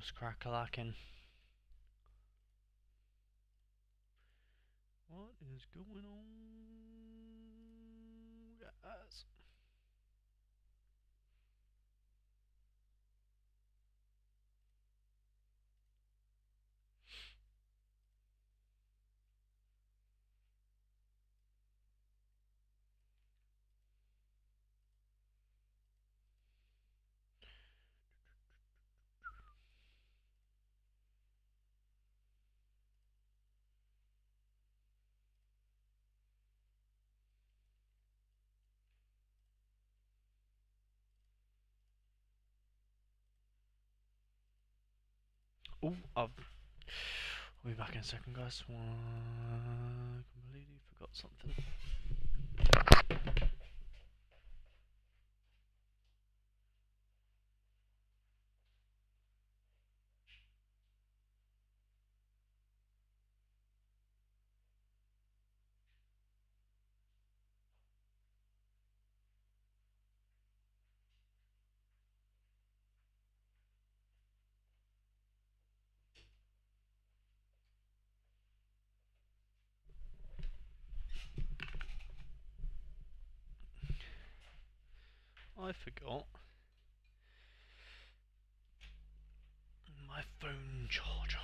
What's crack-a-lacking? What is going on, guys? Oh, I'll be back in a second, guys. Completely forgot something. I forgot my phone charger.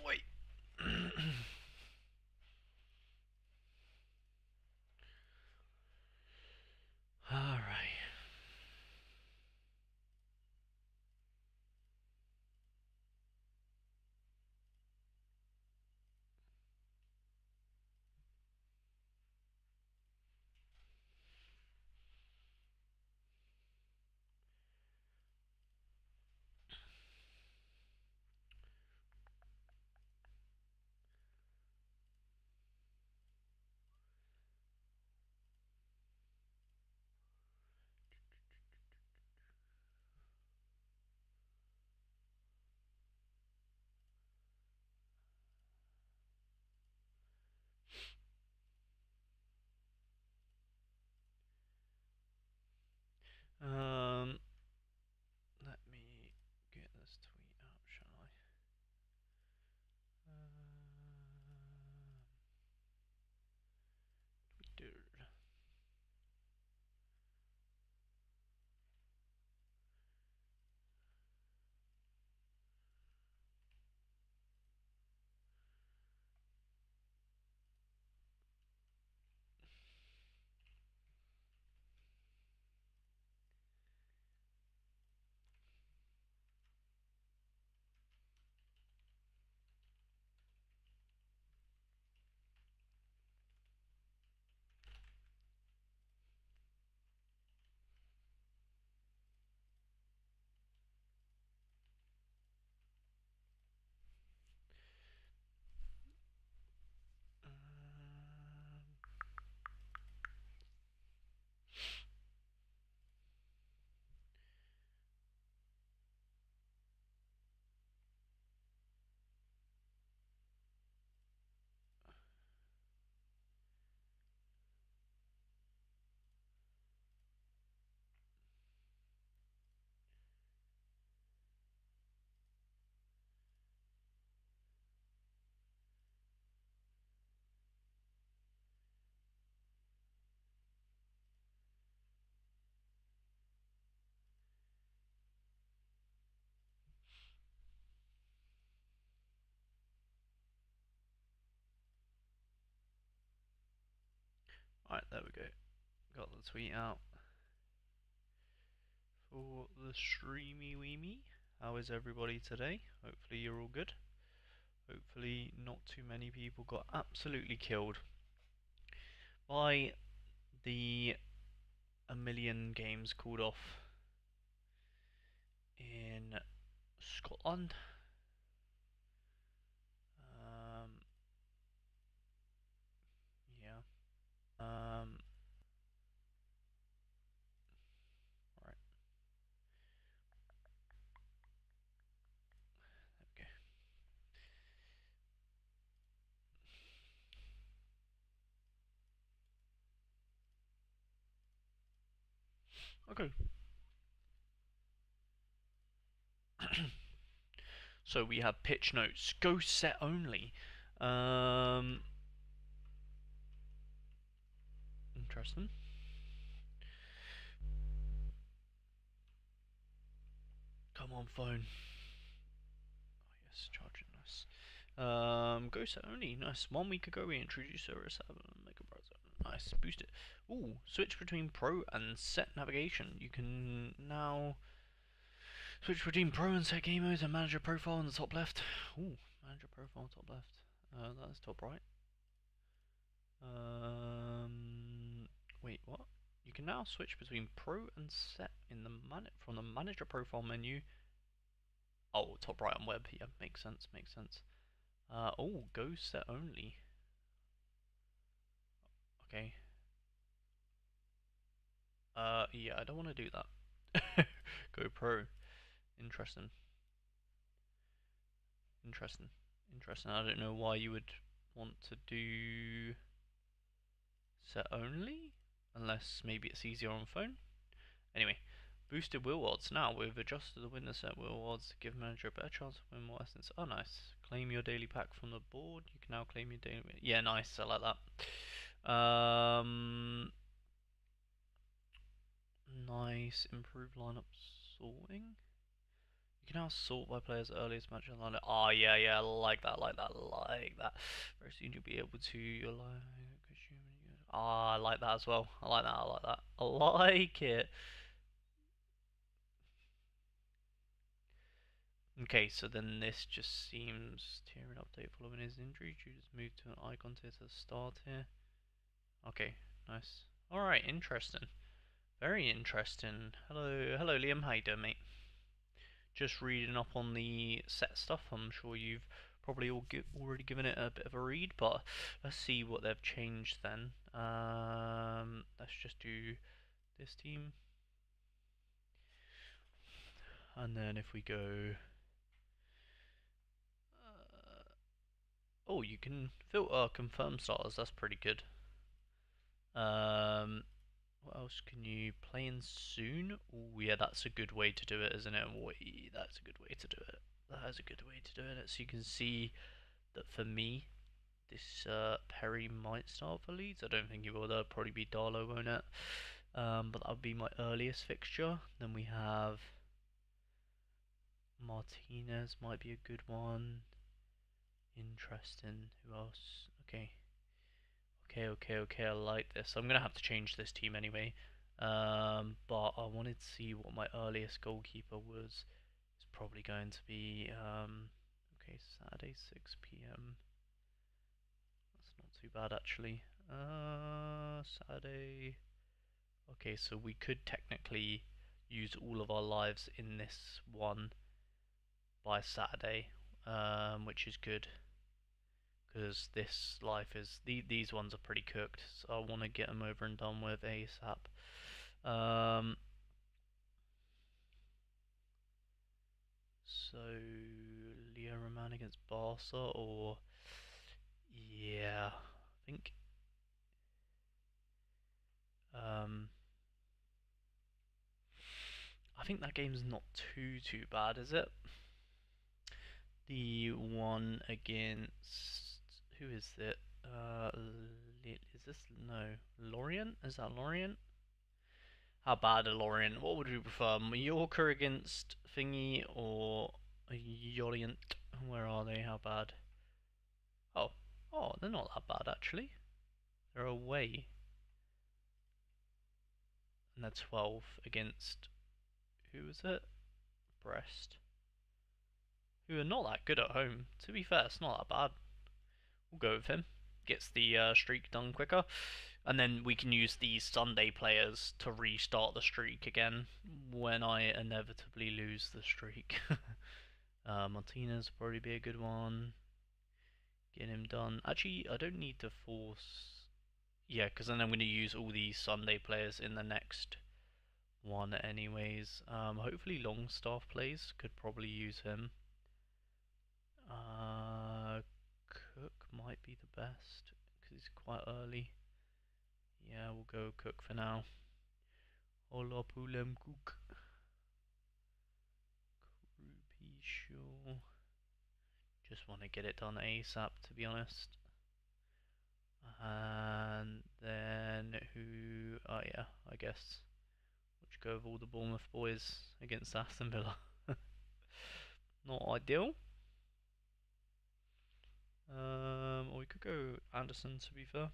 Wait. Alright. Let me get this tweet out, shall I? Twitter. Alright, there we go. Got the tweet out for the streamy weemy. How is everybody today? Hopefully you're all good. Hopefully not too many people got absolutely killed by the a million games called off in Scotland. Yeah. Right. There we go. Okay. So we have pitch notes. Go set only. Interesting. Come on, phone. Oh, yes, charging. Nice. Go set only. Nice. 1 week ago we introduced Sorare Make a browser. Nice. Boost it. Ooh, switch between pro and set navigation. You can now switch between pro and set game modes and manage your profile in the top left. Ooh, manage your profile top left. That's top right. Wait, what? You can now switch between pro and set in the from the manager profile menu. Oh, top right on web. Yeah, makes sense. Makes sense. Oh, go set only. Okay. Yeah, I don't want to do that. Go pro. Interesting. Interesting. Interesting. I don't know why you would want to do set only, unless maybe it's easier on phone. Anyway, boosted wheel odds. Now we've adjusted the winner set wheel odds to give manager a better chance of winning more essence. Oh, nice. Claim your daily pack from the board. You can now claim your daily. Yeah, nice. I like that. Nice. Improved lineup sorting. You can now sort by players' earliest match in lineup. Oh yeah, yeah, like that, like that, like that. Very soon you'll be able to your live. Ah, I like that as well. I like that. I like that. I like it. Okay, so then this just seems tearing update following his injury. Judas moved to an icon tier to start here. Okay, nice. Alright, interesting. Very interesting. Hello, hello Liam, how you doing, mate? Just reading up on the set stuff. I'm sure you've probably already given it a bit of a read, but let's see what they've changed then. Let's just do this team. And then if we go... oh, you can filter confirm starters, that's pretty good. What else can you play in soon? Oh yeah, that's a good way to do it, isn't it? Wait, that's a good way to do it. That is a good way to do it. So you can see that for me, this Perry might start for Leeds. I don't think he will. That'll probably be Darlow, won't it? But that would be my earliest fixture. Then we have Martinez, might be a good one. Interesting. Who else? Okay. Okay, I like this. I'm gonna have to change this team anyway. But I wanted to see what my earliest goalkeeper was. It's probably going to be okay, Saturday 6 p.m. That's not too bad actually. Saturday. Okay, so we could technically use all of our lives in this one by Saturday, which is good. Because this life is these ones are pretty cooked, so I want to get them over and done with ASAP. So Leo Roman against Barca, or yeah, um, I think that game's not too bad, is it? The one against who is it? Is this no Lorient? Is that Lorient? How bad are Lorient? What would you prefer? Mallorca against Thingy or Lorient? Where are they? How bad? Oh, oh, they're not that bad actually. They're away, and they're 12 against who is it? Brest, who are not that good at home. To be fair, it's not that bad. We'll go with him. Gets the streak done quicker. And then we can use these Sunday players to restart the streak again when I inevitably lose the streak. Martinez will probably be a good one. Get him done. Actually, I don't need to force... yeah, because then I'm going to use all these Sunday players in the next one anyways. Hopefully Longstaff plays. Could probably use him. Cook might be the best because he's quite early. Yeah, we'll go Cook for now. Hola Pulem Cook. Ruby Shaw. Just want to get it done ASAP, to be honest. And then who? Oh yeah, I guess. Which go of all the Bournemouth boys against Aston Villa. Not ideal. Or we could go Anderson, to be fair.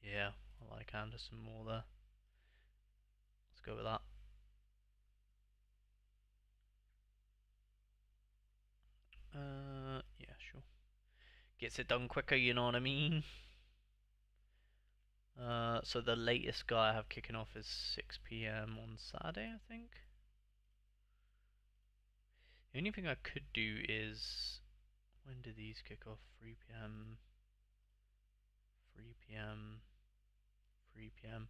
Yeah, I like Anderson more there. Let's go with that. Yeah, sure. Gets it done quicker, you know what I mean? So the latest guy I have kicking off is 6 p.m. on Saturday, I think. The only thing I could do is, when do these kick off? 3 p.m. 3 p.m. 3 p.m.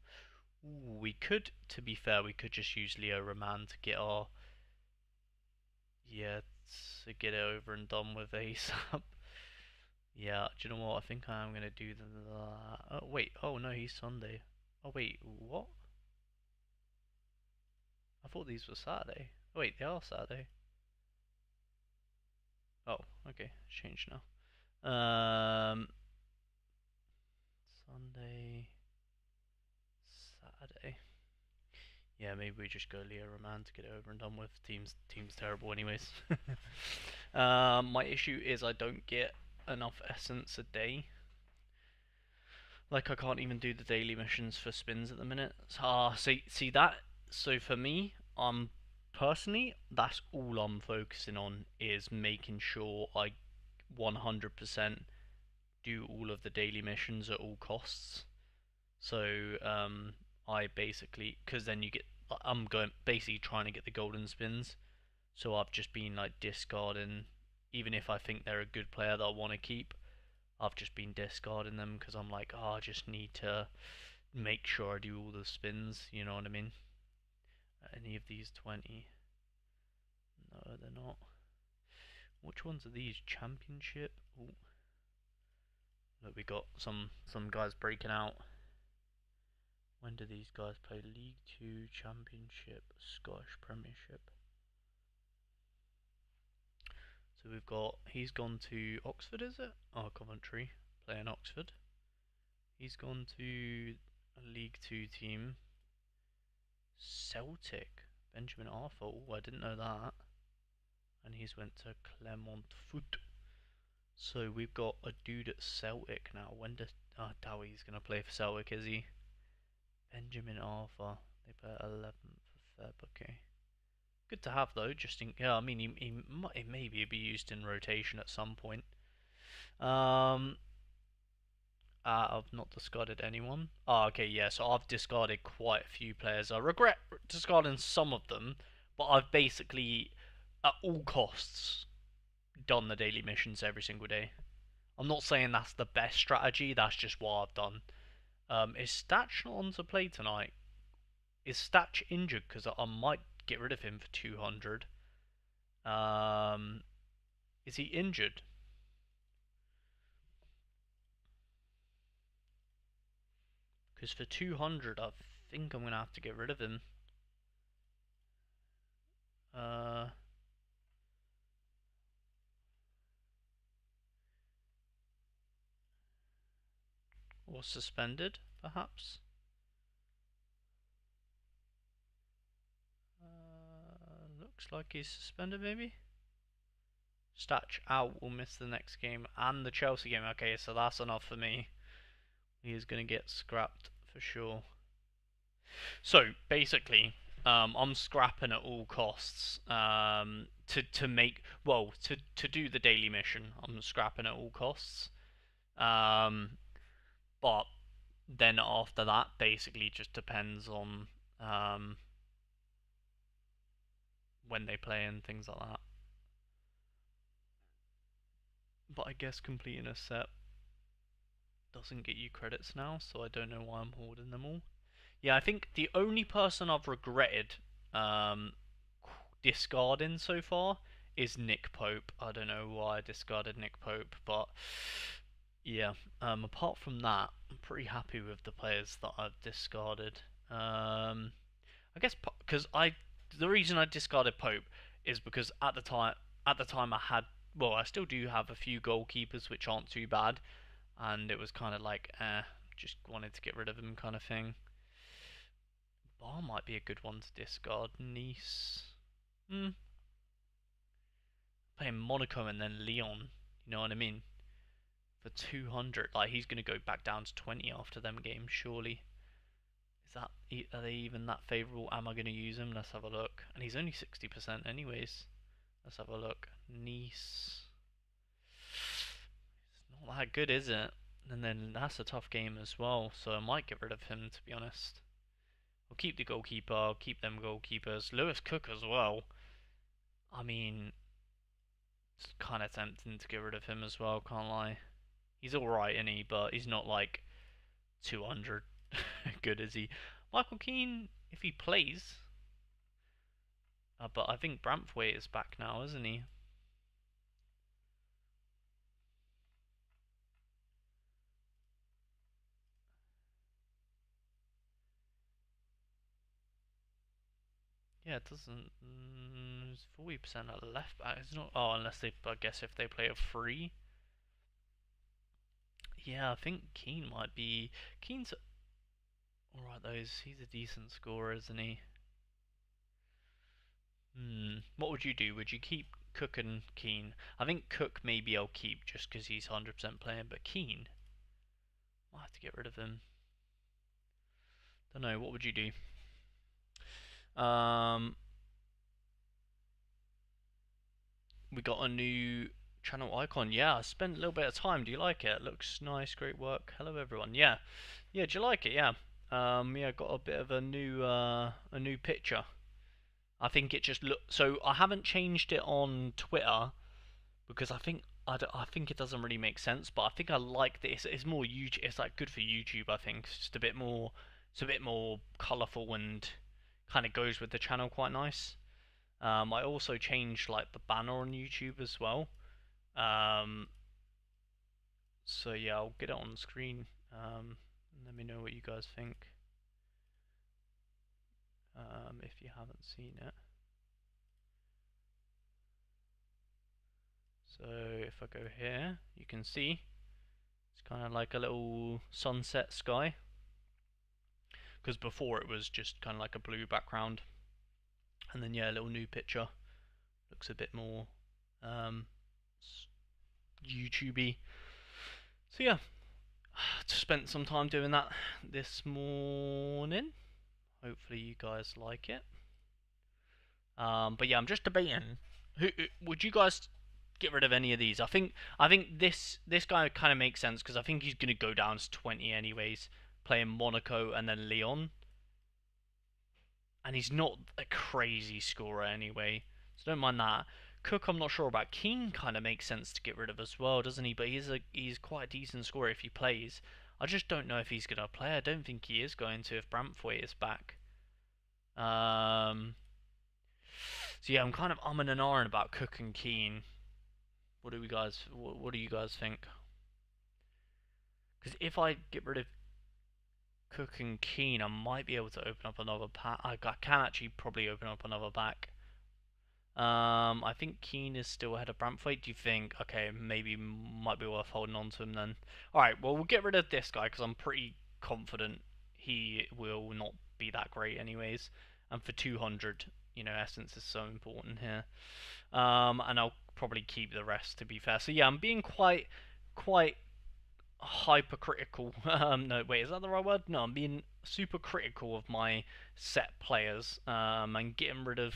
Ooh, we could, to be fair, we could just use Leo Roman to get our, yeah, to get it over and done with ASAP. Yeah, do you know what? I think I am gonna do the. Oh wait, oh no, he's Sunday. Oh wait, what? I thought these were Saturday. Oh, wait, they are Saturday. Oh, okay, changed now. Sunday, Saturday. Yeah, maybe we just go Leo Roman to get it over and done with. Team's terrible, anyways. My issue is I don't get enough essence a day. Like I can't even do the daily missions for spins at the minute. See that. So for me, personally, that's all I'm focusing on is making sure I 100% do all of the daily missions at all costs. So I basically, because then you get, I'm going basically trying to get the golden spins. So I've just been like discarding, even if I think they're a good player that I want to keep. I've just been discarding them because I'm like, oh, I just need to make sure I do all the spins. You know what I mean? Any of these 20? No, they're not. Which ones are these? Championship? Ooh. Look, we got some guys breaking out. When do these guys play? League 2, Championship, Scottish Premiership. So we've got, he's gone to Oxford, is it? Oh, Coventry, playing Oxford. He's gone to a League 2 team. Celtic, Benjamin Arthur. Oh, I didn't know that. And he's went to Clermont Foot. So we've got a dude at Celtic now. When does Dowie's gonna play for Celtic? Is he? Benjamin Arthur. They play at 11th of Feb. Okay. Good to have though. Just in yeah. I mean, he might maybe be used in rotation at some point. Um. I've not discarded anyone. Oh, okay, yeah, so I've discarded quite a few players. I regret discarding some of them, but I've basically, at all costs, done the daily missions every single day. I'm not saying that's the best strategy, that's just what I've done. Is Statch not on to play tonight? Is Statch injured? Because I might get rid of him for 200. Is he injured? Because for 200, I think I'm going to have to get rid of him. Uh, or suspended, perhaps. Looks like he's suspended, maybe. Statch out will miss the next game and the Chelsea game. Okay, so that's enough for me. He is going to get scrapped for sure. So basically, I'm scrapping at all costs. To make to do the daily mission, I'm scrapping at all costs. But then after that, basically just depends on when they play and things like that. But I guess completing a set doesn't get you credits now, so I don't know why I'm hoarding them all. Yeah, I think the only person I've regretted um, discarding so far is Nick Pope. I don't know why I discarded Nick Pope, but yeah. Apart from that, I'm pretty happy with the players that I've discarded. I guess because the reason I discarded Pope is because at the time I had, well, I still do have a few goalkeepers which aren't too bad, and it was kind of like, just wanted to get rid of them kind of thing. Bar might be a good one to discard. Nice. Playing Monaco and then Lyon. You know what I mean? For 200, like he's gonna go back down to 20 after them games, surely. Are they even that favourable? Am I gonna use him? Let's have a look. And he's only 60% anyways. Let's have a look. Nice. It's not that good, is it? And then that's a tough game as well, so I might get rid of him to be honest. I'll keep the goalkeeper, I'll keep them goalkeepers. Lewis Cook as well. I mean, it's kind of tempting to get rid of him as well, can't lie. He's alright, isn't he? But he's not like 200 good, is he? Michael Keane, if he plays. But I think Brampthwaite is back now, isn't he? Yeah, it doesn't. It's 40% at left back. It's not. Oh, unless they. I guess if they play a free. Yeah, I think Keane might be. Keane's alright though. He's a decent scorer, isn't he? What would you do? Would you keep Cook and Keane? I think Cook maybe I'll keep just because he's 100% playing, but Keane, I'll have to get rid of him. Don't know. What would you do? We got a new channel icon. Yeah, I spent a little bit of time. Do you like it? It looks nice. Great work. Hello everyone. Yeah, yeah. Do you like it? Yeah. Yeah. Got a bit of a new picture. I think it just look. So I haven't changed it on Twitter because I think it doesn't really make sense. But I think I like this. It's more YouTube. It's like good for YouTube. I think it's just a bit more. It's a bit more colourful and kind of goes with the channel quite nice. I also changed like the banner on YouTube as well. Um, so yeah, I'll get it on screen. Let me know what you guys think. If you haven't seen it. So if I go here, you can see it's kind of like a little sunset sky. Because before it was just kind of like a blue background. And then yeah, a little new picture. Looks a bit more YouTubey. So yeah, spent some time doing that this morning. Hopefully you guys like it. But yeah, I'm just debating. Who would you guys get rid of any of these? I think this guy kind of makes sense because I think he's gonna go down to 20 anyways, playing Monaco and then Lyon, and he's not a crazy scorer anyway, so don't mind that. Cook, I'm not sure about. Keane kind of makes sense to get rid of as well, doesn't he? But he's quite a decent scorer if he plays. I just don't know if he's gonna play. I don't think he is going to if Brampthwaite is back. So yeah, I'm kind of umming and ahhing about Cook and Keane. What do you guys think? Because if I get rid of Cook and Keane, I might be able to open up another pack. I can actually probably open up another pack. I think Keane is still ahead of Brampthwaite. Do you think? Okay, maybe might be worth holding on to him then. All right, well we'll get rid of this guy because I'm pretty confident he will not be that great anyways. And for 200, essence is so important here. And I'll probably keep the rest to be fair. So yeah, I'm being quite hypercritical. No, wait, is that the right word? No, I'm being super critical of my set players. And getting rid of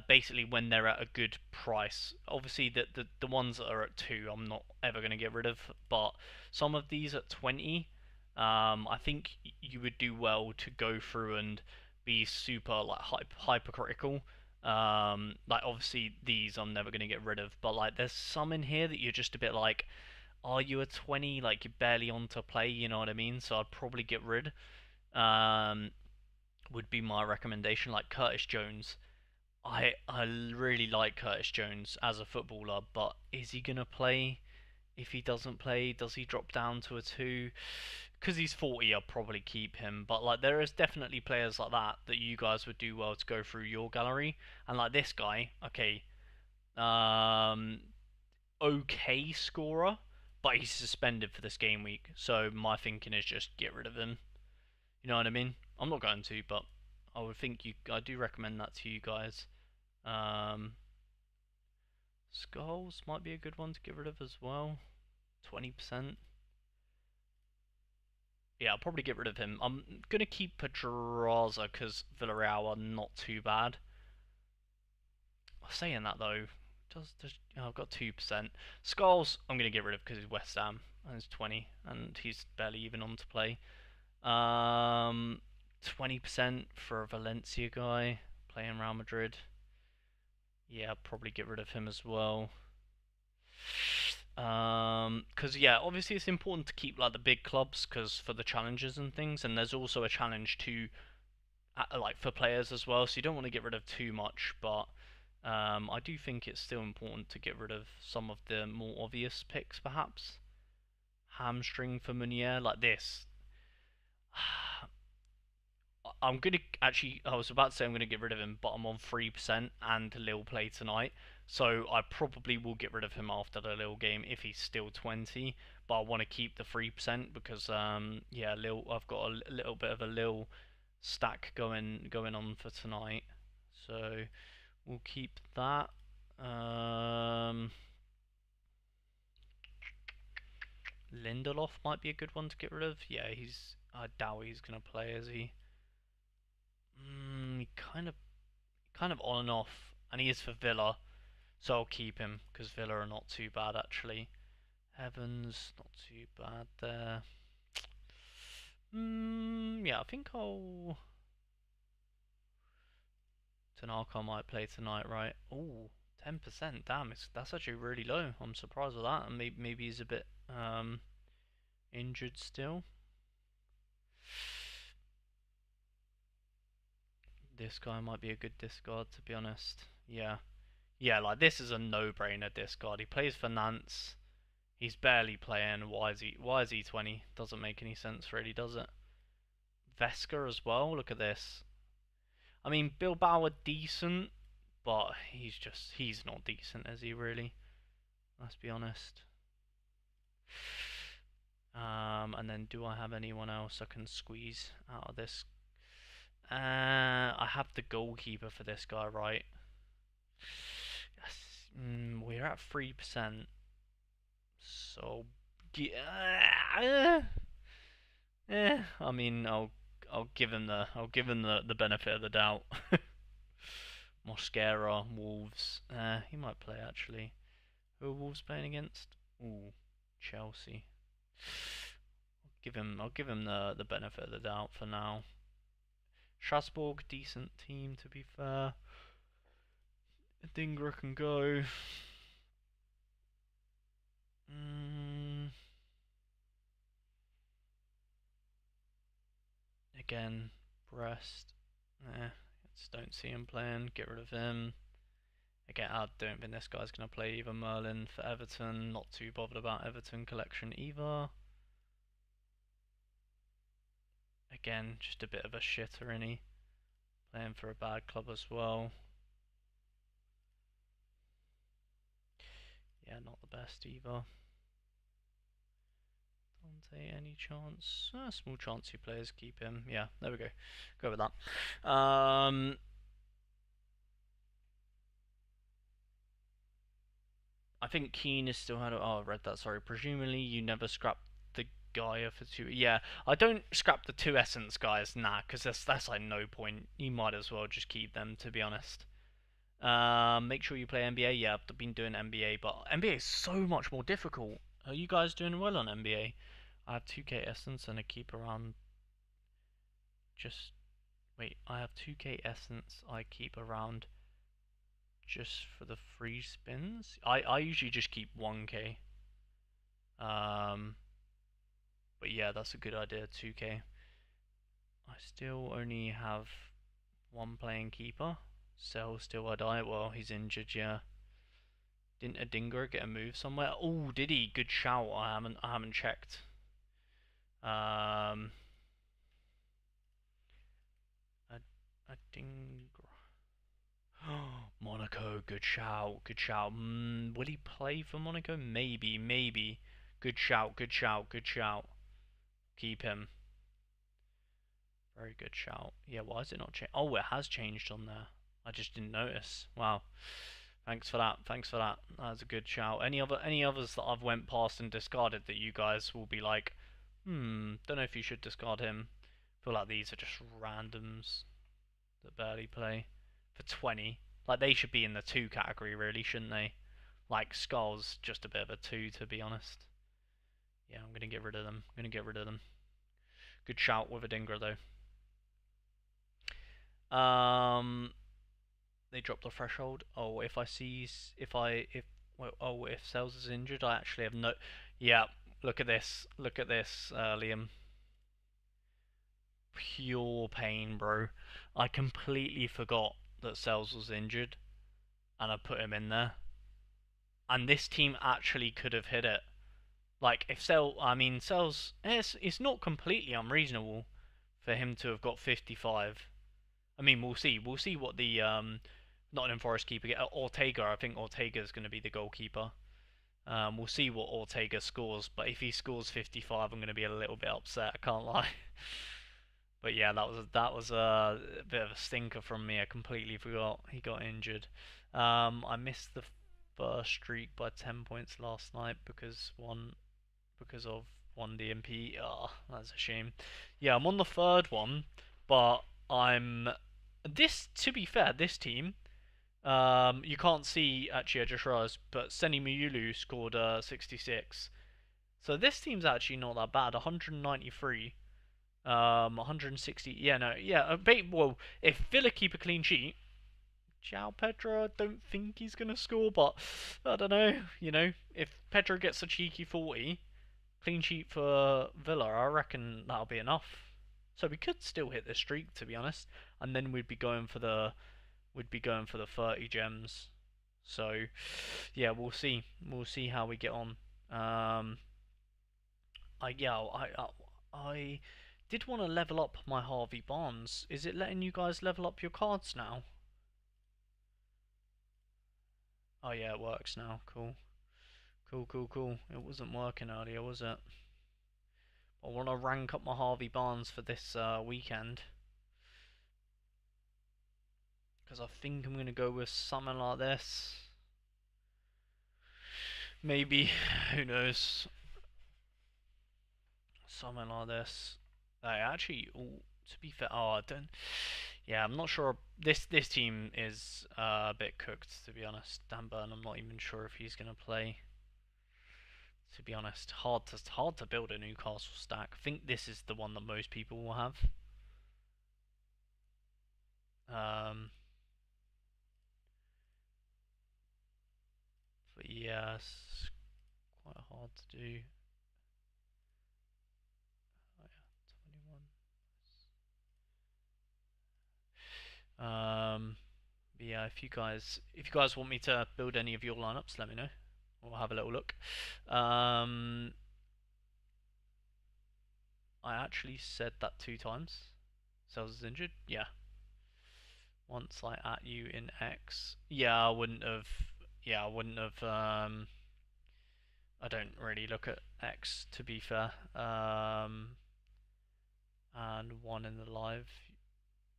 basically when they're at a good price. Obviously, the ones that are at 2, I'm not ever going to get rid of. But some of these at 20, I think you would do well to go through and be super like hypercritical. Like obviously these I'm never gonna get rid of, but like there's some in here that you're just a bit like, are you a 20? Like you're barely on to play, you know what I mean? So I'd probably get rid. Um, would be my recommendation. Like Curtis Jones, I really like Curtis Jones as a footballer, but is he gonna play? If he doesn't play, does he drop down to a 2? Because he's 40, I'll probably keep him. But like, there is definitely players like that you guys would do well to go through your gallery. And like this guy, okay, okay scorer, but he's suspended for this game week. So my thinking is just get rid of him. You know what I mean? I'm not going to, but I would think I do recommend that to you guys. Um, Skulls might be a good one to get rid of as well. 20%. Yeah, I'll probably get rid of him. I'm gonna keep Pedraza because Villarreal are not too bad. Saying that though, I've got 2%. Skulls I'm gonna get rid of because he's West Ham and he's 20 and he's barely even on to play. 20% for a Valencia guy playing Real Madrid. Yeah, I'll probably get rid of him as well. Because yeah, obviously it's important to keep like the big clubs because for the challenges and things, and there's also a challenge to like for players as well. So you don't want to get rid of too much, but I do think it's still important to get rid of some of the more obvious picks, perhaps. Hamstring for Meunier, like this. I'm gonna actually. I was about to say I'm gonna get rid of him, but I'm on 3% and Lil play tonight, so I probably will get rid of him after the Lil game if he's still 20. But I want to keep the 3% because yeah, Lil. I've got a little bit of a Lil stack going on for tonight, so we'll keep that. Lindelof might be a good one to get rid of. Yeah, I doubt he's gonna play, is he? Kind of on and off, and he is for Villa, so I'll keep him because Villa are not too bad actually. Evans, not too bad there. Yeah, I think I'll. Tanaka might play tonight, right? Oh, 10%. Damn, that's actually really low. I'm surprised with that. And maybe he's a bit injured still. This guy might be a good discard, to be honest. Yeah. Yeah, like this is a no-brainer discard. He plays for Nantes. He's barely playing. Why is he 20? Doesn't make any sense really, does it? Vesca as well. Look at this. I mean, Bilbao are decent, but he's not decent, is he really? Let's be honest. And then do I have anyone else I can squeeze out of this? I have the goalkeeper for this guy, right? Yes. We're at 3%. So, I mean, I'll give him the benefit of the doubt. Mosquera, Wolves. He might play actually. Who are Wolves playing against? Ooh, Chelsea. I'll give him the benefit of the doubt for now. Strasbourg, decent team to be fair. Dingra can go. Again, Brest. Just don't see him playing. Get rid of him. Again, I don't think this guy's going to play either. Merlin for Everton. Not too bothered about Everton collection either. Again, just a bit of a shitter, isn't he? Playing for a bad club as well. Yeah, not the best either. Dante, any chance? Small chance you players keep him. Yeah, there we go. Go with that. I think Keane is still had. Oh, I read that. Sorry. Presumably, you never scrapped the Gaia for 2. Yeah, I don't scrap the 2 Essence guys, nah, because that's like no point. You might as well just keep them, to be honest. Make sure you play NBA. Yeah, I've been doing NBA, but NBA is so much more difficult. Are you guys doing well on NBA? I have 2K Essence and I keep around. Just wait, I have 2K Essence. I keep around just for the free spins. I usually just keep 1K. But yeah, that's a good idea. 2K. I still only have one playing keeper. Cell still I die. Well, he's injured. Yeah. Didn't Adingra get a move somewhere? Oh, did he? Good shout. I haven't checked. Um, Adingra. Monaco, good shout, good shout. Will he play for Monaco? Maybe, maybe. Good shout, good shout, good shout. Keep him. Very good shout. Yeah, why is it not changed? Oh, it has changed on there. I just didn't notice. Wow. Thanks for that. Thanks for that. That's a good shout. Any others that I've went past and discarded that you guys will be like, don't know if you should discard him. I feel like these are just randoms that barely play for 20. Like they should be in the 2 category really, shouldn't they? Like Skull's just a bit of a 2 to be honest. Yeah, I'm gonna get rid of them. I'm gonna get rid of them. Good shout with Adingra though. They drop the threshold. Oh, if I see if oh, if Cells is injured, I actually have no. Yeah, look at this. Look at this, Liam. Pure pain, bro. I completely forgot that Cells was injured, and I put him in there. And this team actually could have hit it. Like if Cells, it's not completely unreasonable for him to have got 55. I mean, we'll see. We'll see what the Nottingham Forest keeper get. Ortega, I think Ortega is going to be the goalkeeper. We'll see what Ortega scores, but if he scores 55, I'm going to be a little bit upset. I can't lie. But yeah, that was a bit of a stinker from me. I completely forgot he got injured. I missed the first streak by 10 points last night because of one DMP. Ah, oh, that's a shame. Yeah, I'm on the third one, but I'm this. To be fair, this team. You can't see actually. I just realised, but Seni Muyulu scored 66. So this team's actually not that bad. 193. 160. Yeah, no, yeah. Well, if Villa keep a clean sheet, João Pedro, I don't think he's gonna score, but I don't know. You know, if Pedro gets a cheeky 40, clean sheet for Villa, I reckon that'll be enough. So we could still hit the streak, to be honest, and then we'd be going for the 30 gems. So yeah, we'll see. We'll see how we get on. I did want to level up my Harvey Barnes. Is it letting you guys level up your cards now? Oh yeah, it works now. Cool. Cool, cool, cool. It wasn't working earlier, was it? I want to rank up my Harvey Barnes for this weekend. Because I think I'm going to go with something like this. Maybe. Who knows? Something like this. Actually, to be fair, I don't. Yeah, I'm not sure. This team is a bit cooked, to be honest. Dan Burn, I'm not even sure if he's gonna play. To be honest, hard to build a Newcastle stack. I think this is the one that most people will have. But yeah, it's quite hard to do. Oh yeah, 21. But yeah, if you guys want me to build any of your lineups, let me know. We'll have a little look. I actually said that 2 times. Cells is injured? Yeah. Once I at you in X. Yeah, I wouldn't have. Yeah, I wouldn't have. I don't really look at X, to be fair. And one in the live.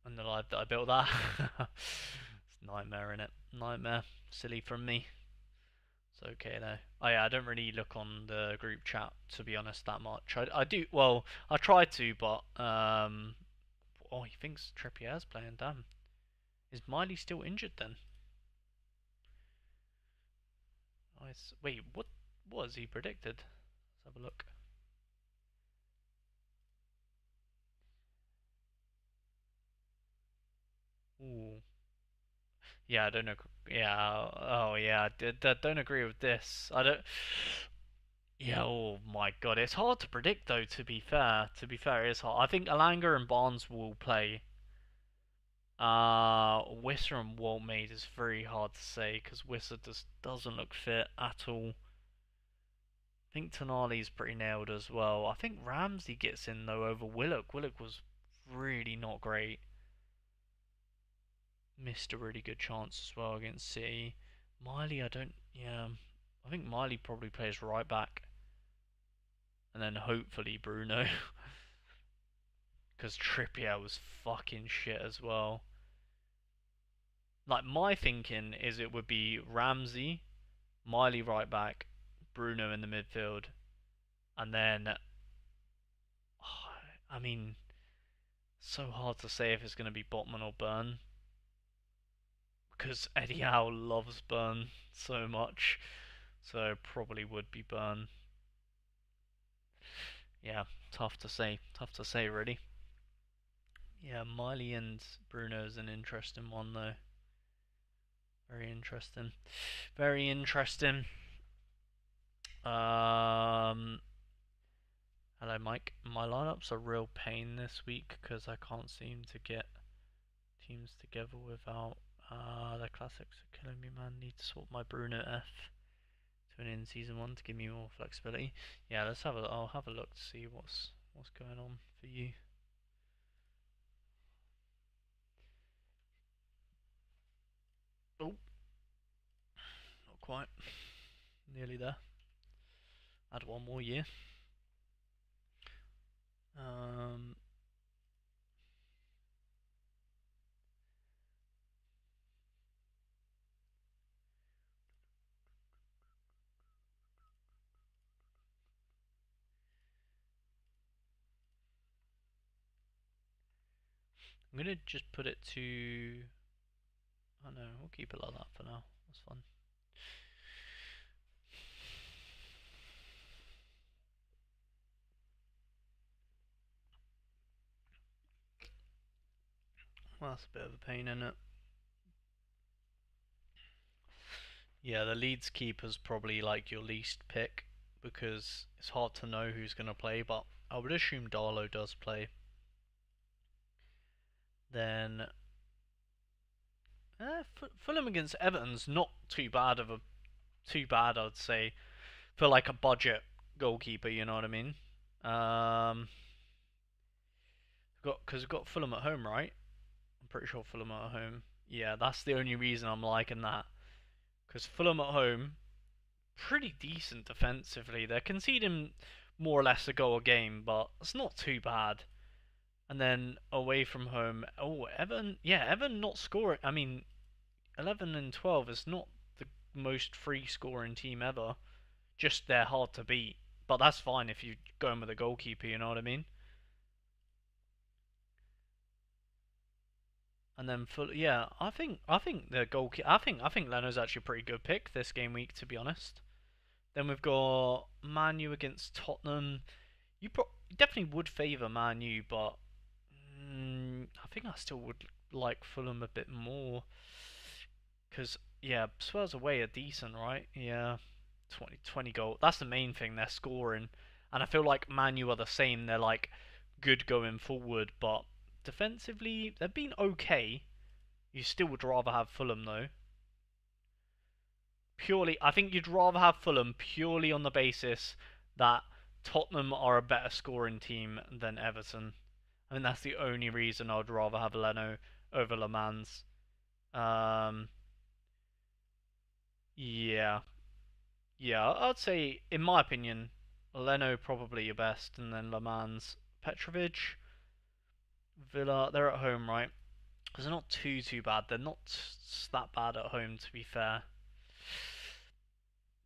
In the live that I built that. It's nightmare, innit? Nightmare. Silly from me. It's okay though. Oh yeah, I don't really look on the group chat, to be honest, that much. I do, well, I try to, but oh, he thinks Trippier's playing. Damn, is Miley still injured then? Oh, wait, what was he predicted? Let's have a look. Ooh, yeah, I don't know. Yeah, oh yeah, don't agree with this. I don't. Yeah, oh my god, it's hard to predict though. To be fair, it is hard. I think Alanga and Barnes will play. Wissa and Waltmade is very hard to say because Wissa just doesn't look fit at all. I think Tonali's pretty nailed as well. I think Ramsey gets in though over Willock. Willock was really not great. Missed a really good chance as well against City. Miley, I don't. Yeah, I think Miley probably plays right back, and then hopefully Bruno, because Trippier was fucking shit as well. Like my thinking is it would be Ramsey, Miley right back, Bruno in the midfield, and then I mean, so hard to say if it's going to be Botman or Burn because Eddie Howe loves Burn so much, so probably would be Burn. Yeah, tough to say. Tough to say, really. Yeah, Miley and Bruno is an interesting one, though. Very interesting. Very interesting. Hello, Mike. My lineups are real pain this week because I can't seem to get teams together without the classics are killing me, man. Need to swap my Bruno F to an in-season one to give me more flexibility. Yeah, let's have a. I'll have a look to see what's going on for you. Oh, not quite. Nearly there. Add one more year. I'm gonna just put it to. Oh no, we'll keep it like that for now. That's fun. Well, that's a bit of a pain, isn't it? Yeah, the Leeds keeper's probably like your least pick because it's hard to know who's going to play, but I would assume Darlow does play. Then Fulham against Everton's not too bad I'd say for like a budget goalkeeper. You know what I mean? Because we've got Fulham at home, right? I'm pretty sure Fulham are at home. Yeah, that's the only reason I'm liking that. Because Fulham at home, pretty decent defensively. They're conceding more or less a goal a game, but it's not too bad. And then away from home, oh, Everton, yeah, Everton not scoring. I mean, 11 and 12 is not the most free scoring team ever. Just they're hard to beat. But that's fine if you're going with a goalkeeper, you know what I mean? And then yeah, I think the goalkeeper, I think Leno's actually a pretty good pick this game week, to be honest. Then we've got Man U against Tottenham. You definitely would favour Man U, but I think I still would like Fulham a bit more. Because, yeah, Spurs away are decent, right? Yeah, 20 goal. That's the main thing, they're scoring. And I feel like Man U are the same. They're, like, good going forward, but defensively, they've been okay. You still would rather have Fulham, though. Purely, I think you'd rather have Fulham purely on the basis that Tottenham are a better scoring team than Everton. I think that's the only reason I'd rather have Leno over Le Mans. Um, yeah, yeah, I'd say, in my opinion, Leno probably your best, and then Le Mans, Petrovic, Villa. They're at home, right? Because they're not too bad. They're not that bad at home, to be fair.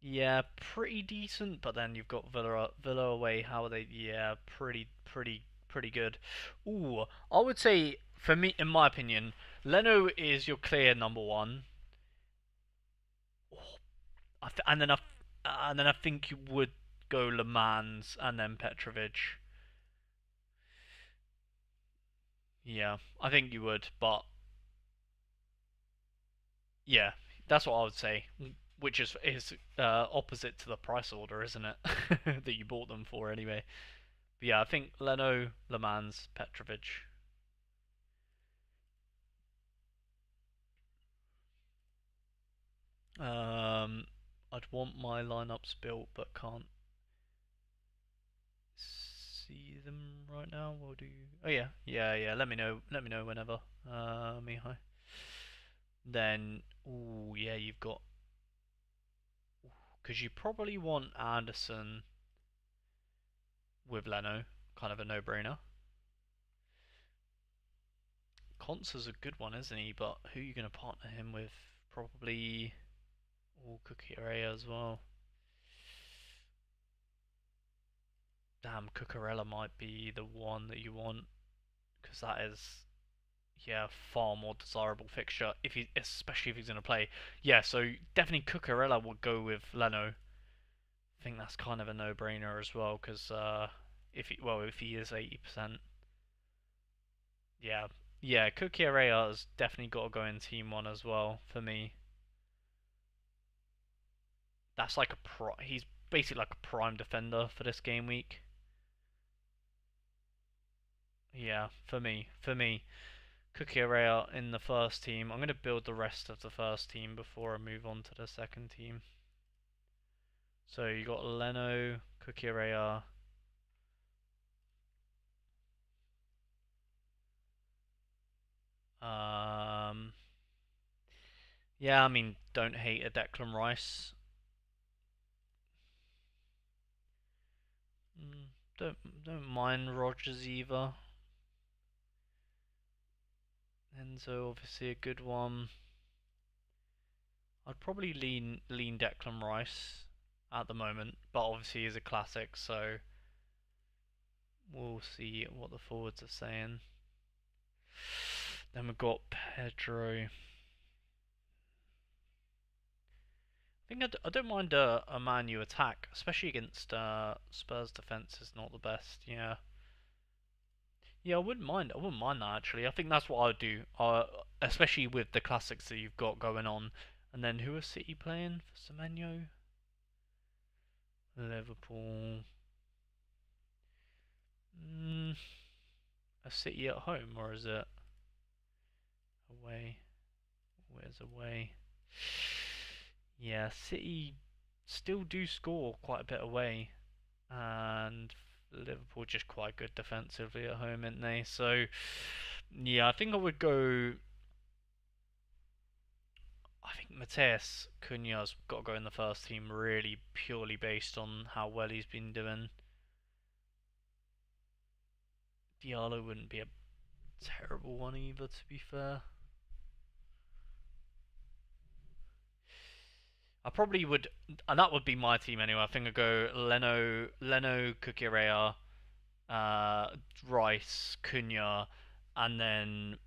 Yeah, pretty decent. But then you've got Villa away. How are they? Yeah, pretty good. Ooh, I would say for me, in my opinion, Leno is your clear number one. And then I think you would go Le Mans and then Petrovic. Yeah, I think you would, but yeah, that's what I would say. Which is opposite to the price order, isn't it? That you bought them for anyway. But yeah, I think Leno, Le Mans, Petrovic. I'd want my lineups built, but can't see them right now. Or do you? Oh yeah, yeah. Let me know. Let me know whenever. Mihai. Then, oh yeah, you've got because you probably want Anderson with Leno, kind of a no-brainer. Concer's a good one, isn't he? But who are you going to partner him with? Probably Cucurella as well. Damn, Cucurella might be the one that you want because that is, yeah, far more desirable fixture if he, especially if he's going to play. Yeah, so definitely Cucurella would go with Leno. I think that's kind of a no-brainer as well because if he is 80%, yeah, yeah, Cucurella has definitely got to go in team one as well for me. That's like he's basically like a prime defender for this game week. Yeah, for me, Cucurella in the first team. I'm going to build the rest of the first team before I move on to the second team. So you got Leno, Cucurella. Um, yeah, I mean, don't hate a Declan Rice. Mm, don't mind Rogers either. Enzo, obviously a good one. I'd probably lean Declan Rice at the moment, but obviously he's a classic, so we'll see what the forwards are saying. Then we've got Pedro. I think I don't mind a Man U attack, especially against Spurs defense is not the best. Yeah, yeah, I wouldn't mind. I wouldn't mind that actually. I think that's what I'd do. Especially with the classics that you've got going on. And then who are City playing for Semenyo? Liverpool. Mm, a City at home or is it away? Where's away? Yeah, City still do score quite a bit away, and Liverpool just quite good defensively at home, aren't they? So, yeah, I think I would go. I think Mateus Cunha's got to go in the first team, really purely based on how well he's been doing. Diallo wouldn't be a terrible one either, to be fair. I probably would, and that would be my team anyway. I think I'd go Leno, Kukurea, uh, Rice, Cunha, and then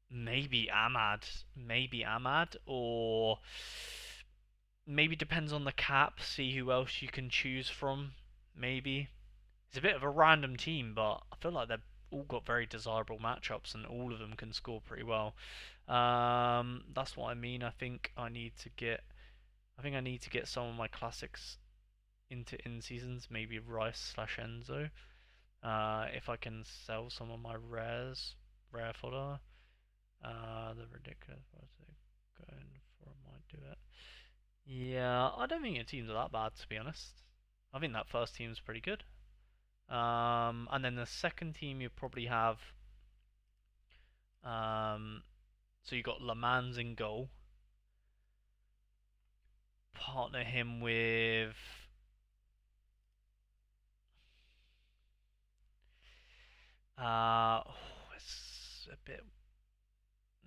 maybe Ahmad, or maybe depends on the cap. See who else you can choose from. Maybe it's a bit of a random team, but I feel like they've all got very desirable matchups, and all of them can score pretty well. That's what I mean. I think I need to get some of my classics into in seasons. Maybe Rice slash Enzo. If I can sell some of my rare fodder. The ridiculous was it going for might do it. Yeah, I don't think your teams are that bad to be honest. I think that first team's pretty good. And then the second team you probably have. Um, so you got Le Mans in goal. Partner him with. Uh, oh, it's a bit.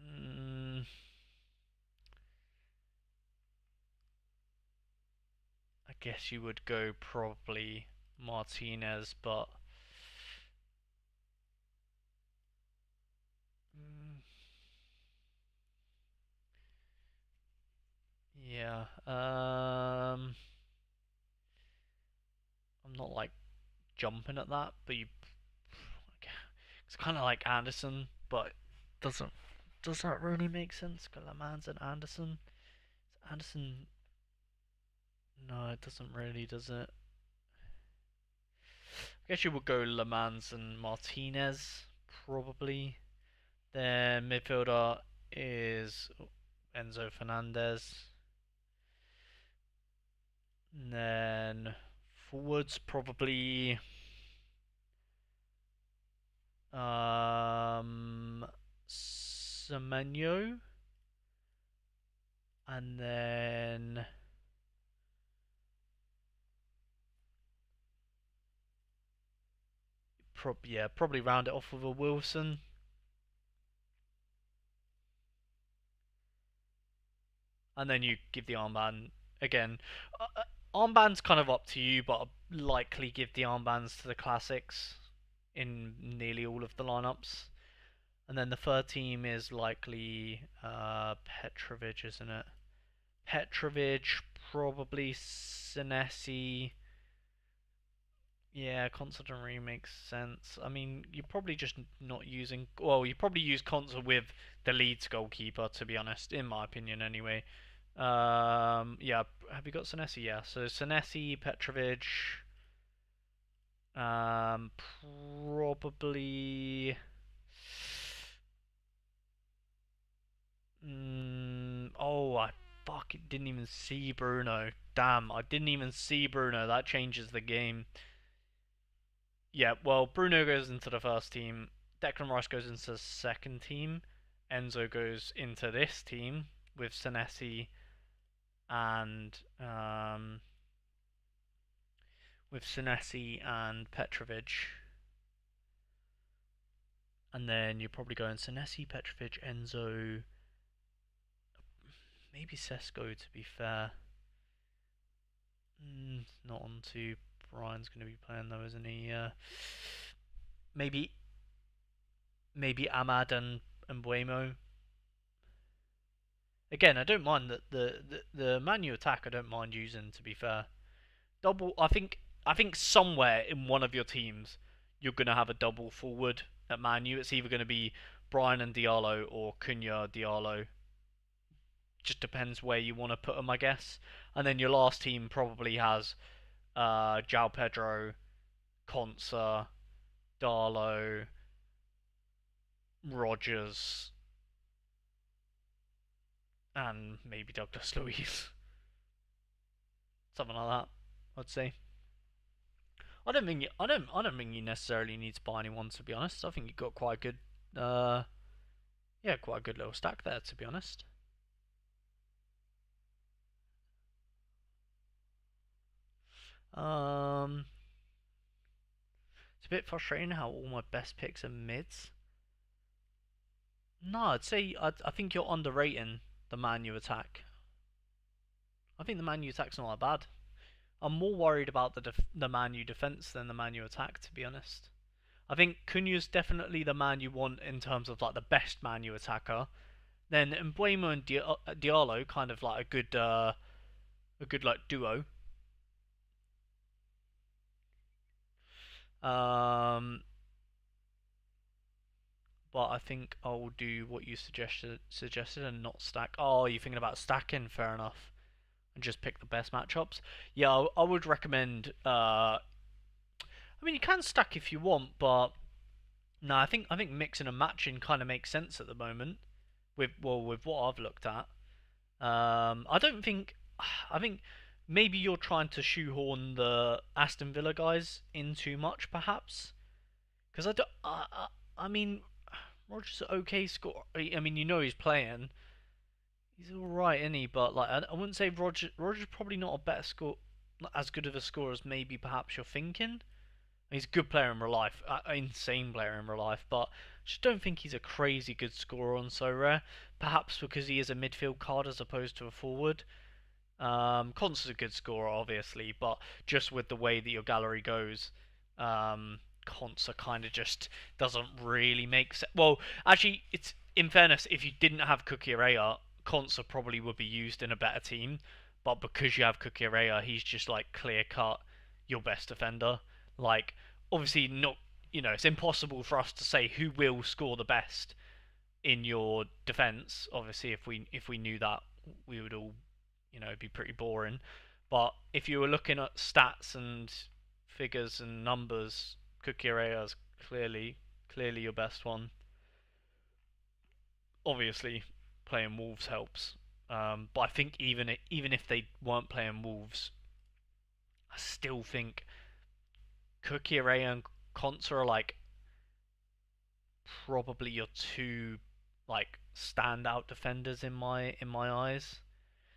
Mm, I guess you would go probably Martinez, but mm, yeah. I'm not like jumping at that, but it's kind of like Anderson, but doesn't does that really make sense? Lemans and Anderson. Anderson, no, it doesn't really, does it? I guess you would go Lemans and Martinez probably. Their midfielder is Enzo Fernandez. And then forwards probably Semenyo, and then probably round it off with a Wilson. And then you give the armband again. Armband's kind of up to you, but I'd likely give the armbands to the classics in nearly all of the lineups. And then the third team is likely Petrovic, isn't it? Petrovic, probably Senesi. Yeah, Consa doesn't really make sense. I mean, you're probably just not using. Well, you probably use Consa with the Leeds goalkeeper, to be honest, in my opinion, anyway. Yeah, have you got Senesi? Yeah, so Senesi, Petrovic, probably. Oh, I fucking didn't even see Bruno. Damn, I didn't even see Bruno. That changes the game. Yeah, well, Bruno goes into the first team. Declan Rice goes into the second team. Enzo goes into this team with Senesi and Petrovic. And then you're probably going Senesi, Petrovic, Enzo, maybe Sesko to be fair. Not on to Brian's going to be playing though, isn't he? Maybe Ahmad and Mbuemo. Again, I don't mind the Man U attack. I don't mind using, to be fair. Double. I think somewhere in one of your teams you're gonna have a double forward at Man U. It's either gonna be Brian and Diallo or Cunha Diallo. Just depends where you want to put them, I guess. And then your last team probably has João Pedro, Konsa, Darlow, Rogers, and maybe Douglas Luiz. Something like that, I'd say. I don't think you necessarily need to buy anyone, to be honest. I think you've got quite a good quite a good little stack there, to be honest. Um it's a bit frustrating how all my best picks are mids. No, I think you're underrating the Man U attack. I think the Man U attack's not that bad. I'm more worried about the Man U defense than the Man U attack, to be honest. I think Cunha's definitely the man you want in terms of like the best Man U attacker. Then Mbuemo and Diallo, kind of like a good like duo. Um, but I think I'll do what you suggested and not stack. Oh, you're thinking about stacking? Fair enough. And just pick the best matchups. Yeah, I would recommend. I mean, you can stack if you want, but no, I think mixing and matching kind of makes sense at the moment. With what I've looked at. I don't think. I think maybe you're trying to shoehorn the Aston Villa guys in too much, perhaps. Because I don't. I mean, Rogers okay score. I mean, you know he's playing. He's all right, isn't he? But like, I wouldn't say Rogers probably not a better score, not as good of a score as maybe perhaps you're thinking. He's a good player in real life, insane player in real life, but I just don't think he's a crazy good scorer on Sorare. Perhaps because he is a midfield card as opposed to a forward. Const's a good scorer, obviously, but just with the way that your gallery goes, Consta kind of just doesn't really make sense. Well, actually, it's in fairness, if you didn't have Kukurea, Consta probably would be used in a better team. But because you have Kukurea, he's just like clear cut your best defender. Like, obviously, not it's impossible for us to say who will score the best in your defense. Obviously, if we knew that, we would all it'd be pretty boring. But if you were looking at stats and figures and numbers, Kukurea is clearly your best one. Obviously, playing Wolves helps But I think even if they weren't playing Wolves, I still think Kukurea and Konsa are like probably your two like standout defenders in my eyes.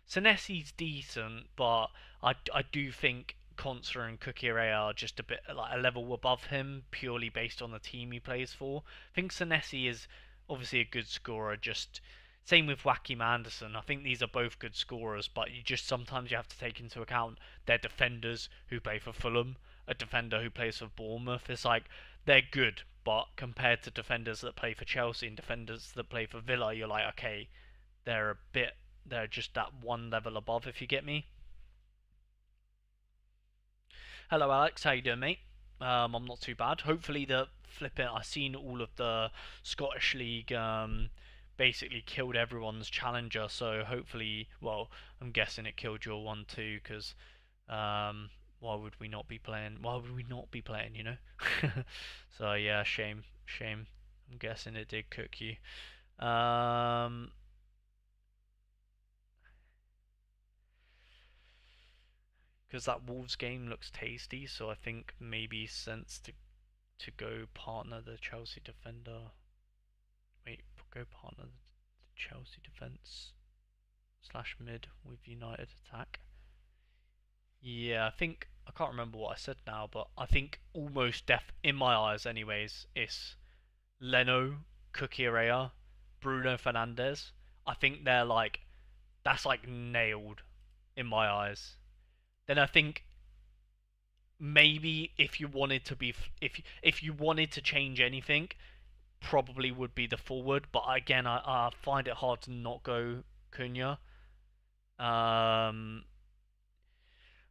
Senesi's decent, but I do think Konsa and Kukurea are just a bit like a level above him purely based on the team he plays for. I think Senesi is obviously a good scorer, just same with Wacky Anderson. I think these are both good scorers, but you just sometimes you have to take into account their defenders who play for Fulham, a defender who plays for Bournemouth. It's like they're good, but compared to defenders that play for Chelsea and defenders that play for Villa, you're like, okay, they're a bit, they're just that one level above, if you get me. Hello, Alex. How you doing, mate? I'm not too bad. Hopefully, the flipping. I've seen all of the Scottish League. Basically killed everyone's challenger. So hopefully, well, I'm guessing it killed your one too. Because why would we not be playing? Why would we not be playing? You know. So yeah, shame. I'm guessing it did cook you. Um, because that Wolves game looks tasty, so I think maybe sense to go partner the Chelsea defender. Wait, go partner the Chelsea defense slash mid with United attack. Yeah, I think I can't remember what I said now, but I think almost in my eyes, anyways, it's Leno, Kukurea, Bruno Fernandes. I think they're like that's like nailed in my eyes. Then I think maybe if you wanted to be if you wanted to change anything, probably would be the forward. But again, I find it hard to not go Cunha. Um,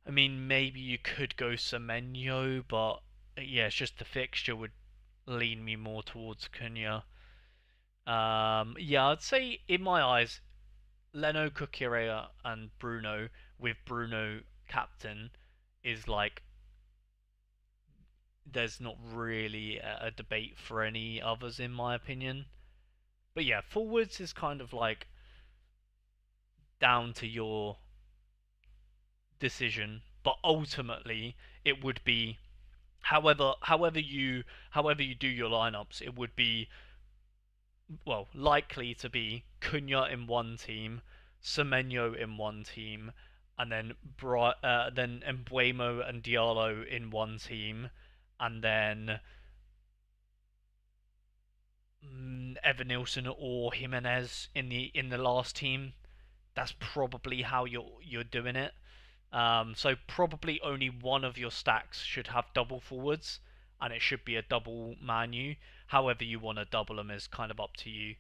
I mean, maybe you could go Semenyo, but yeah, it's just the fixture would lean me more towards Cunha. Yeah, I'd say in my eyes, Leno, Kukurea, and Bruno with Bruno captain is like there's not really a debate for any others in my opinion. But yeah, forwards is kind of like down to your decision, but ultimately it would be however you do your lineups, it would be well likely to be Cunha in one team, Semenyo in one team, and then Embuemo and Diallo in one team, and then Evan Nilsson or Jimenez in the last team. That's probably how you're doing it. So probably only one of your stacks should have double forwards, and it should be a double manu. However you want to double them is kind of up to you.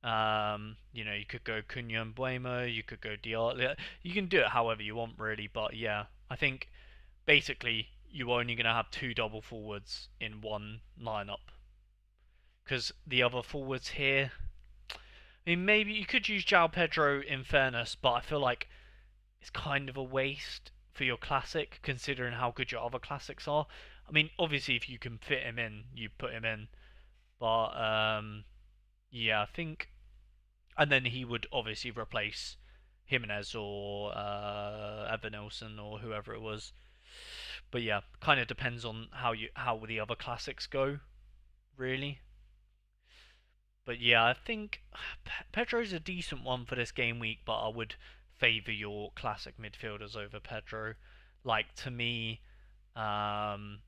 You could go Cunha and Buemo, you could go Diallo. You can do it however you want, really. But yeah, I think basically you're only going to have two double forwards in one lineup because the other forwards here. I mean, maybe you could use João Pedro in fairness, but I feel like it's kind of a waste for your classic, considering how good your other classics are. I mean, obviously, if you can fit him in, you put him in. But yeah, I think, and then he would obviously replace Jimenez or Evan Nelson or whoever it was. But yeah, kind of depends on how the other classics go, really. But yeah, I think Pedro's a decent one for this game week, but I would favour your classic midfielders over Pedro. Like to me, um,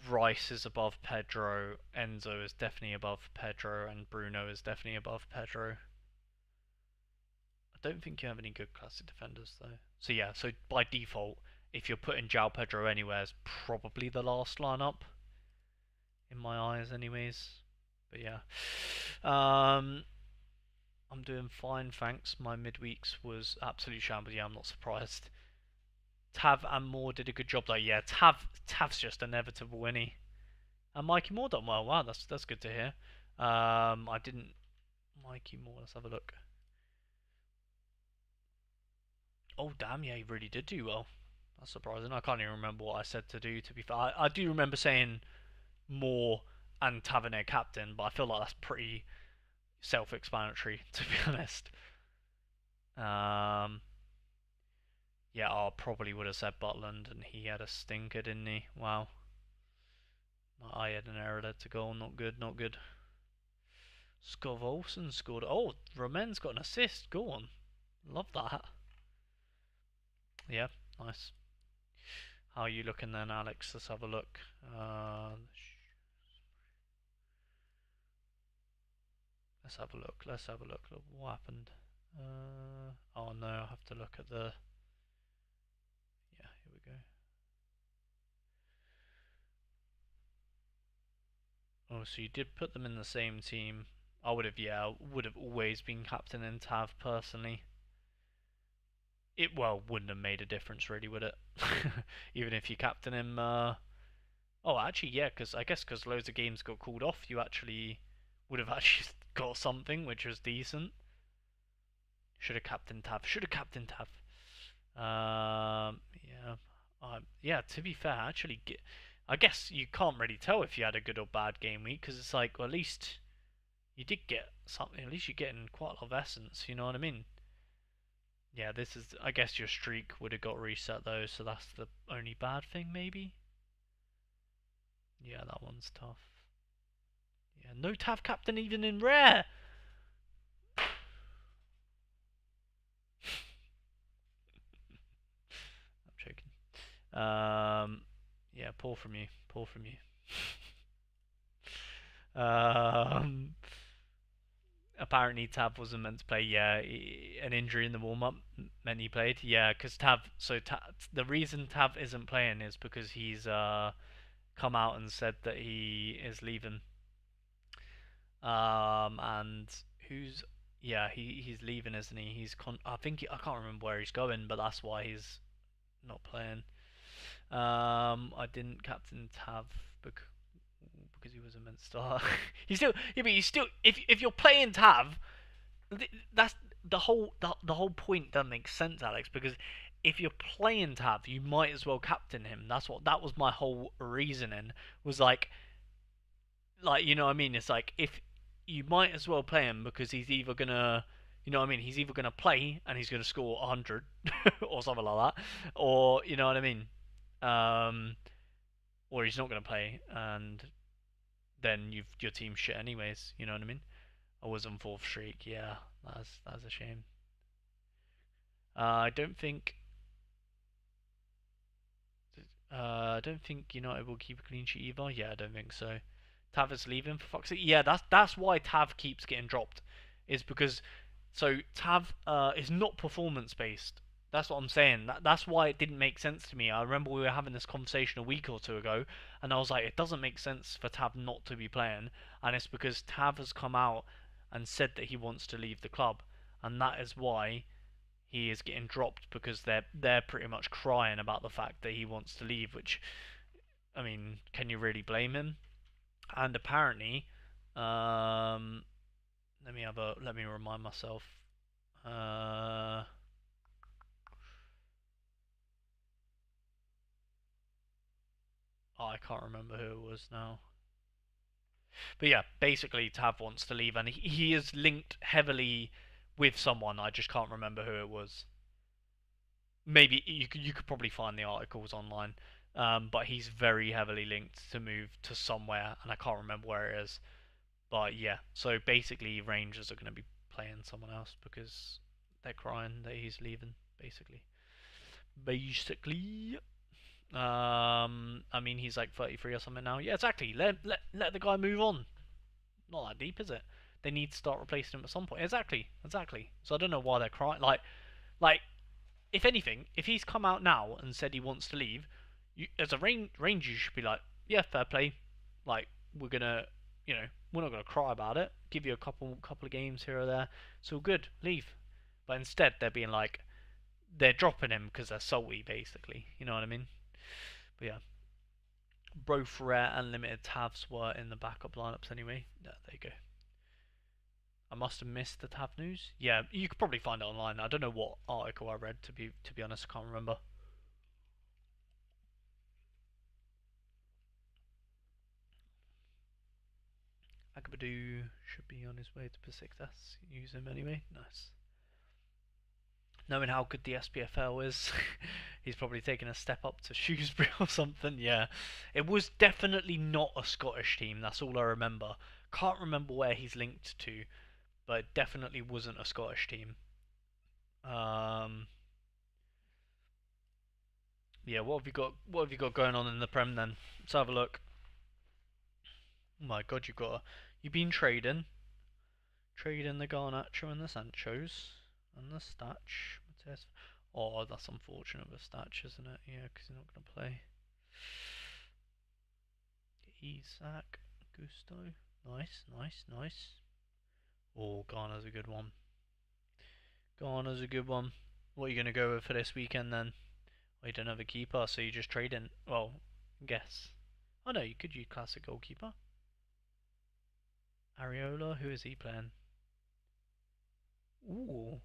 Rice is above Pedro, Enzo is definitely above Pedro, and Bruno is definitely above Pedro. I don't think you have any good classic defenders though. So yeah, so by default, if you're putting João Pedro anywhere, it's probably the last lineup in my eyes, anyways. But yeah, um, I'm doing fine, thanks. My midweeks was absolute shambles. Yeah, I'm not surprised. Tav and Moore did a good job though. Yeah, Tav's just inevitable, isn't he? And Mikey Moore done well. Wow, that's good to hear. I didn't Mikey Moore. Let's have a look. Oh damn, yeah, he really did do well. That's surprising. I can't even remember what I said to do. To be fair, I do remember saying Moore and Tavernier captain, but I feel like that's pretty self-explanatory to be honest. Um, yeah, I probably would have said Butland, and he had a stinker, didn't he? Wow. I had an error there to goal. Not good, not good. Scott Olsen scored. Oh, Roman's got an assist. Go on. Love that. Yeah, nice. How are you looking then, Alex? Let's have a look. Let's have a look. Let's have a look. Look what happened. Oh no, I have to look at the. Yeah, here we go. Oh, so you did put them in the same team. I would have, yeah, would have always been captain in Tav personally. It, well, wouldn't have made a difference really, would it? Even if you captain him. Oh, actually, yeah, because I guess because loads of games got called off, you actually would have actually got something which was decent. Should have captained Tav. Should have captained Tav. Yeah. Yeah. To be fair, actually, I guess you can't really tell if you had a good or bad game week because it's like, well, at least you did get something. At least you're getting quite a lot of essence. You know what I mean? Yeah. This is. I guess your streak would have got reset though, so that's the only bad thing, maybe. Yeah, that one's tough. Yeah. No Tav captain even in rare. I'm joking. Yeah, poor from you. Poor from you. um, Apparently Tav wasn't meant to play. Yeah, an injury in the warm up meant he played. Yeah, because the reason Tav isn't playing is because he's come out and said that he is leaving. And who's yeah he's leaving, isn't he? I think I can't remember where he's going, but that's why he's not playing. I didn't captain Tav because he wasn't meant to start. He's still yeah, but you still if you're playing Tav, that's the whole point doesn't make sense, Alex. Because if you're playing Tav, you might as well captain him. That was my whole reasoning. Was like you know what I mean. It's like if you might as well play him because he's either gonna you know what I mean. He's either gonna play and he's gonna score 100 or something like that, or you know what I mean. Um, or he's not gonna play and then your team's shit anyways. You know what I mean? I was on fourth streak. Yeah, that's a shame. I don't think. I don't think United will keep a clean sheet either. Yeah, I don't think so. Tav is leaving for fuck's sake. Yeah, that's why Tav keeps getting dropped, is because so Tav is not performance based. That's what I'm saying. That's why it didn't make sense to me. I remember we were having this conversation a week or two ago, and I was like, it doesn't make sense for Tav not to be playing, and it's because Tav has come out and said that he wants to leave the club, and that is why he is getting dropped because they're pretty much crying about the fact that he wants to leave. Which, I mean, can you really blame him? And apparently, um, let me remind myself. Uh, oh, I can't remember who it was now. But yeah, basically Tav wants to leave, and he is linked heavily with someone. I just can't remember who it was. Maybe you could probably find the articles online, but he's very heavily linked to move to somewhere, and I can't remember where it is. But yeah, so basically Rangers are going to be playing someone else because they're crying that he's leaving. Basically, I mean he's like 33 or something now. Yeah, exactly. Let the guy move on. Not that deep, is it? They need to start replacing him at some point. Exactly. So I don't know why they're crying. Like if anything, if he's come out now and said he wants to leave, as a Ranger, you should be like, yeah, fair play. Like we're gonna, you know, we're not gonna cry about it. Give you a couple of games here or there. It's all good. Leave. But instead, they're being like, they're dropping him because they're salty, basically. You know what I mean? But yeah, both rare and limited tabs were in the backup lineups anyway. Yeah, there you go. I must have missed the tab news. Yeah, you could probably find it online. I don't know what article I read to be honest. I can't remember. Agabadu should be on his way to Besiktas. Use him anyway. Nice. Knowing how good the SPFL is, he's probably taken a step up to Shrewsbury or something. Yeah, it was definitely not a Scottish team. That's all I remember. Can't remember where he's linked to, but it definitely wasn't a Scottish team. Um, yeah, what have you got? What have you got going on in the Prem then? Let's have a look. Oh my God, you've been trading the Garnacho and the Sanchos and the Statch. Oh, that's unfortunate with Statch, isn't it? Yeah, because he's not going to play. Isak, Gusto. Nice, nice, nice. Oh, Garner's a good one. Garner's a good one. What are you going to go with for this weekend then? Well, you don't have a keeper, so you just trade in. Well, guess. Oh no, you could use classic goalkeeper. Areola, who is he playing? Ooh,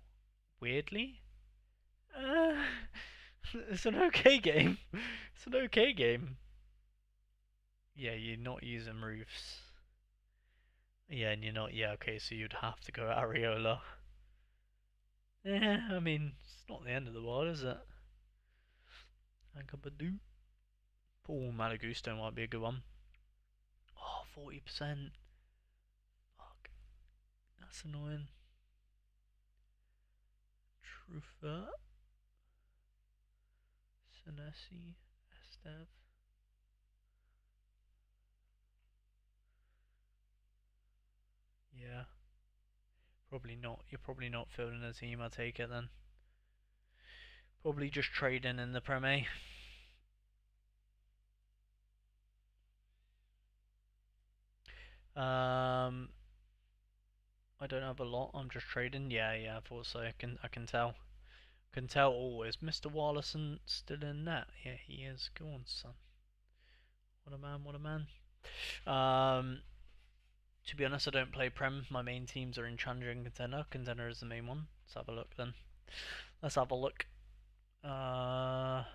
weirdly. Uh, it's an okay game. It's an okay game. Yeah, you're not using roofs. Yeah, and you're not. Yeah, okay, so you'd have to go Areola. Yeah, I mean, it's not the end of the world, is it? Ankabadoo. Oh, Malagusto might be a good one. Oh, 40%. Fuck. That's annoying. Trufa. Senesi. Estev. Yeah. Probably not. You're probably not fielding a team, I take it then. Probably just trading in the Premier. I don't have a lot. I'm just trading. Yeah, yeah. I thought so. I can tell. Can tell. Oh, is Mr. Wallerson still in that? Yeah, he is. Go on, son. What a man. What a man. Um, to be honest, I don't play Prem. My main teams are in Challenger and Contender. Contender is the main one. Let's have a look then. Let's have a look. Contender.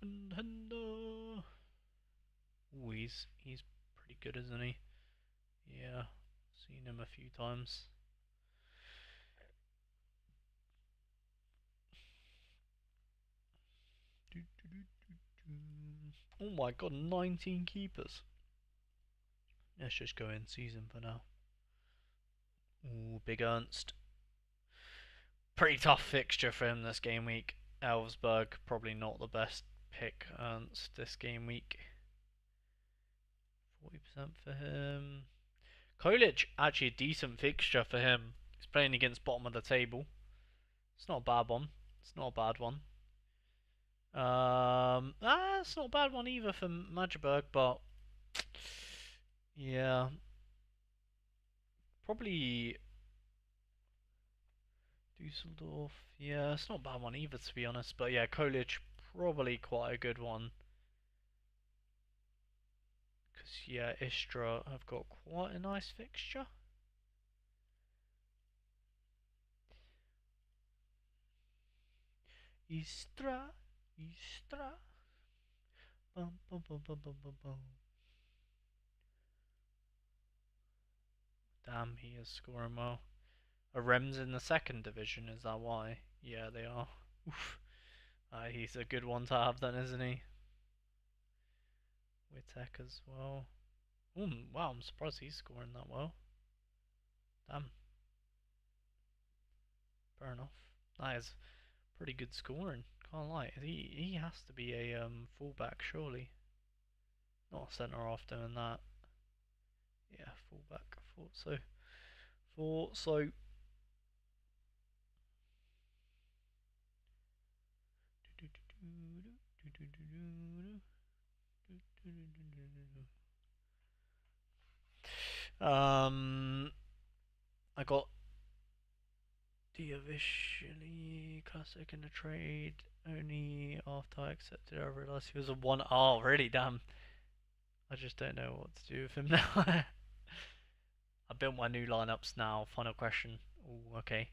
Contender. Ooh, he's pretty good, isn't he? Yeah, seen him a few times. Oh my God, 19 keepers. Let's just go in season for now. Ooh, Big Ernst. Pretty tough fixture for him this game week. Elfsberg, probably not the best pick. Ernst this game week. 40% for him. Kolic, actually a decent fixture for him. He's playing against bottom of the table. It's not a bad one. It's not a bad one. It's not a bad one either for Magdeburg, but yeah, probably Dusseldorf. Yeah, it's not a bad one either to be honest. But yeah, Kolic probably quite a good one. Because yeah, Istra have got quite a nice fixture. Istra, Istra. Bum, bum, bum, bum, bum, bum, bum. Damn, he is scoring well. Are Rems in the second division? Is that why? Yeah, they are. Oof. He's a good one to have then, isn't he? Witek as well. Wow, I'm surprised he's scoring that well. Damn, fair enough. That is pretty good scoring. Can't lie. He has to be a fullback surely. Not a centre half doing that. Yeah, fullback. Thought so. Thought so. Um, I got the officially classic in the trade only after I accepted. I realised he was a one. Oh, really? Damn. I just don't know what to do with him now. I built my new lineups now. Final question. Ooh, okay.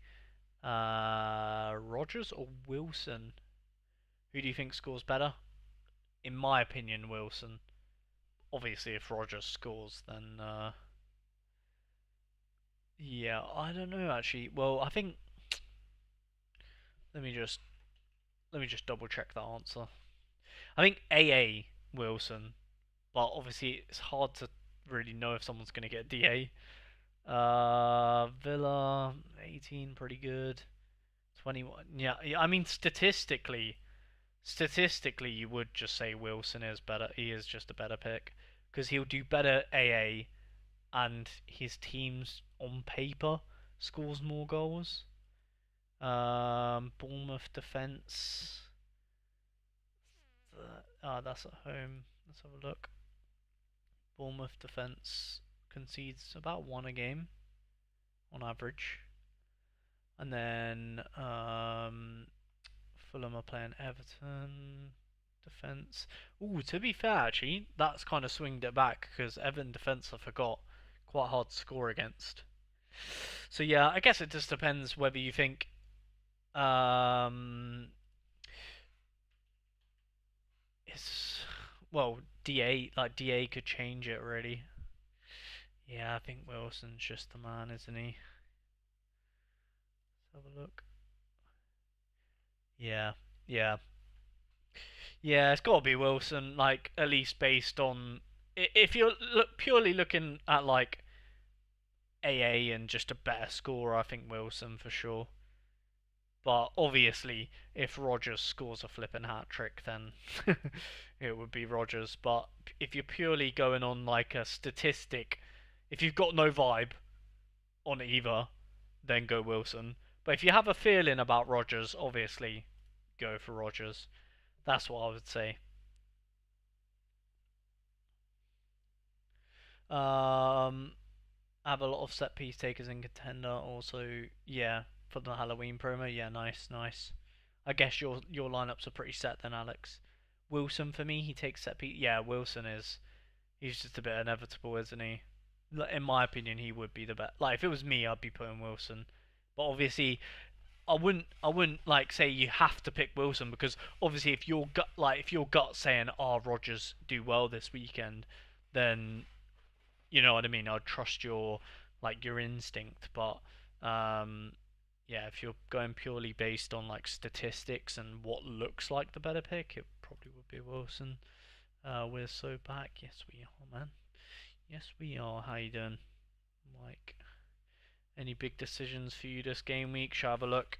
Rogers or Wilson? Who do you think scores better? In my opinion, Wilson. Obviously, if Rogers scores, then Yeah, I don't know actually. Well, I think let me just let me just double check that answer. I think AA Wilson, but obviously it's hard to really know if someone's going to get DA. Villa 18, pretty good. 21, yeah. I mean statistically, you would just say Wilson is better. He is just a better pick because he'll do better AA, and his team's on paper scores more goals. Bournemouth defense. That's at home. Let's have a look. Bournemouth defense concedes about one a game on average, and then Fulham are playing Everton defense. Ooh, to be fair, actually, that's kind of swinged it back because Everton defense I forgot quite hard to score against. So yeah, I guess it just depends whether you think um it's well DA could change it really. Yeah, I think Wilson's just the man, isn't he? Let's have a look. Yeah, yeah, yeah. It's got to be Wilson. Like at least based on if you're purely looking at like AA and just a better scorer, I think Wilson for sure. But obviously, if Rogers scores a flipping hat trick, then it would be Rogers. But if you're purely going on like a statistic, if you've got no vibe on either, then go Wilson. But if you have a feeling about Rogers, obviously go for Rogers. That's what I would say. Um, have a lot of set piece takers in contender. Also, yeah, for the Halloween promo. Yeah, nice, nice. I guess your lineups are pretty set then, Alex. Wilson for me, he takes set piece. Yeah, Wilson is. He's just a bit inevitable, isn't he? In my opinion, he would be the best. Like if it was me, I'd be putting Wilson. But obviously, I wouldn't like say you have to pick Wilson because obviously if your gut saying, "Oh, Rogers do well this weekend," then you know what I mean. I'd trust your instinct, but um, yeah, if you're going purely based on like statistics and what looks like the better pick, it probably would be Wilson. We're so back. Yes, we are, man. Yes, we are. How you doing, Mike? Any big decisions for you this game week? Shall I have a look?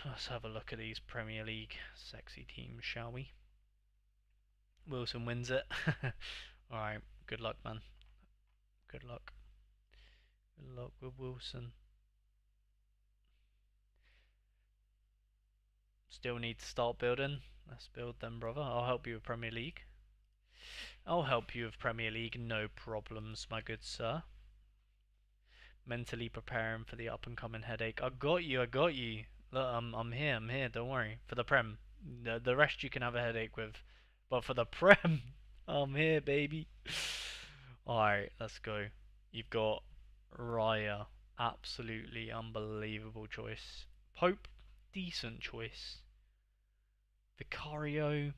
Let's have a look at these Premier League sexy teams, shall we? Wilson wins it. Alright, good luck, man. Good luck. Good luck with Wilson. Still need to start building. Let's build them, brother. I'll help you with Premier League. I'll help you with Premier League, no problems, my good sir. Mentally preparing for the up and coming headache. I got you, I got you. Look, I'm here, don't worry. For the Prem. The rest you can have a headache with. But for the Prem, I'm here, baby. Alright, let's go. You've got Raya. Absolutely unbelievable choice. Pope, decent choice. Vicario.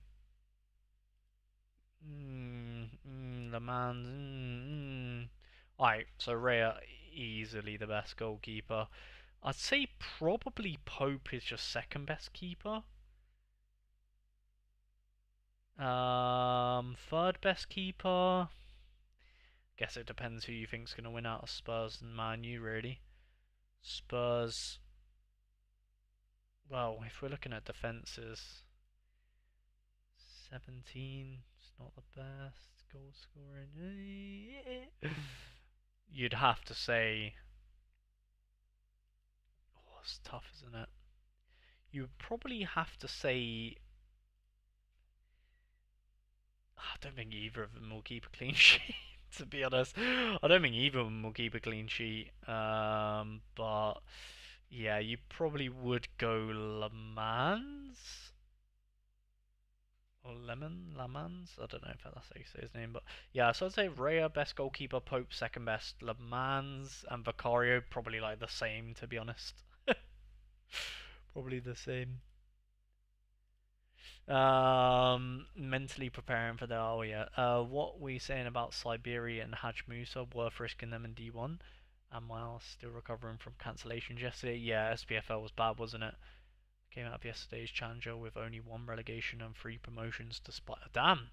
Le Mans. Alright, so Raya, easily the best goalkeeper. I'd say probably Pope is just second best keeper. Third best keeper. Guess it depends who you think's gonna win out of Spurs and Man U, really. Spurs. Well, if we're looking at defenses, 17. It's not the best goal scoring. You'd have to say. Oh, it's tough, isn't it? You would probably have to say. I don't think either of them will keep a clean sheet. To be honest, I don't think either of them will keep a clean sheet. But yeah, you probably would go Le Mans or Lemans. I don't know if that's how you say his name, but yeah. So I'd say Raya best goalkeeper, Pope second best, Le Mans and Vicario probably like the same. To be honest, probably the same. Mentally preparing for the. Oh yeah. What we saying about Siberia and Haj Musa? Worth risking them in D1. And Miles still recovering from cancellations yesterday. Yeah, SPFL was bad, wasn't it? Came out of yesterday's challenger with only one relegation and three promotions despite. Damn,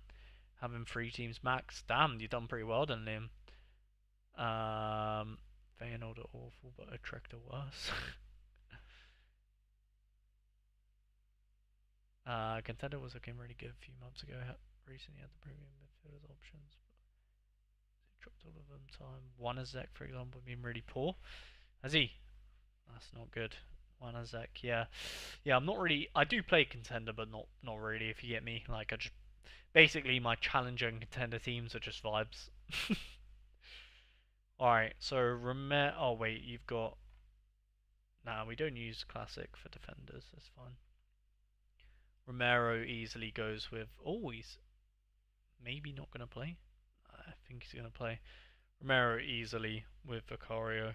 having three teams max. Damn, you've done pretty well, then, Liam. Feyenoord are awful, but Utrecht are worse. Contender was looking really good a few months ago. Recently had the premium midfielders options, but dropped all of them. Time Wanazek, for example, been really poor. Has he? That's not good. Wanazek, yeah, yeah. I'm not really. I do play contender, but not really. If you get me, like I just basically my challenger and contender teams are just vibes. All right, so remember. Oh wait, you've got. Nah, we don't use classic for defenders. That's fine. Romero easily goes with. Oh, he's maybe not gonna play. I think he's gonna play. Romero easily with Vicario.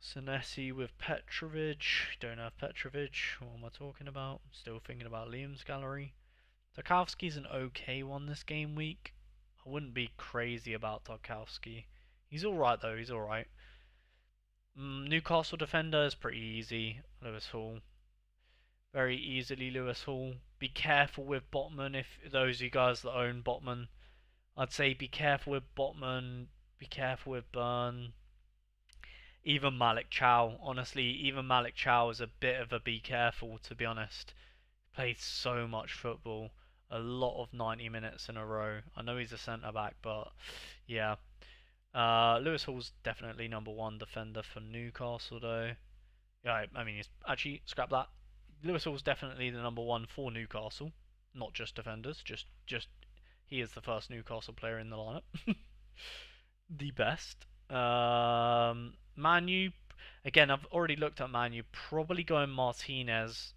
Senesi with Petrovic. Don't have Petrovic. What am I talking about? Still thinking about Liam's gallery. Tarkowski's an okay one this game week. I wouldn't be crazy about Tarkowski. He's alright though, he's alright. Newcastle defender is pretty easy. Lewis Hall. Very easily Lewis Hall. Be careful with Botman if those of you guys that own Botman. I'd say be careful with Botman. Be careful with Burn. Even Malik Chow. Honestly, even Malik Chow is a bit of a be careful, to be honest. Played so much football. A lot of 90 minutes in a row. I know he's a centre back, but yeah. Lewis Hall's definitely number one defender for Newcastle, though. Yeah, I mean, he's actually scrap that. Lewis Hall's definitely the number one for Newcastle, not just defenders. Just he is the first Newcastle player in the lineup. The best. Manu, again, I've already looked at Manu. Probably going Martinez,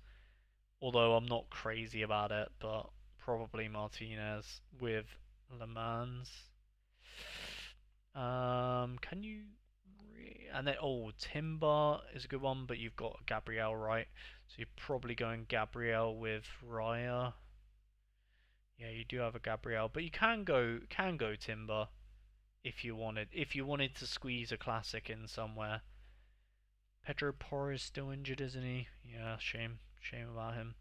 although I'm not crazy about it, but probably Martinez with Le Mans. Can you? And then Timber is a good one, but you've got Gabriel, right? So you're probably going Gabriel with Raya. Yeah, you do have a Gabriel, but you can go Timber if you wanted to squeeze a classic in somewhere. Pedro Porro is still injured, isn't he? Yeah, shame about him.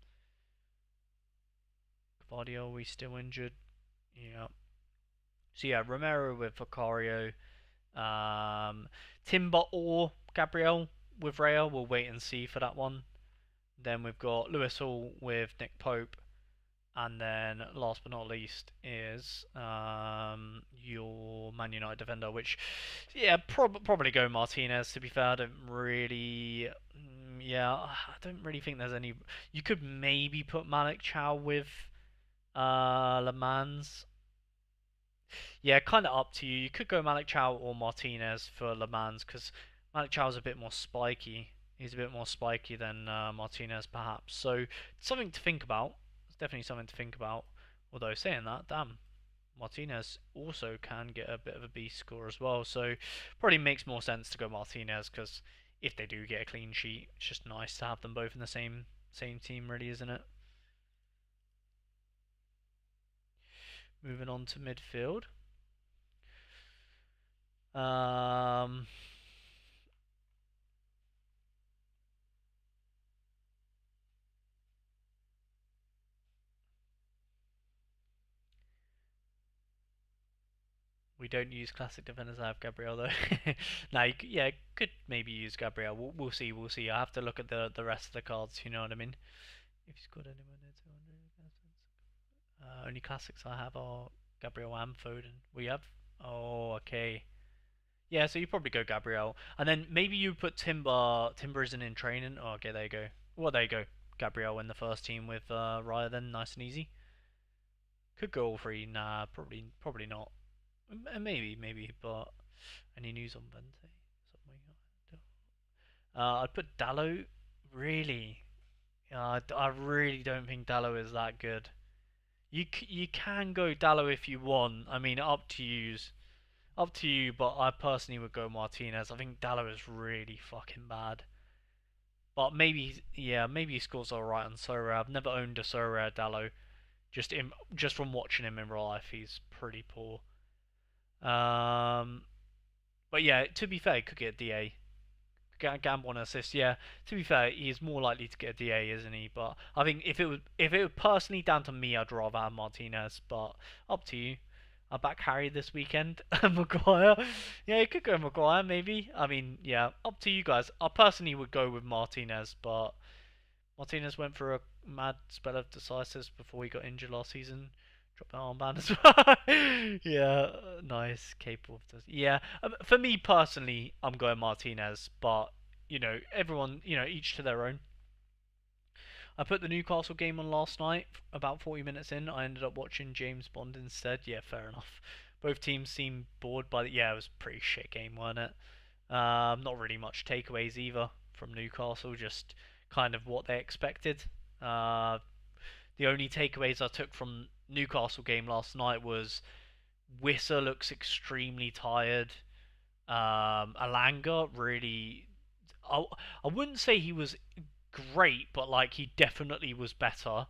Gvardiol, we still injured. Yeah. So yeah, Romero with Vicario, Timber or Gabriel with Rayo. We'll wait and see for that one. Then we've got Lewis Hall with Nick Pope, and then last but not least is your Man United defender, which yeah, probably go Martinez. To be fair, I don't really. Yeah, I don't really think there's any. You could maybe put Malik Chow with Le Mans. Yeah, kind of up to you. You could go Malik Chow or Martinez for Le Mans because Malik Chow's a bit more spiky. He's a bit more spiky than Martinez, perhaps. So something to think about. It's definitely something to think about. Although saying that, damn, Martinez also can get a bit of a B score as well. So probably makes more sense to go Martinez because if they do get a clean sheet, it's just nice to have them both in the same team, really, isn't it? Moving on to midfield. Um, We don't use classic defenders. I have Gabriel though. Now, yeah, could maybe use Gabriel. We'll see. We'll see. I have to look at the rest of the cards. You know what I mean? If he's got anyone near 200, only classics I have are Gabriel and Foden. We have. Oh, okay. Yeah, so you probably go Gabriel, and then maybe you put Timber. Timber isn't in training. Oh, okay, there you go. Well, there you go. Gabriel in the first team with Raya. Then nice and easy. Could go all three. Nah, probably not. Maybe, but any news on Vente? I'd put Dallo. Really? I really don't think Dallo is that good. You can go Dallo if you want. I mean, up to you. But I personally would go Martinez. I think Dallo is really fucking bad. But maybe, yeah, maybe he scores alright on Sorare. I've never owned a Sorare Dallo. Just from watching him in real life, he's pretty poor. Um, but yeah, to be fair, he could get a DA. Gamble on assist, yeah. To be fair, he's more likely to get a DA, isn't he? But I think if it was personally down to me, I'd rather have Martinez. But up to you. I back Harry this weekend. Maguire, yeah, you could go Maguire maybe. I mean, yeah, up to you guys. I personally would go with Martinez, but Martinez went for a mad spell of decisives before he got injured last season. Dropped an armband as well. Yeah, nice, capable of this. Yeah, for me personally, I'm going Martinez, but everyone, each to their own. I put the Newcastle game on last night. About 40 minutes in, I ended up watching James Bond instead. Yeah, fair enough. Both teams seemed bored by the. Yeah, it was a pretty shit game, wasn't it? Not really much takeaways either from Newcastle. Just kind of what they expected. Uh, the only takeaways I took from Newcastle game last night was Wissa looks extremely tired. Alanga really. I, I wouldn't say he was great, but like he definitely was better.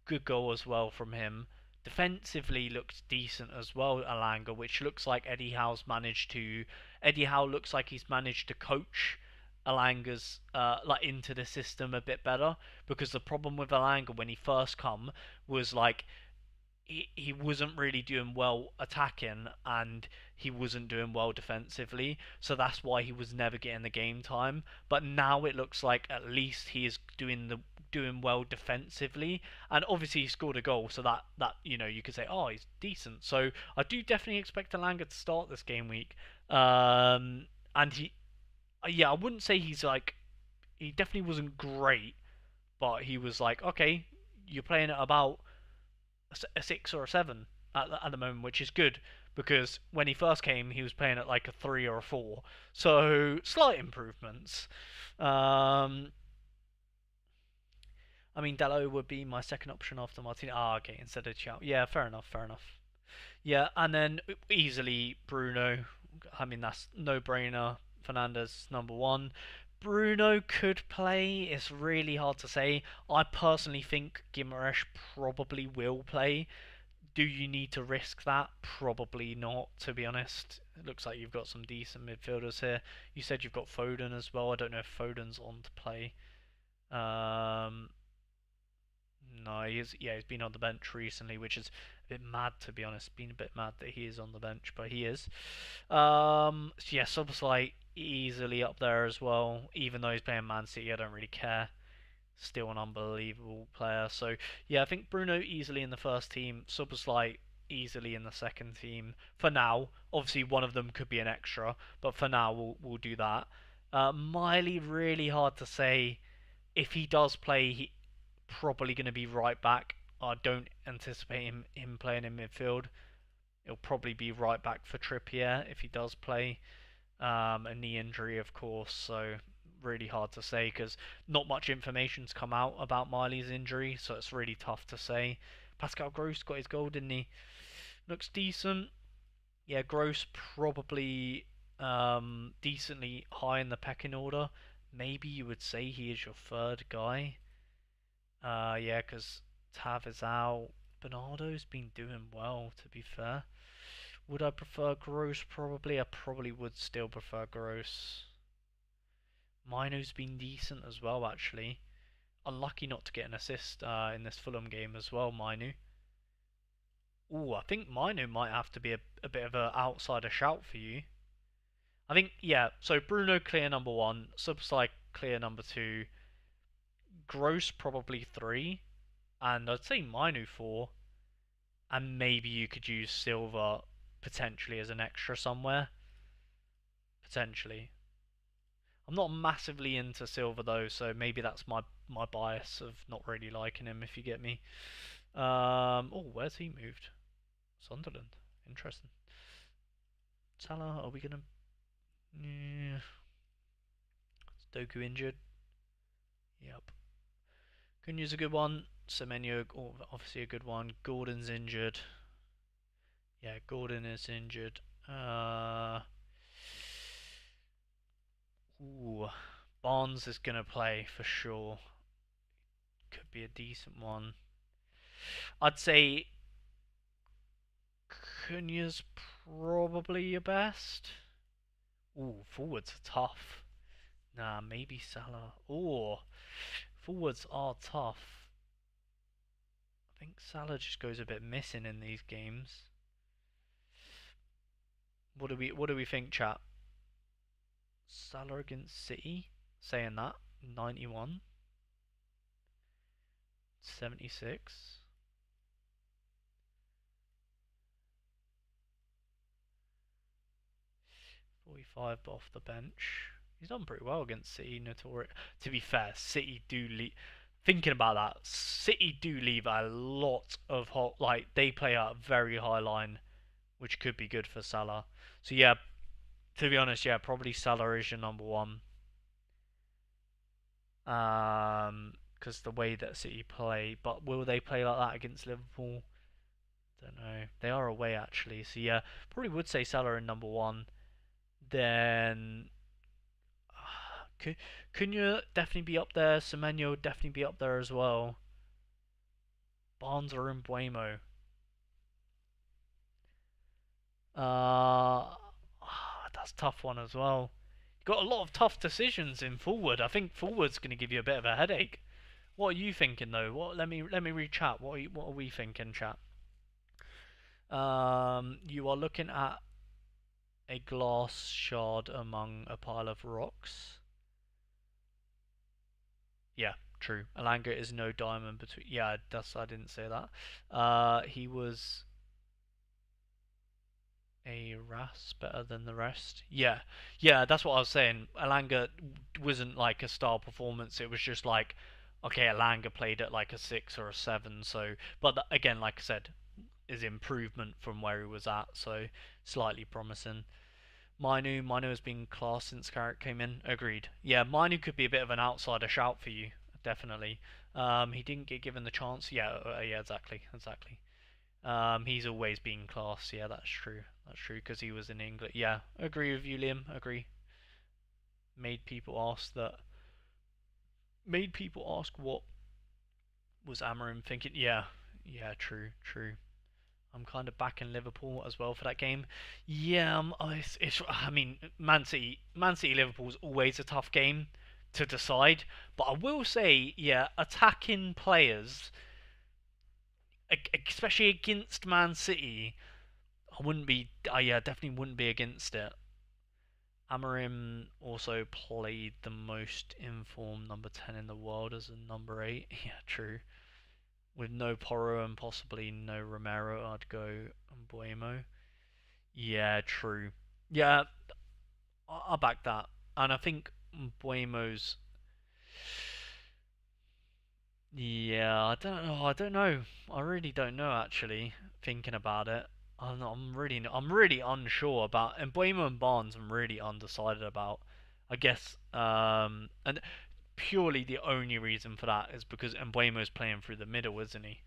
Good goal as well from him. Defensively looked decent as well, Alanga, which looks like Eddie Howe's managed to. Eddie Howe looks like he's managed to coach Alanga's like into the system a bit better, because the problem with Alanga when he first come was like he wasn't really doing well attacking, and he wasn't doing well defensively, so that's why he was never getting the game time. But now it looks like at least he is doing well defensively, and obviously he scored a goal, so that you could say, oh, he's decent. So I do definitely expect Alanga to start this game week. And he, yeah, I wouldn't say he's like, he definitely wasn't great, but he was like, okay, you're playing at about a 6 or a 7 at the moment, which is good, because when he first came, he was playing at like a 3 or a 4. So slight improvements. Um, I mean, Dallo would be my second option after Martin. Ah, okay, instead of Chow. Yeah, fair enough, fair enough. Yeah, and then easily Bruno. I mean, that's no brainer. Fernandez number one. Bruno could play. It's really hard to say. I personally think Guimaraes probably will play. Do you need to risk that? Probably not, to be honest. It looks like you've got some decent midfielders here. You said you've got Foden as well. I don't know if Foden's on to play. Um, no, he's been on the bench recently, which is a bit mad, to be honest. Been a bit mad that he is on the bench, but he is. So yeah, Szoboszlai easily up there as well. Even though he's playing Man City, I don't really care. Still an unbelievable player. So yeah, I think Bruno easily in the first team, Szoboszlai easily in the second team for now. Obviously, one of them could be an extra, but for now we'll do that. Miley, really hard to say. If he does play, he probably going to be right back. I don't anticipate him playing in midfield. It'll probably be right back for Trippier if he does play. A knee injury, of course, so really hard to say because not much information's come out about Miley's injury, so it's really tough to say. Pascal Gross got his goal, didn't he? Looks decent. Yeah, Gross probably decently high in the pecking order. Maybe you would say he is your third guy. Yeah, because Tav is out. Bernardo's been doing well, to be fair. Would I prefer Gross? Probably. I probably would still prefer Gross. Minu's been decent as well, actually. Unlucky not to get an assist in this Fulham game as well, Minu. Ooh, I think Minu might have to be a bit of an outsider shout for you. I think, yeah, so Bruno clear number one, Subside clear number two, Gross probably three, and I'd say Minu four, and maybe you could use Silva potentially as an extra somewhere. Potentially. I'm not massively into Silva though, so maybe that's my bias of not really liking him, if you get me. Oh, where's he moved? Sunderland. Interesting. Salah, are we gonna? Yeah. Doku injured. Yep. Cunha's a good one. Semenyo, obviously a good one. Gordon's injured. Yeah, Gordon is injured. Ooh. Barnes is going to play for sure. Could be a decent one. I'd say Cunha's probably your best. Ooh, forwards are tough. Nah, maybe Salah. Or forwards are tough. I think Salah just goes a bit missing in these games. What do we think, chat? Salah against City? Saying that. 91. 76. 45 but off the bench. He's done pretty well against City. Notorious. To be fair, City do leave. Thinking about that, City do leave a lot of hot. Like they play a very high line, which could be good for Salah. So yeah, to be honest, yeah, probably Salah is your number one. Because the way that City play, but will they play like that against Liverpool? Don't know. They are away actually, so yeah, probably would say Salah in number one. Then Cunha definitely be up there. Semenyo would definitely be up there as well. Barnes or Mbuemo. Uh, that's a tough one as well. You've got a lot of tough decisions in forward. I think forward's going to give you a bit of a headache. What are you thinking though? Let me read chat. What are we thinking, chat? You are looking at a glass shard among a pile of rocks. Yeah, true. Alanga is no diamond between. Yeah, I didn't say that. He was a Ras better than the rest. Yeah, yeah, that's what I was saying. Alanga wasn't like a star performance. It was just like, okay, Alanga played at like a 6 or a 7. So, but again, like I said, is improvement from where he was at. So slightly promising. Minu has been class since Carrick came in. Agreed. Yeah, Minu could be a bit of an outsider shout for you, definitely. He didn't get given the chance. Yeah, yeah, exactly. He's always been class. Yeah, that's true. That's true because he was in England. Yeah, agree with you, Liam. Agree. Made people ask that. Made people ask what was Amarim thinking. Yeah, yeah, true. I'm kind of backing Liverpool as well for that game. Yeah, I mean, Man City, Liverpool's always a tough game to decide. But I will say, yeah, attacking players, especially against Man City, I wouldn't be. Yeah, definitely wouldn't be against it. Amarim also played the most informed number 10 in the world as a number 8. Yeah, true. With no Porro and possibly no Romero, I'd go Mbuemo. Yeah, true. Yeah, I'll back that. And I think Mbuemo's. Yeah, I don't know. I really don't know actually. Thinking about it, I'm really unsure about. And Mbuemo and Barnes, I'm really undecided about. I guess, and purely the only reason for that is because Mbuemo's playing through the middle, isn't he?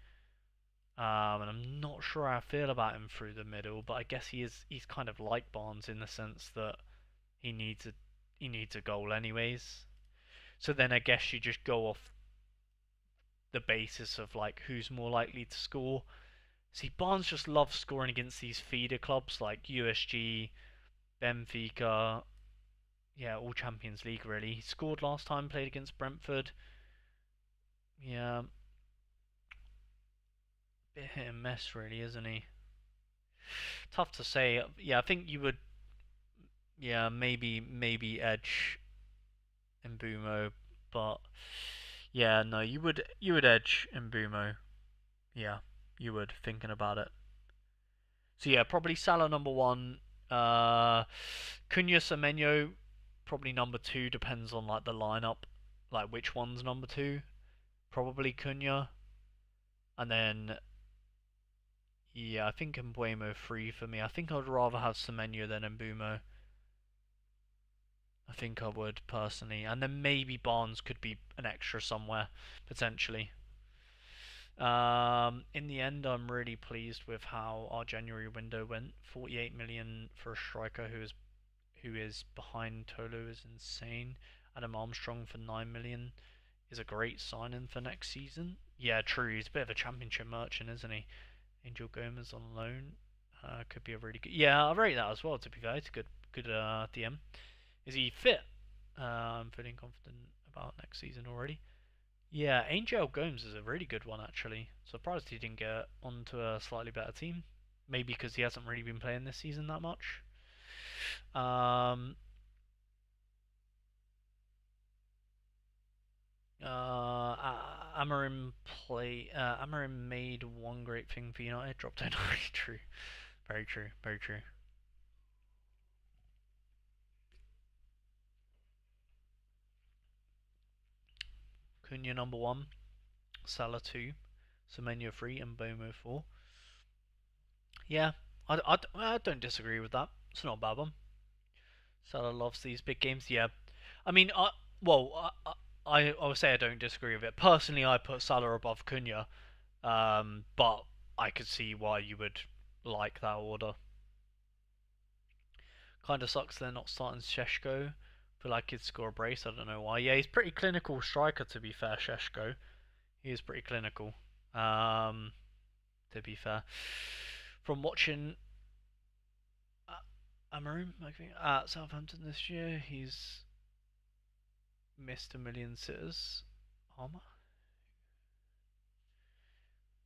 And I'm not sure how I feel about him through the middle, but I guess he's kind of like Barnes in the sense that he needs a he needs a goal anyways. So then I guess you just go off the basis of like who's more likely to score. See, Barnes just loves scoring against these feeder clubs like USG, Benfica, yeah, all Champions League really. He scored last time, played against Brentford. Yeah, bit hit and miss really, isn't he? Tough to say. Yeah, I think you would. Yeah, maybe edge Mbumo, but yeah, no, you would edge Mbumo. Yeah, you would thinking about it. So yeah, probably Salah number one. Cunha Semenyo probably number two. Depends on like the lineup, like which one's number two. Probably Cunha, and then yeah, I think Mbuemo three for me. I think I'd rather have Semenyo than Mbumo. I think I would personally, and then maybe Barnes could be an extra somewhere potentially. In the end, I'm really pleased with how our January window went. 48 million for a striker who is behind Tolo is insane. Adam Armstrong for 9 million is a great signing for next season. Yeah, true. He's a bit of a championship merchant, isn't he? Angel Gomez on loan could be a really good. Yeah, I rate that as well. To be fair, it's a good DM. Is he fit? I'm feeling confident about next season already. Yeah, Angel Gomes is a really good one actually. Surprised he didn't get onto a slightly better team. Maybe because he hasn't really been playing this season that much. Amarim made one great thing for United. Dropped down. True. Very true. Very true. Cunha number one, Salah 2, Semenyo 3, and Bomo 4. Yeah, I don't disagree with that. It's not a bad one. Salah loves these big games. Yeah, I mean, I would say I don't disagree with it. Personally, I put Salah above Cunha, but I could see why you would like that order. Kind of sucks they're not starting Sheshko. Feel like he'd score a brace. I don't know why. Yeah, he's pretty clinical striker to be fair. Sheshko, he is pretty clinical. To be fair, from watching Amarim, I think, at Southampton this year, he's missed a million sitters. Armour.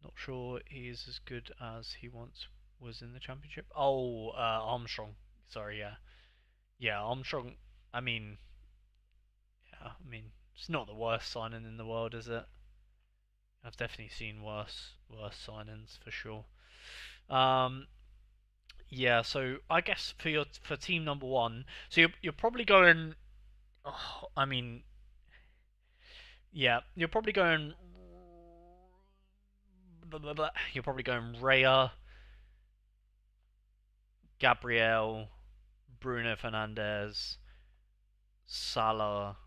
Not sure he's as good as he once was in the championship. Oh, Armstrong. Sorry, yeah, yeah, Armstrong. I mean, yeah, I mean, it's not the worst signing in the world, is it? I've definitely seen worse signings for sure. Um, yeah, so I guess for team number one, so you're probably going. Oh, I mean, yeah, you're probably going. You're probably going Raya, Gabriel, Bruno Fernandes, Salah,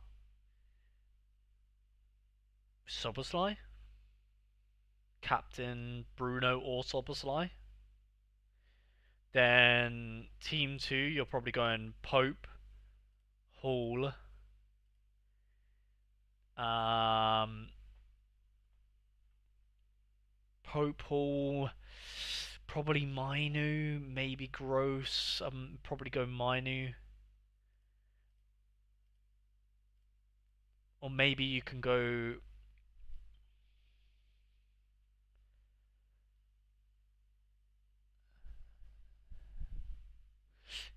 Soboslai, captain Bruno or Soboslai. Then team two, you're probably going Pope, Hall, um, Pope Hall, probably Mainu, maybe Gross. Probably go Mainu, or maybe you can go.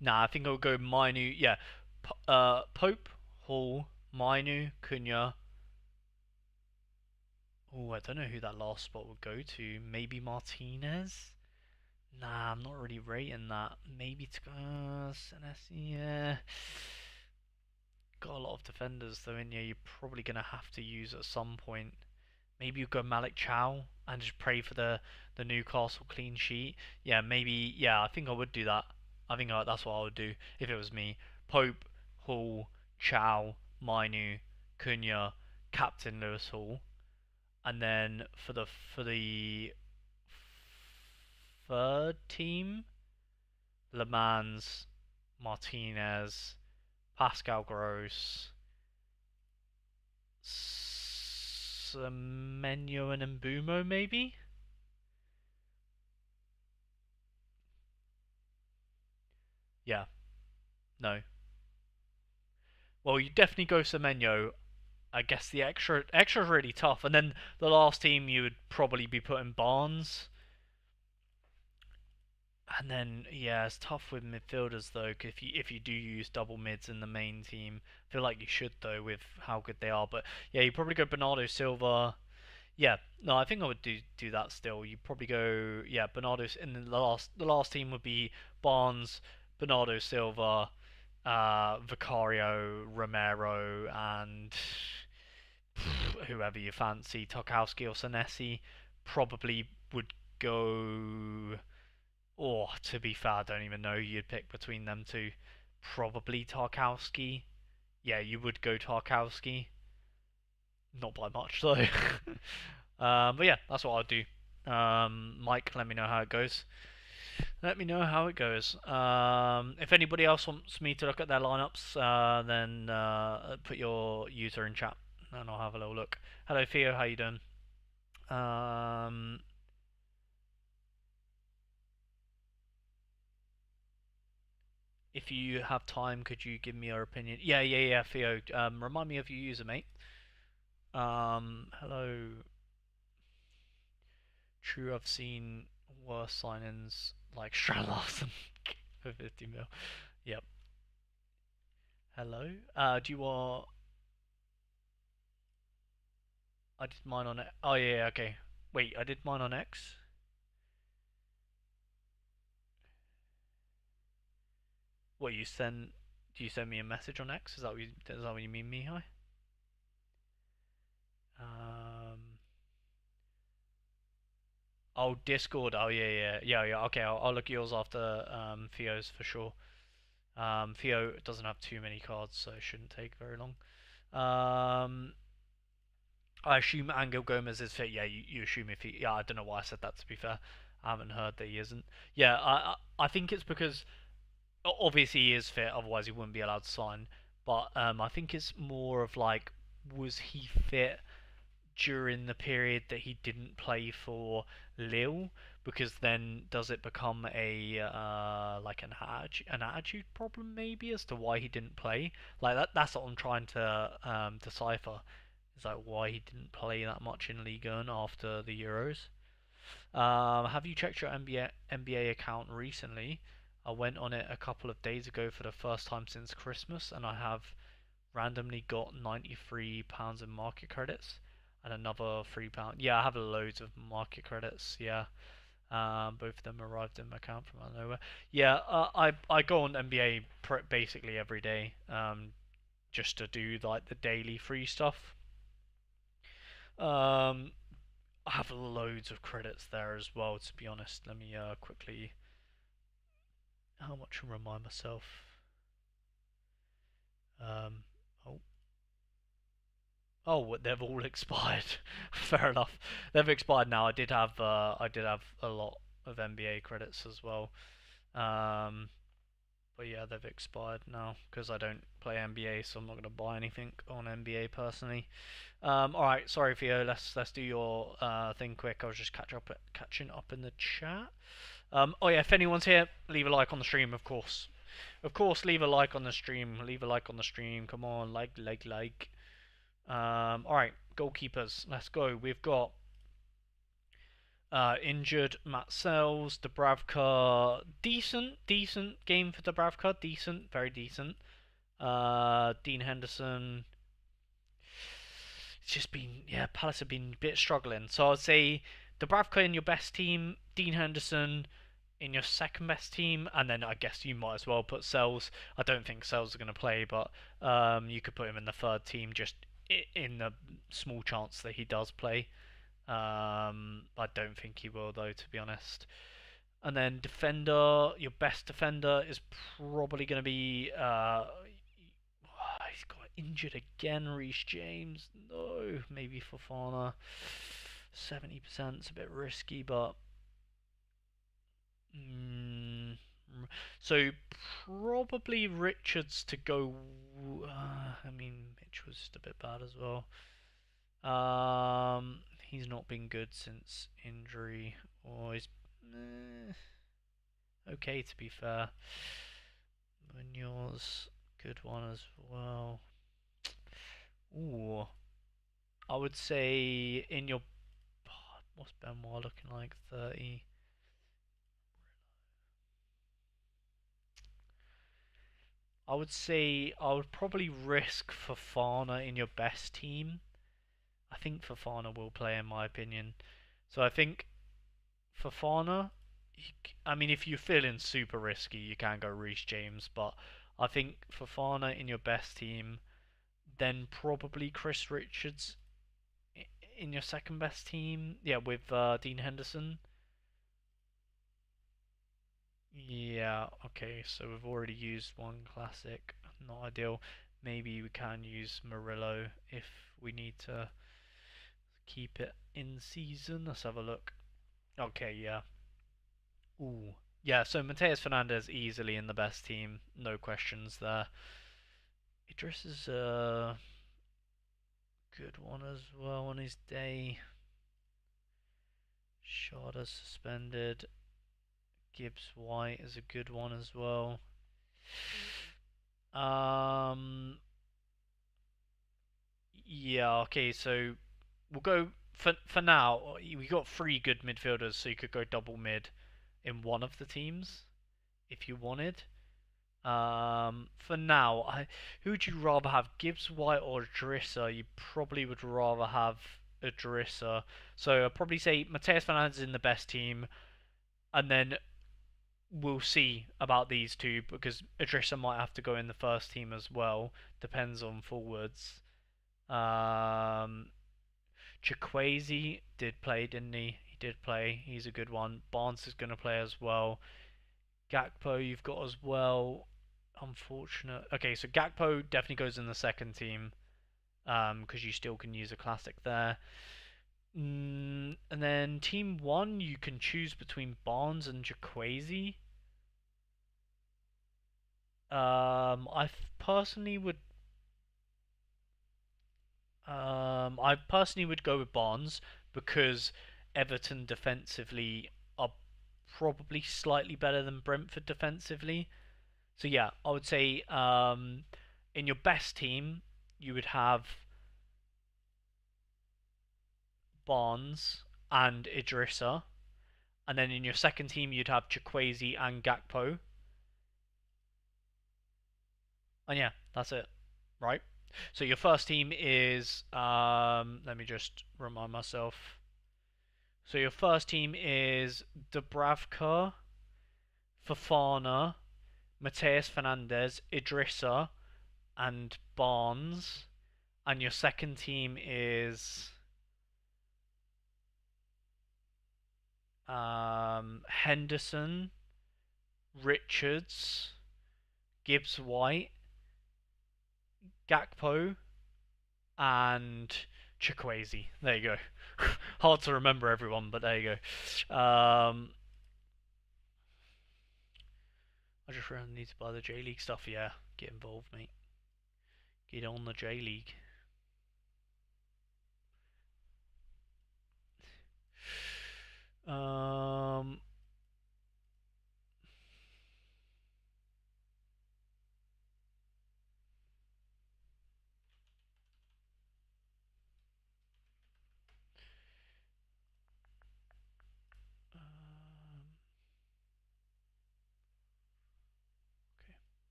Nah, I think I'll go Mainu. Yeah, Pope, Hall, Mainu, Cunha. Oh, I don't know who that last spot would go to. Maybe Martinez. Nah, I'm not really rating that. Maybe to go Senesi. Yeah, got a lot of defenders though in here. You're probably gonna have to use at some point. Maybe you go Malik Chow and just pray for the Newcastle clean sheet. Yeah, maybe. Yeah, I think I would do that. I think that's what I would do if it was me. Pope, Hall, Chow, Mainu, Cunha, Captain Lewis Hall, and then for the third team, Le Mans, Martinez, Pascal Gross, Semenyo and Mbumo, maybe? Yeah, no. Well, you definitely go Semenyo. I guess the extra's really tough, and then the last team you would probably be putting Barnes, and then yeah, it's tough with midfielders though. If you do use double mids in the main team, I feel like you should though with how good they are. But yeah, you probably go Bernardo Silva. Yeah, no, I think I would do that still. You probably go Bernardo, and then the last team would be Barnes, Bernardo Silva, Vicario, Romero, and whoever you fancy, Tarkowski or Senesi. Probably would go. Or to be fair, I don't even know who you'd pick between them two. Probably Tarkowski. Yeah, you would go Tarkowski. Not by much though. But yeah, that's what I'll do. Mike, let me know how it goes. Let me know how it goes. If anybody else wants me to look at their lineups, then put your user in chat, and I'll have a little look. Hello, Theo. How you doing? Um, if you have time, could you give me your opinion? Yeah, Theo. Remind me of your user, mate. Hello. True, I've seen worse signings like Strand Larsen for 50 mil. Yep. Hello. Do you want? I did mine on. Oh yeah, okay. Wait, I did mine on X. What you send? Do you send me a message on X? Is that what you mean, Mihai? Um. Oh, Discord. Oh yeah. Okay, I'll look at yours after Theo's for sure. Theo doesn't have too many cards, so it shouldn't take very long. Um. I assume Angel Gomez is fit. Yeah, you assume if he. Yeah, I don't know why I said that. To be fair, I haven't heard that he isn't. Yeah, I think it's because obviously he is fit. Otherwise, he wouldn't be allowed to sign. But I think it's more of like, was he fit during the period that he didn't play for Lille? Because then does it become a like an attitude problem maybe as to why he didn't play? Like that's what I'm trying to decipher. Is like why he didn't play that much in Ligue 1 after the Euros. Have you checked your NBA account recently? I went on it a couple of days ago for the first time since Christmas, and I have randomly got £93 in market credits and another £3. Yeah, I have loads of market credits. Yeah, both of them arrived in my account from out of nowhere. Yeah, I go on NBA basically every day, just to do like the daily free stuff. Um, I have loads of credits there as well. To be honest, let me quickly. How much? Remind myself. Um, oh, oh, they've all expired. Fair enough. They've expired now. I did have a lot of NBA credits as well. Um, but yeah, they've expired now because I don't play NBA, so I'm not gonna buy anything on NBA personally. All right, sorry Theo. Let's do your thing quick. I was just catching up in the chat. Oh yeah, if anyone's here, leave a like on the stream, of course. Of course, leave a like on the stream. Leave a like on the stream. Come on, like. All right, goalkeepers. Let's go. We've got injured Matt Sells, Dubravka. Decent game for Dubravka. Decent, very decent. Dean Henderson. It's just been, yeah, Palace have been a bit struggling. So I'd say Dubravka in your best team, Dean Henderson in your second best team, and then I guess you might as well put Sells. I don't think Sells are going to play, but you could put him in the third team just in the small chance that he does play. I don't think he will, though, to be honest. And then defender, your best defender is probably going to be. He's got injured again, Reece James. No, maybe Fofana. 70% is a bit risky, but. Mm, so probably Richards to go. I mean, Mitch was just a bit bad as well. He's not been good since injury, or he's okay to be fair. Munoz, good one as well. Ooh, I would say in your what's Benoit looking like? 30. I would say I would probably risk Fofana in your best team. I think Fofana will play in my opinion. So I think Fofana. I mean, if you're feeling super risky, you can go Reece James, but I think Fofana in your best team, then probably Chris Richards in your second best team. Yeah, with Dean Henderson. Yeah, okay, so we've already used one classic. Not ideal. Maybe we can use Murillo if we need to keep it in season. Let's have a look. Okay, yeah. Ooh. Yeah, so Mateus Fernandez easily in the best team, no questions there. Idris is a good one as well on his day. Sharda suspended. Gibbs White is a good one as well. Yeah, okay, so we'll go for now. We got three good midfielders, so you could go double mid in one of the teams if you wanted. For now, who would you rather have, Gibbs White or Drissa? You probably would rather have a Drissa. So I'd probably say Mateus Fernandes is in the best team, and then we'll see about these two because Idrissa might have to go in the first team as well. Depends on forwards. Um, Chikwueze did play, didn't he? He did play. He's a good one. Barnes is going to play as well. Gakpo you've got as well. Unfortunate. Okay, so Gakpo definitely goes in the second team because you still can use a classic there. And then team one, you can choose between Barnes and Chikwueze. I personally would. I personally would go with Barnes because Everton defensively are probably slightly better than Brentford defensively. So yeah, I would say in your best team you would have Barnes and Idrissa, and then in your second team you'd have Chikwueze and Gakpo. And yeah, that's it, right? So your first team is let me just remind myself. So your first team is Dubravka, Fofana, Mateus Fernandes, Idrissa, and Barnes. And your second team is Henderson, Richards, Gibbs White, Gakpo, and Chikwueze. There you go. Hard to remember everyone, but there you go. I just really need to buy the J League stuff. Yeah, get involved, mate. Get on the J League. Um,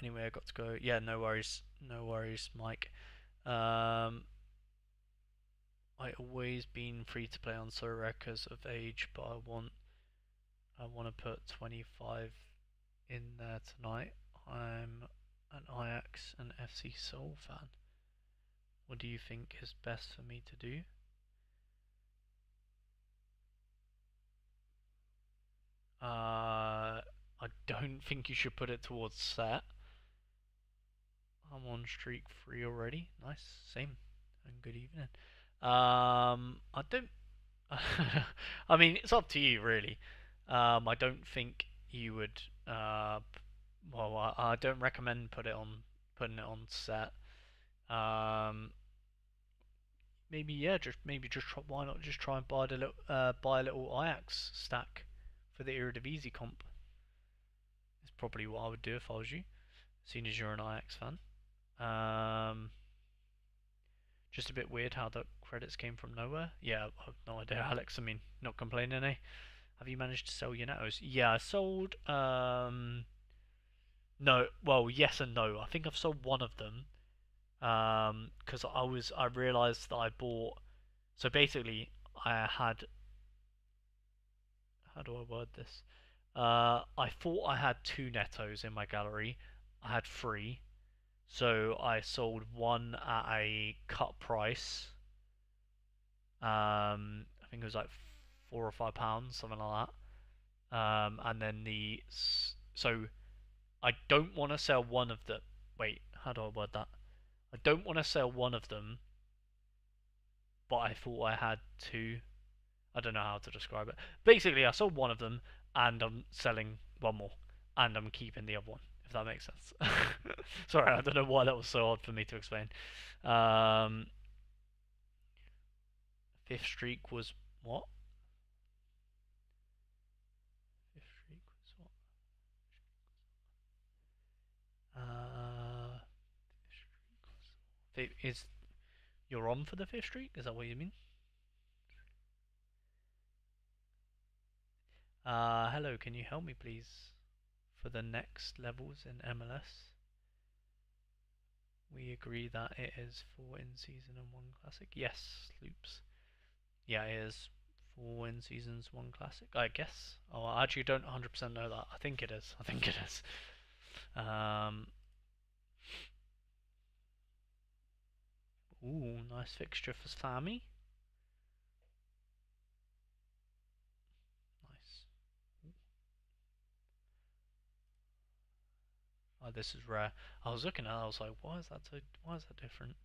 anyway, I got to go. Yeah, no worries. No worries, Mike. I always been free to play on Sorare because of age, but I want to put 25 in there tonight. I'm an Ajax and FC Seoul fan. What do you think is best for me to do? I don't think you should put it towards set. I'm on streak 3 already. Nice, same. And good evening. I don't. I mean, it's up to you, really. I don't think you would. Well, I don't recommend putting it on set. Um, maybe yeah, just try, why not just try and buy a little Ajax stack for the Eredivisie comp. It's probably what I would do if I was you, seeing as you're an Ajax fan. Um, just a bit weird how the credits came from nowhere. Yeah, I have no idea, Alex. I mean, not complaining, eh? Have you managed to sell your nettos? Yeah, I sold. No, well, yes and no. I think I've sold one of them. Because I realised that I bought. So basically, I had. How do I word this? I thought I had two nettos in my gallery. I had three. So I sold one at a cut price. I think it was like £4 or £5, something like that. And then so I don't want to sell one of the. Wait, how do I word that? I don't want to sell one of them, but I thought I had two. I don't know how to describe it. Basically, I sold one of them, and I'm selling one more, and I'm keeping the other one. If that makes sense. Sorry, I don't know why that was so hard for me to explain. Um, Fifth streak was what? Fifth streak was what? Is you're on for the fifth streak? Is that what you mean? Hello, can you help me please? For the next levels in MLS, we agree that it is 4 in season and 1 classic. Yes, loops. Yeah, it is 4 in seasons, 1 classic. I guess. Oh, I actually don't 100% know that. I think it is. I think it is. Ooh, nice fixture for Sammy. Nice. Oh, this is rare. I was looking at it, I was like, why is that so, why is that different?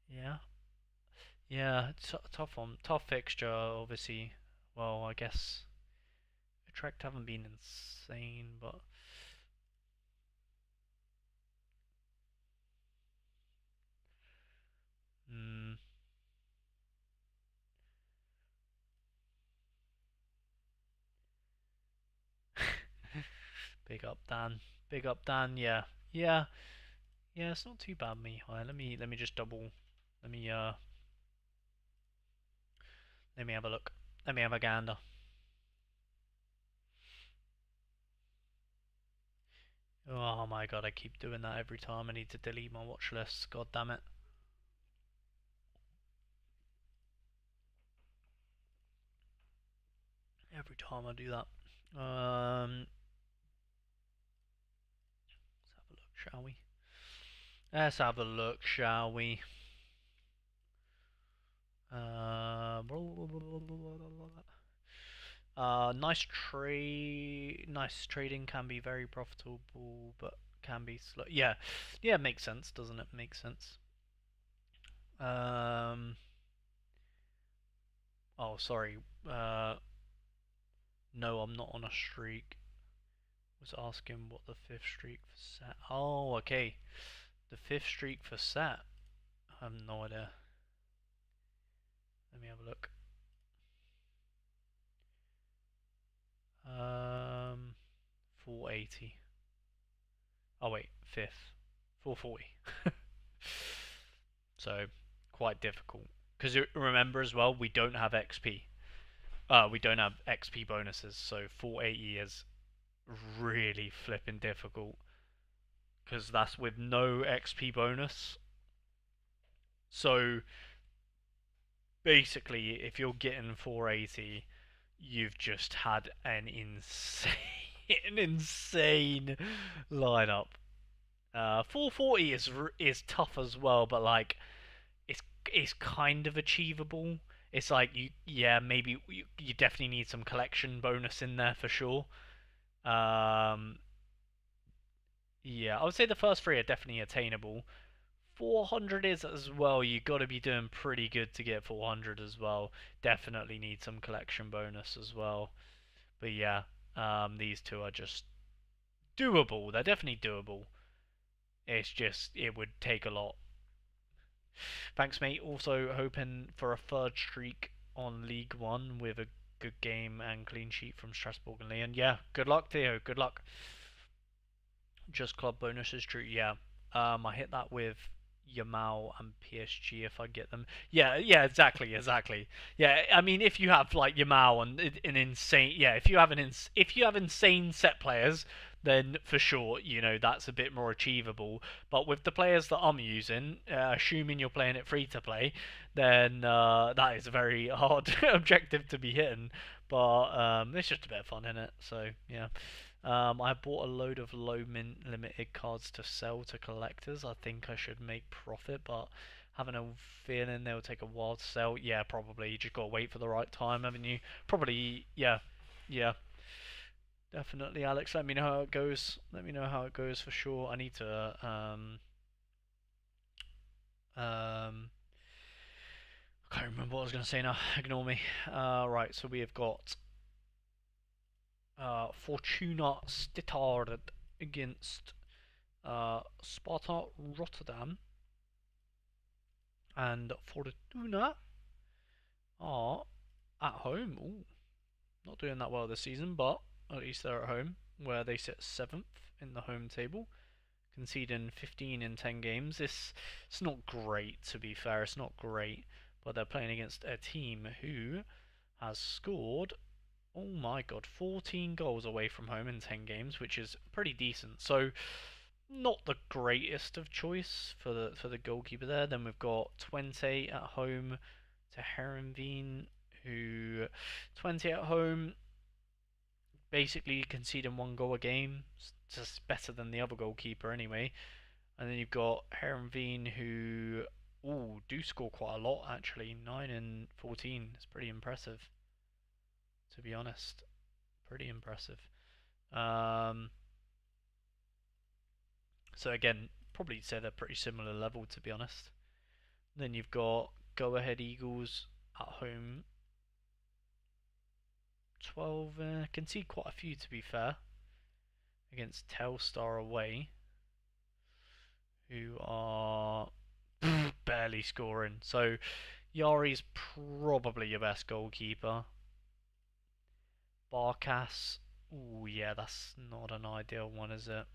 Yeah. Yeah, it's a tough one. Tough fixture, obviously. Well, I guess Utrecht haven't been insane, but mm, big up Dan. Big up Dan. Yeah, yeah, yeah. It's not too bad, me. Let me just double. Let me uh let me have a look. Let me have a gander. Oh my god, I keep doing that every time. I need to delete my watch list. God damn it. Every time I do that. Let's have a look, shall we? Let's have a look, shall we? Nice trading can be very profitable, but can be slow. Yeah, yeah, makes sense, doesn't it? Makes sense. Um, oh, sorry. No, I'm not on a streak. Was asking what the fifth streak for set. Oh, okay. The fifth streak for set. I have no idea. Let me have a look. 480. Oh wait, fifth. 440. So quite difficult. Because remember as well, we don't have XP. We don't have XP bonuses, so 480 is really flipping difficult. Because that's with no XP bonus. So basically, if you're getting 480, you've just had an insane, an insane lineup. 440 is tough as well, but like it's kind of achievable. It's like yeah, maybe you definitely need some collection bonus in there for sure. Um, yeah, I would say the first three are definitely attainable. 400 is as well. You got to be doing pretty good to get 400 as well. Definitely need some collection bonus as well. But yeah, these two are just doable. They're definitely doable. It's just it would take a lot. Thanks, mate. Also hoping for a third streak on League One with a good game and clean sheet from Strasbourg and Lyon. Yeah, good luck, Theo. Good luck. Just club bonuses, true. Yeah. I hit that with Yamal and PSG if I get them. Yeah, yeah, exactly, exactly. Yeah, I mean, if you have like Yamal and an insane, yeah, if you have insane set players, then for sure, that's a bit more achievable. But with the players that I'm using, assuming you're playing it free to play, then that is a very hard objective to be hitting. But it's just a bit of fun in it. So yeah. I bought a load of low mint limited cards to sell to collectors. I think I should make profit, but having a feeling they'll take a while to sell. Yeah, probably. You just gotta wait for the right time, haven't you? Probably. Yeah, yeah, definitely, Alex. Let me know how it goes. Let me know how it goes for sure. I need to um I can't remember what I was gonna say now. Ignore me. Right. So we have got Fortuna Sittard against Sparta Rotterdam, and Fortuna are at home. Ooh, not doing that well this season, but at least they're at home, where they sit 7th in the home table, conceding 15 in 10 games. It's not great, to be fair. It's not great, but they're playing against a team who has scored, oh my god, 14 goals away from home in 10 games, which is pretty decent. So not the greatest of choice for the goalkeeper there. Then we've got Twente at home to Herenveen, who 20 at home, basically conceding 1 goal a game. It's just better than the other goalkeeper anyway. And then you've got Herenveen, who do score quite a lot actually. 9 and 14. It's pretty impressive, to be honest. Pretty impressive. Um, so again, probably say they're pretty similar level, to be honest. Then you've got Go Ahead Eagles at home. 12, can see quite a few, to be fair, against Telstar away, who are barely scoring. So Yari's probably your best goalkeeper. Barkas, ooh yeah, that's not an ideal one, is it?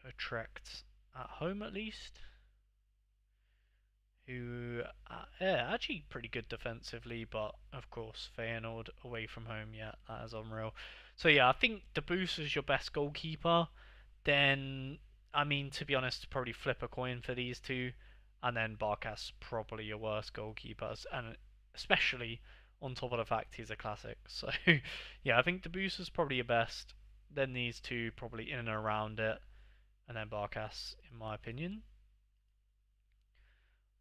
Utrecht at home at least, who yeah, actually pretty good defensively, but of course Feyenoord away from home, yeah, that is unreal. So yeah, I think Debus is your best goalkeeper. Then, I mean, to be honest, probably flip a coin for these two, and then Barkas probably your worst goalkeepers, and especially on top of the fact he's a classic. So yeah, I think Debus is probably your best. Then these two probably in and around it, and then Barkas, in my opinion.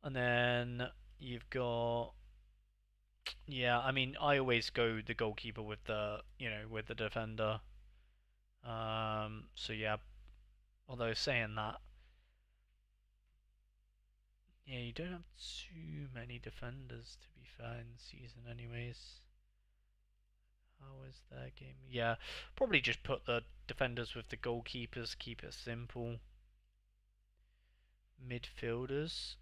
And then you've got, yeah, I mean, I always go the goalkeeper with with the defender. So yeah, although saying that, yeah, you don't have too many defenders, to be fair, in the season anyways. How is their game? Yeah, probably just put the defenders with the goalkeepers, keep it simple. Midfielders.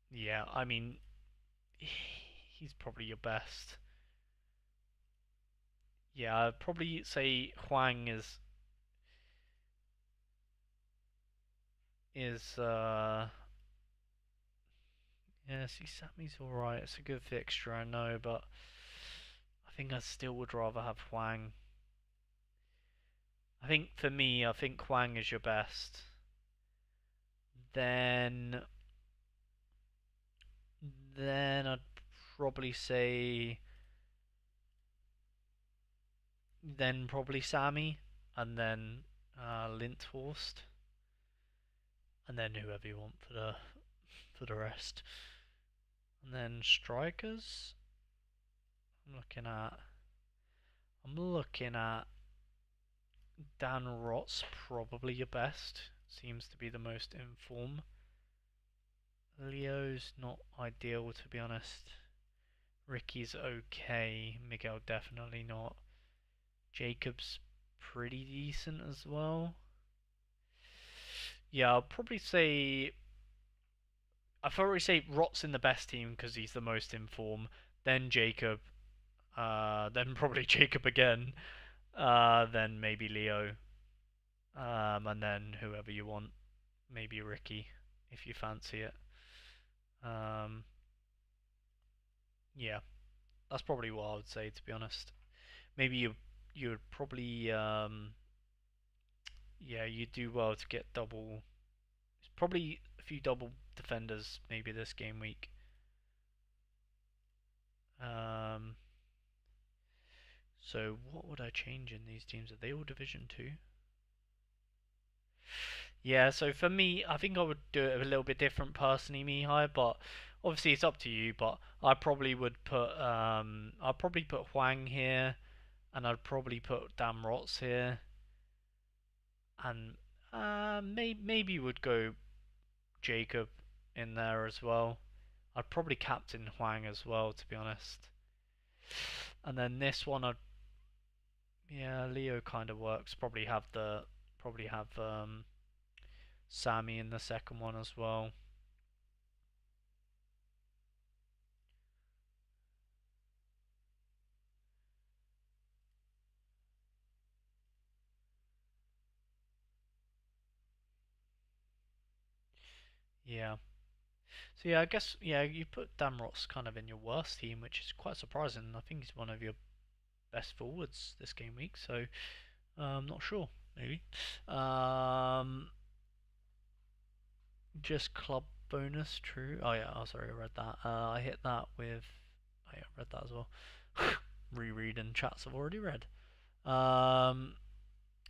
Yeah, I mean, he's probably your best. Yeah, I'd probably say Huang is yeah, see, Sammy's alright. It's a good fixture, I know, but I think I still would rather have Huang. I think for me, I think Huang is your best. Then, then I'd probably say, then probably Sammy, and then Lindhorst, and then whoever you want for the rest. And then strikers, I'm looking at, I'm looking at Dan Rott's probably your best. Seems to be the most in form. Leo's not ideal, to be honest. Ricky's okay. Miguel definitely not. Jacob's pretty decent as well. Yeah, I'll probably say. I'd probably say Rott's in the best team because he's the most in form. Then Jacob. Then probably Jacob again. Then maybe Leo. And then whoever you want. Maybe Ricky if you fancy it. Um, yeah, that's probably what I would say, to be honest. Maybe you would probably yeah, you do well to get double. It's probably a few double defenders maybe this game week. Um, so what would I change in these teams? Are they all Division 2? Yeah, so for me, I think I would do it a little bit different personally, Mihai, but obviously it's up to you. But I probably would put I'd probably put Huang here, and I'd probably put Damrots here, and maybe would go Jacob in there as well. I'd probably captain Huang as well, to be honest. And then this one, yeah, Leo kind of works. Probably have Sammy in the second one as well. Yeah. So yeah, I guess yeah, you put Damrots kind of in your worst team, which is quite surprising. I think he's one of your best forwards this game week. So not sure, maybe. Um, just club bonus, true. Oh yeah, oh sorry, I read that. I hit that with. Oh yeah, I read that as well. Reread and chats I've already read. Um,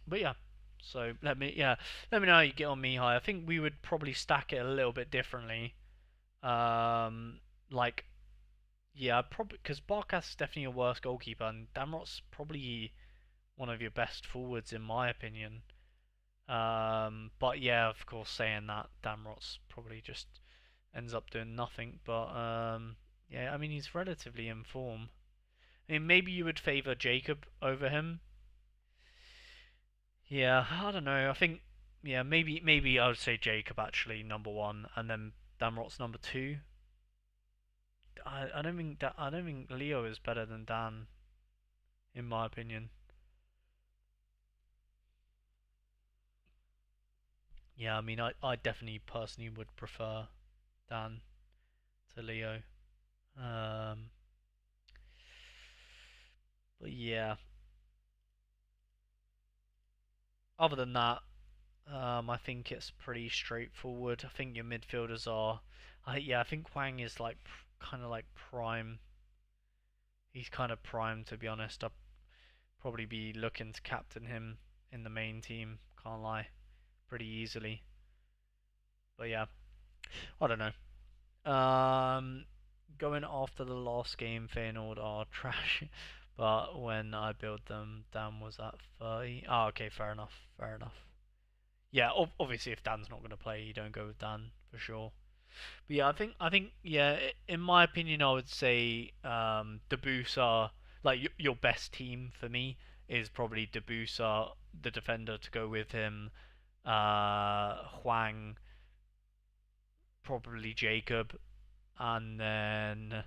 but yeah. So let me know how you get on Mihai. I think we would probably stack it a little bit differently. Um, like yeah, probably because Barkas is definitely your worst goalkeeper, and Damrot's probably one of your best forwards in my opinion. But yeah, of course, saying that, Damrot's probably just ends up doing nothing. But yeah, I mean he's relatively in form. I mean maybe you would favour Jacob over him. Yeah, I don't know. I think yeah, maybe I would say Jacob actually number one, and then Damrot's number two. I don't think Leo is better than Dan in my opinion. Yeah, I mean, I definitely personally would prefer Dan to Leo. Um, but yeah, other than that, I think it's pretty straightforward. I think your midfielders are, yeah, I think Huang is like kind of like prime. He's kind of prime to be honest. I'd probably be looking to captain him in the main team. Can't lie, pretty easily. But yeah, I don't know. Going after the last game, Feyenoord are trash, but when I built them, Dan was at 30. Oh, okay, fair enough, fair enough. Yeah, obviously, if Dan's not going to play, you don't go with Dan for sure. But yeah, yeah, in my opinion, I would say Debusa, like your best team for me is probably Debusa, the defender to go with him, Huang, probably Jacob, and then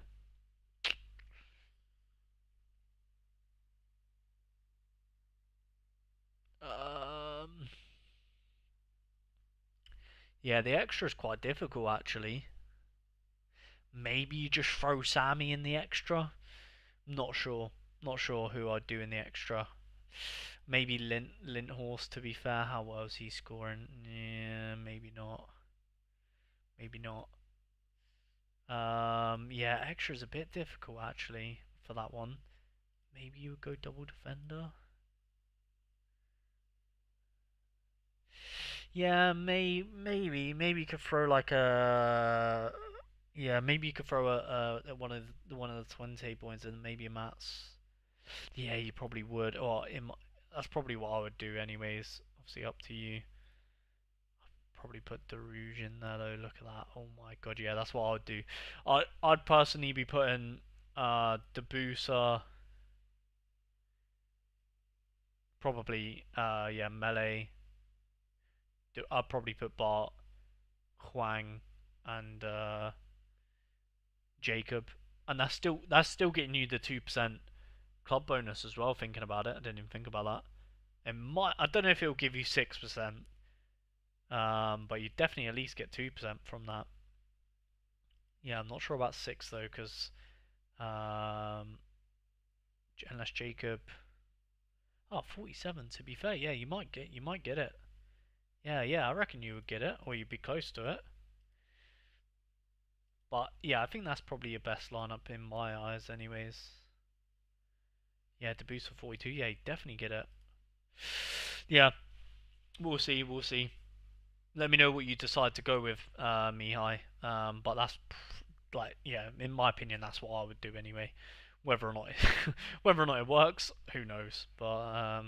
Um, yeah, the extra is quite difficult actually. Maybe you just throw Sammy in the extra. Not sure. Not sure who I'd do in the extra. Maybe Linthorst to be fair. How well is he scoring? Yeah, maybe not. Maybe not. Yeah, extra is a bit difficult actually for that one. Maybe you would go double defender. Yeah, maybe you could throw like a yeah, maybe you could throw one of the 20 points and maybe a Mats. Yeah, you probably would. That's probably what I would do anyways. Obviously up to you. Probably put Derouge in there though. Look at that. Oh my god, yeah, that's what I would do. I'd personally be putting Debusa, probably yeah, Melee. I'd probably put Bart, Huang, and Jacob, and that's still getting you the 2% club bonus as well. Thinking about it, I didn't even think about that. It might. I don't know if it'll give you 6%, but you definitely at least get 2% from that. Yeah, I'm not sure about six though, because um, unless Jacob. Oh, 47. To be fair, yeah, you might get it. Yeah, I reckon you would get it, or you'd be close to it. But yeah, I think that's probably your best lineup in my eyes, anyways. Yeah, Debuts for 42. Yeah, you definitely get it. Yeah, we'll see. Let me know what you decide to go with, Mihai. But that's like, yeah, in my opinion, that's what I would do anyway. Whether or not whether or not it works, who knows? But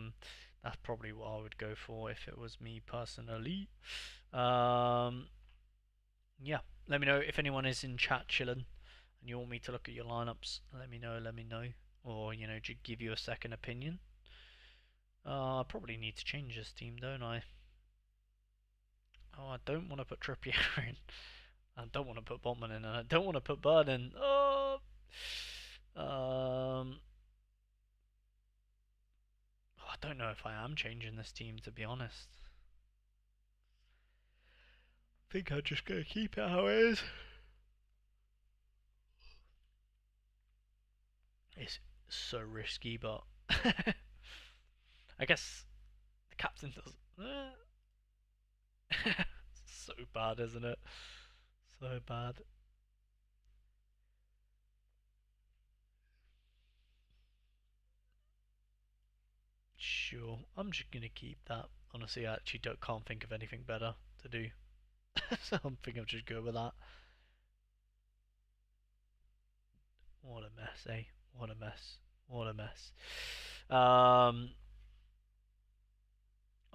that's probably what I would go for if it was me personally. Um, yeah, let me know if anyone is in chat chilling and you want me to look at your lineups. Let me know. Let me know, or give you a second opinion. I probably need to change this team, don't I? Oh, I don't want to put Trippier in. I don't want to put Botman in, and I don't want to put Bird in. Oh, um, I don't know if I am changing this team, to be honest. I think I'm just gonna keep it how it is. It's so risky, but I guess the captain does. So bad, isn't it? So bad. Sure, I'm just gonna keep that. Honestly, I actually can't think of anything better to do. So I think I'll just go with that. What a mess, eh? What a mess. What a mess. I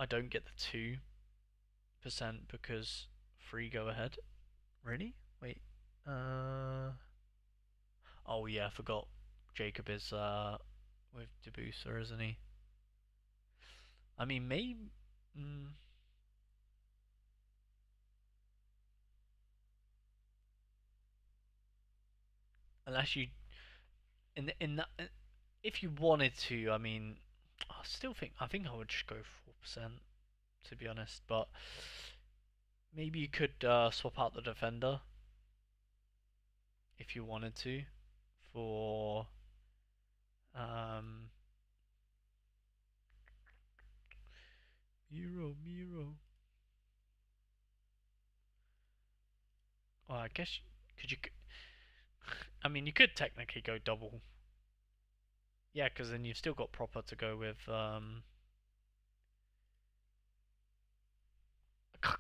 don't get the 2% because free go ahead. Really? Wait. Oh yeah, I forgot. Jacob is with Debusa, isn't he? I mean, maybe. Mm, unless you in that, if you wanted to, I mean, I think I would just go 4%, to be honest. But maybe you could swap out the defender if you wanted to for um Miro. Well, I guess could you? I mean, you could technically go double. Yeah, because then you've still got proper to go with.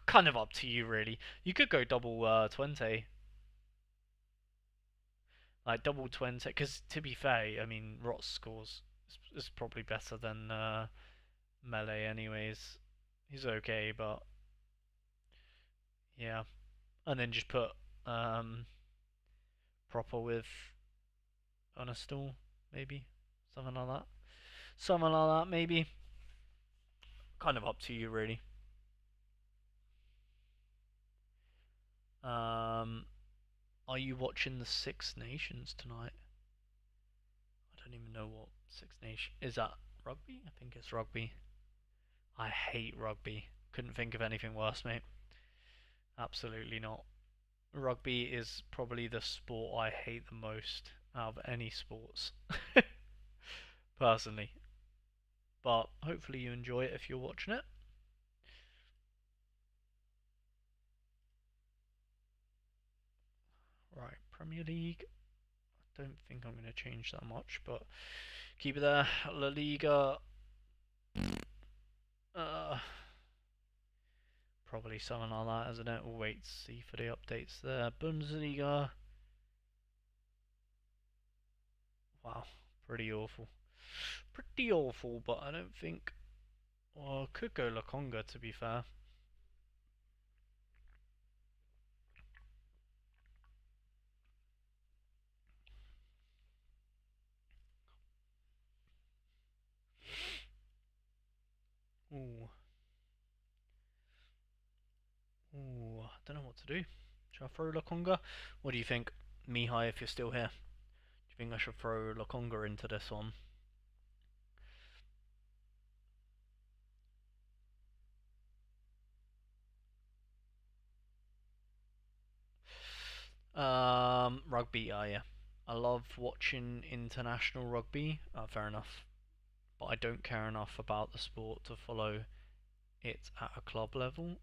Kind of up to you, really. You could go double 20, like double 20. Because to be fair, I mean, Rot scores is probably better than Melee, anyways. He's okay, but yeah. And then just put um, proper with on a stool, maybe something like that. Something like that, maybe. Kind of up to you, really. Um, are you watching the Six Nations tonight? I don't even know what Six Nations is. That rugby? I think it's rugby. I hate rugby. Couldn't think of anything worse, mate. Absolutely not. Rugby is probably the sport I hate the most out of any sports, personally. But hopefully you enjoy it if you're watching it. Right, Premier League. I don't think I'm going to change that much, but keep it there. La Liga. Uh, Probably something like that, isn't it? We'll wait to see for the updates there. Bundesliga. Wow, pretty awful. Pretty awful, but I don't think. Well, could go Lakonga, to be fair. Ooh. Ooh, I don't know what to do. Should I throw Lakonga? What do you think, Mihai, if you're still here? Do you think I should throw Lakonga into this one? Rugby, yeah. I love watching international rugby. Fair enough. But I don't care enough about the sport to follow it at a club level.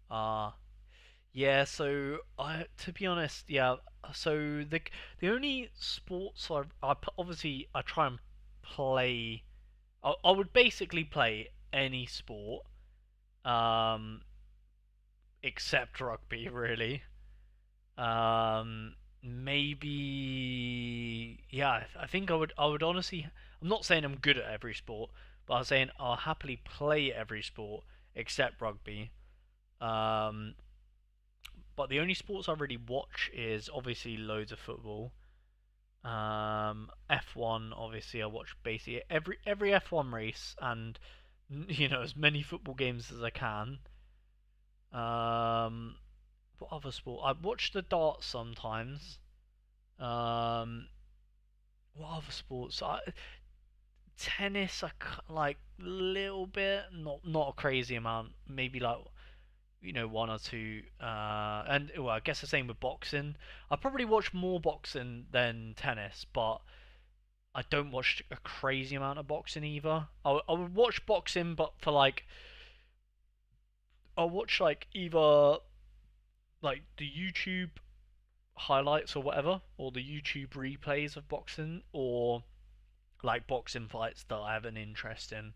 Yeah. So to be honest, yeah. So the only sports obviously I try and play. I would basically play any sport, um, except rugby, really. Maybe yeah. I think I would honestly. I'm not saying I'm good at every sport, but I'm saying I'll happily play every sport except rugby. Um, but the only sports I really watch is obviously loads of football. F1, obviously, I watch basically every F1 race and as many football games as I can. Um, what other sport? I watch the darts sometimes. Um, what other sports? Tennis, like little bit, not a crazy amount. Maybe like one or two. And well, I guess the same with boxing. I probably watch more boxing than tennis, but I don't watch a crazy amount of boxing either. I would watch boxing, but for like I'll watch like either like the YouTube highlights or whatever, or the YouTube replays of boxing, or like boxing fights that I have an interest in.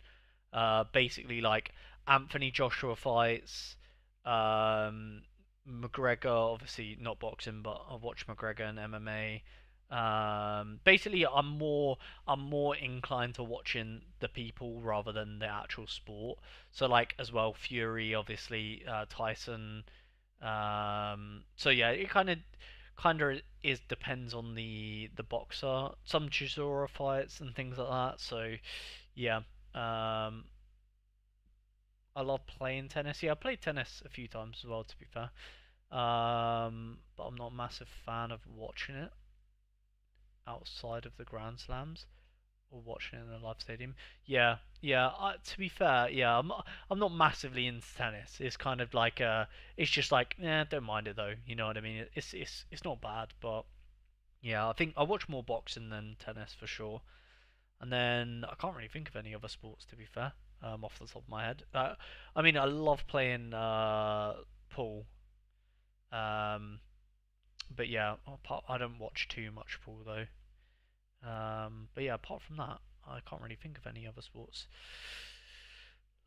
Basically like Anthony Joshua fights, um, McGregor, obviously not boxing, but I watch McGregor and MMA. Basically, I'm more inclined to watching the people rather than the actual sport. So like as well, Fury, obviously, Tyson. So yeah, it kind of is depends on the boxer. Some Chisora fights and things like that. So yeah, um, I love playing tennis. Yeah, I played tennis a few times as well, to be fair. But I'm not a massive fan of watching it outside of the Grand Slams or watching it in a live stadium. Yeah, yeah. To be fair, yeah, I'm not massively into tennis. It's kind of like it's just like, don't mind it though. You know what I mean? It's not bad, but yeah, I think I watch more boxing than tennis for sure. And then I can't really think of any other sports to be fair, off the top of my head. I mean, I love playing pool. Um, but yeah, I don't watch too much pool though. But yeah, apart from that, I can't really think of any other sports.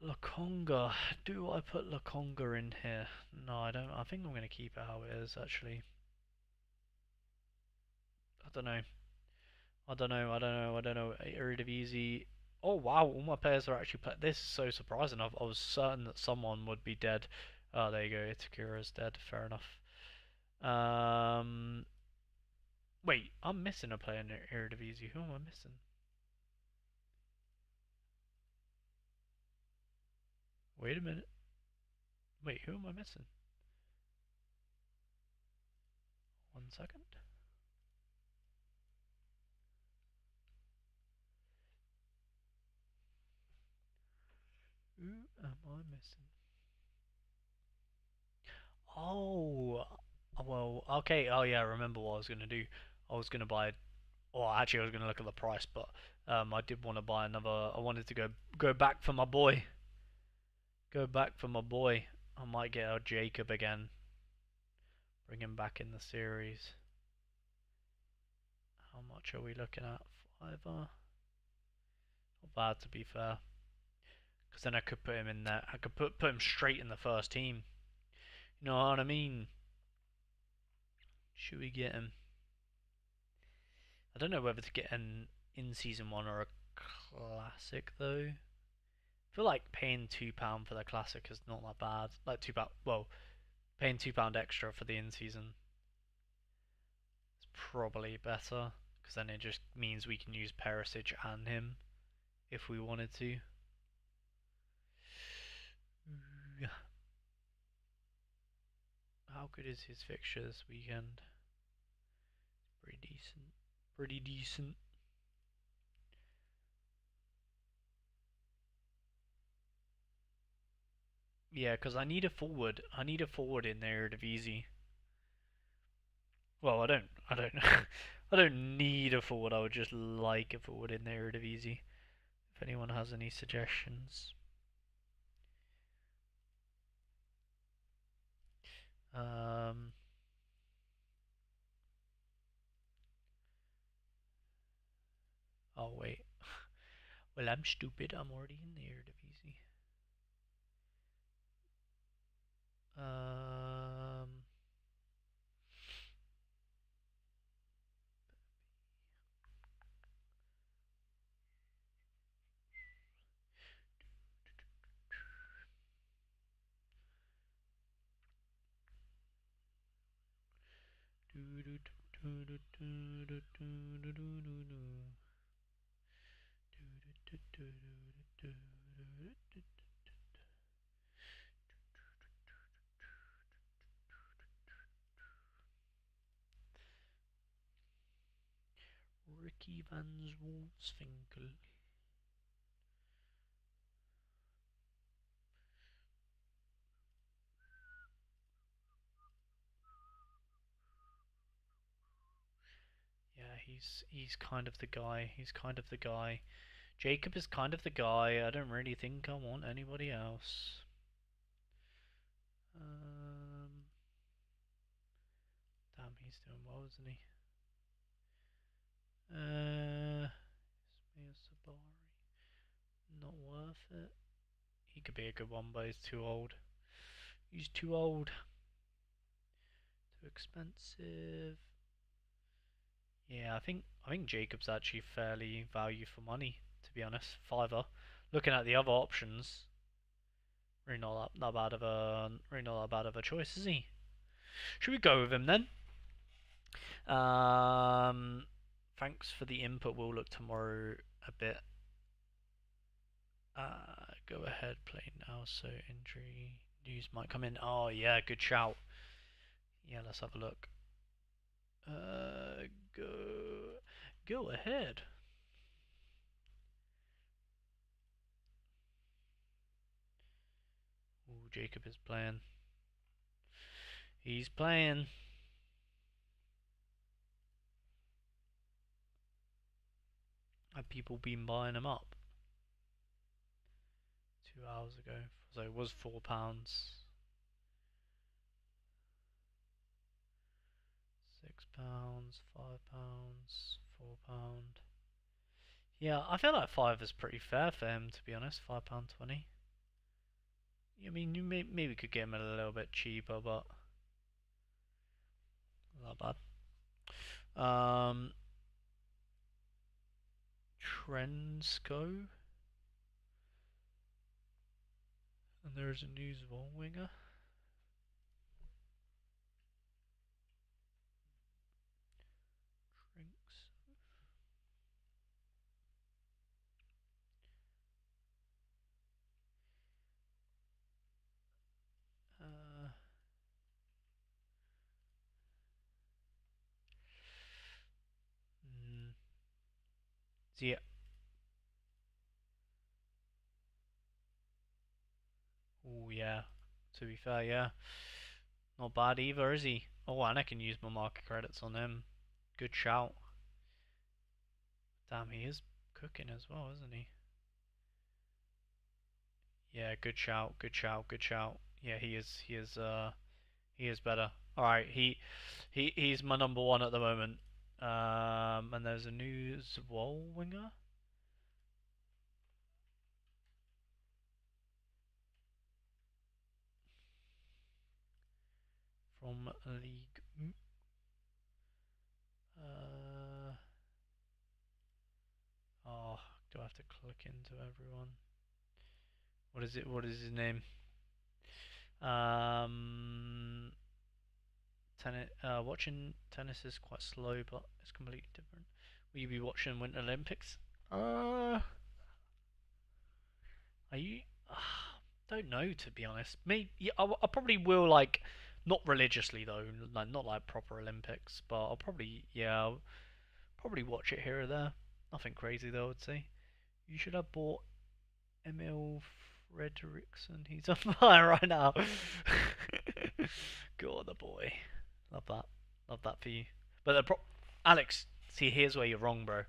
Lakonga. Do I put Lakonga in here? No, I don't. I think I'm going to keep it how it is, actually. I don't know. I don't know. I don't know. I don't know. Eredivisie. Oh wow! All my players are actually play. This is so surprising. I was certain that someone would be dead. Oh, there you go. Itakura's dead. Fair enough. Um. Wait, I'm missing a player in Eredivisie. Who am I missing? Wait a minute. Wait, who am I missing? 1 second. Who am I missing? Oh, well, okay. Oh yeah, I remember what I was gonna do. I was gonna buy. Well, actually, I was gonna look at the price, but I did want to buy another. I wanted to go back for my boy. Go back for my boy. I might get a Jacob again. Bring him back in the series. How much are we looking at? Fiver. Not bad to be fair. Because then I could put him in there. I could put him straight in the first team. You know what I mean? Should we get him? I don't know whether to get an in season one or a classic though. I feel like paying £2 for the classic is not that bad. Like £2. Well, paying £2 extra for the in season is probably better because then it just means we can use Perisic and him if we wanted to. How good is his fixture this weekend? Pretty decent. Pretty decent. Yeah, because I need a forward. I need a forward in there to easy. Well, I don't, I don't need a forward. I would just like a forward in there to easy. If anyone has any suggestions. Um, oh wait. Well, I'm stupid. I'm already in the Eredivisie. Um, Ricky Van Wolfswinkel. Yeah, he's kind of the guy. He's kind of the guy. Jacob is kind of the guy. I don't really think I want anybody else. Damn, he's doing well, isn't he? Ismail Sabari. Not worth it. He could be a good one, but he's too old. He's too old. Too expensive. Yeah, I think Jacob's actually fairly value for money, to be honest. Fiver. Looking at the other options, really not bad of a choice, is he? Should we go with him then? Thanks for the input. We'll look tomorrow a bit. Go ahead, play now. So injury news might come in. Oh yeah, good shout. Yeah, let's have a look. Go ahead. Ooh, Jacob is playing. He's playing. Have people been buying him up? 2 hours ago. So it was £4. £6, £5, £4. Yeah, I feel like five is pretty fair for him, to be honest. £5.20. I mean, you maybe could get him a little bit cheaper, but not bad. Trends go, and there is a news ball winger. Drinks. So yeah. Oh yeah. To be fair, yeah. Not bad either, is he? Oh, and I can use my market credits on him. Good shout. Damn, he is cooking as well, isn't he? Yeah, good shout, good shout, good shout. Yeah, he is better. Alright, he's my number one at the moment. And there's a new Zwol winger from League. Oh, do I have to click into everyone? What is it? What is his name? Um, watching tennis is quite slow, but it's completely different. Will you be watching Winter Olympics? Are you? Don't know, to be honest. Maybe yeah, I probably will, like, not religiously though, like not like proper Olympics, but I'll probably watch it here or there. Nothing crazy though, I'd say. You should have bought Emil Frederickson. He's on fire right now. God, the boy. Love that. Love that for you. But Alex, see, here's where you're wrong, bro.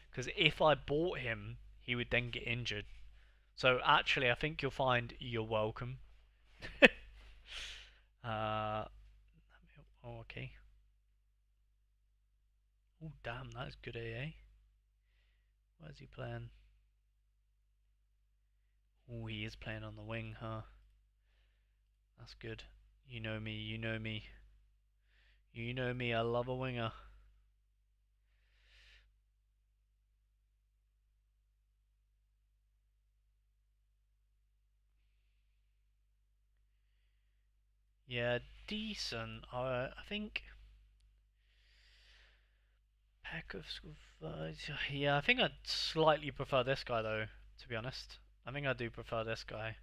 Because if I bought him, he would then get injured. So actually, I think you'll find you're welcome. uh, oh, okay. Oh, damn, that's good AA. Where's he playing? Oh, he is playing on the wing, huh? That's good. You know me, you know me. You know me, I love a winger. Yeah, decent. I think Peck of yeah, I think I'd slightly prefer this guy though, to be honest. I think I do prefer this guy.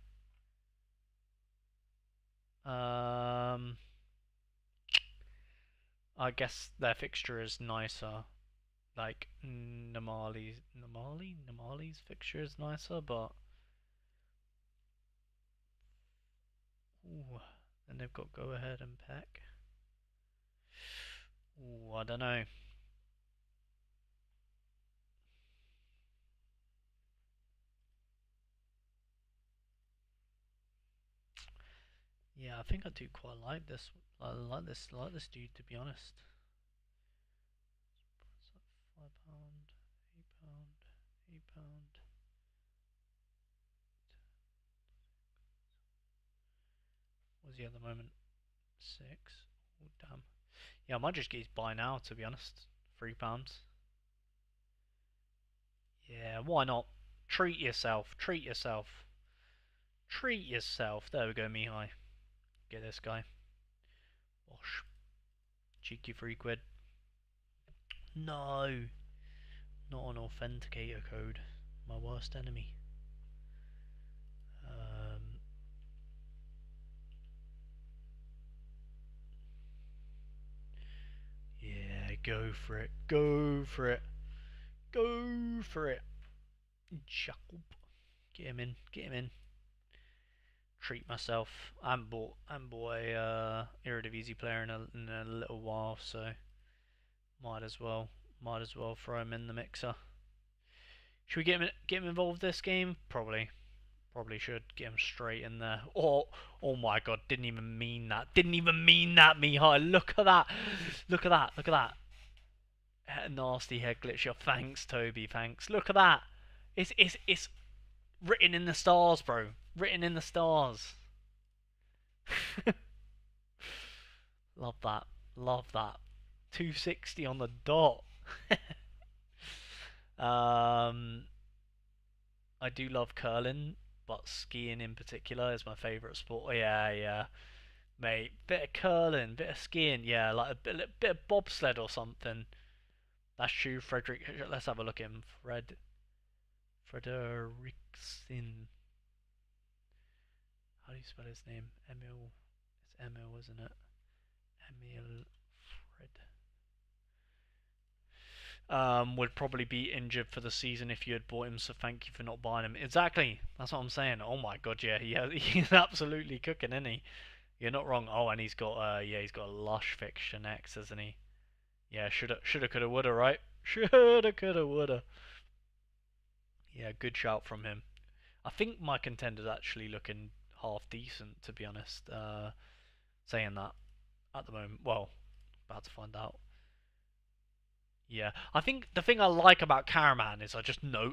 Um, I guess their fixture is nicer. Like Namali's fixture is nicer, but ooh, and they've got Go Ahead and Peck. Ooh, I don't know. Yeah, I think I do quite like this. I like this dude, to be honest. £5, £8, £8. What's he at the moment? 6. Oh damn. Yeah, I might just get his buy now, to be honest. £3. Yeah, why not? Treat yourself. Treat yourself. Treat yourself. There we go, Mihai. Get this guy. Wash. Cheeky £3. No! Not an authenticator code. My worst enemy. Um, yeah, go for it. Go for it. Go for it. Jacob. Get him in. Get him in. Treat myself. I haven't bought a Eredivisie player in a little while, so might as well throw him in the mixer. Should we get him involved this game? Probably should get him straight in there. Oh my god! Didn't even mean that. Didn't even mean that, Mihai. Look at that. Look at that. Look at that. Nasty head glitch. Thanks, Toby. Thanks. Look at that. It's written in the stars, bro. Written in the stars. Love that. Love that. 260 on the dot. um, I do love curling, but skiing in particular is my favourite sport. Yeah, yeah, mate. Bit of curling, bit of skiing. Yeah, like a bit of bobsled or something. That's true, Frederick. Let's have a look at him. Frederickson. How do you spell his name? Emil. It's Emil, isn't it? Emil Fred. Would probably be injured for the season if you had bought him, so thank you for not buying him. Exactly. That's what I'm saying. Oh my god, yeah, he's absolutely cooking, isn't he? You're not wrong. Oh, and he's got he's got a lush fixture next, hasn't he? Yeah, shoulda, coulda, woulda, right? Shoulda, coulda, woulda. Yeah, good shout from him. I think my contender's actually looking half decent, to be honest. Saying that at the moment. Well, about to find out. Yeah, I think the thing I like about Caraman is I just know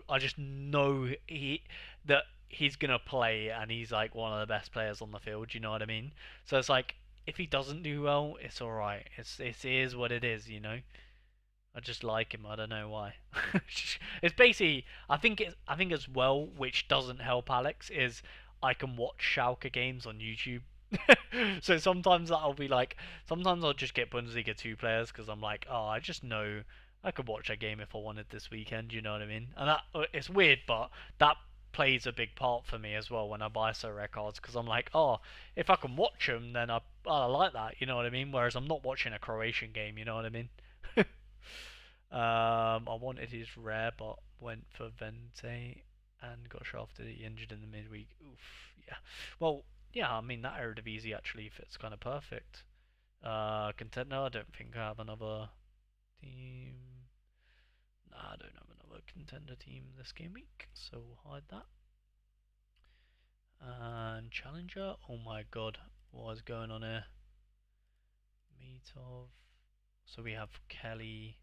that he's gonna play and he's like one of the best players on the field. You know what I mean? So it's like if he doesn't do well, it's all right. It is what it is. You know. I just like him. I don't know why. It's basically I think as well, which doesn't help Alex, is I can watch Schalke games on YouTube. So sometimes that'll be like sometimes I'll just get Bundesliga 2 players because I'm like, oh, I just know I could watch a game if I wanted this weekend. You know what I mean? And that it's weird, but that plays a big part for me as well when I buy Sorare cards because I'm like, oh, if I can watch them, then I like that. You know what I mean? Whereas I'm not watching a Croatian game. You know what I mean? I wanted his rare, but went for Vente and got shafted. He injured in the midweek. Oof. Yeah. Well, yeah. I mean that Eredivisie actually fits kind of perfect. Contender. I don't think I have another team. Nah, I don't have another contender team this game week, so we'll hide that. And challenger. Oh my god, what is going on here? Meetov. So we have Kelly.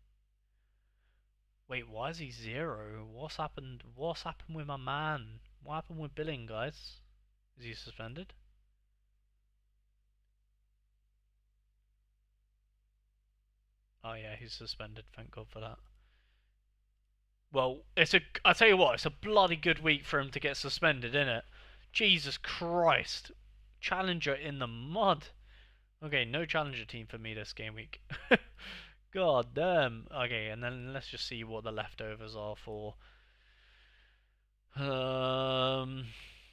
Wait, why is he 0? What's happened? What's happened with my man? What happened with Billing, guys? Is he suspended? Oh yeah, he's suspended. Thank God for that. Well, I tell you what, it's a bloody good week for him to get suspended, isn't it? Jesus Christ. Challenger in the mud. Okay, no challenger team for me this game week. God damn. Okay, and then let's just see what the leftovers are for. Um,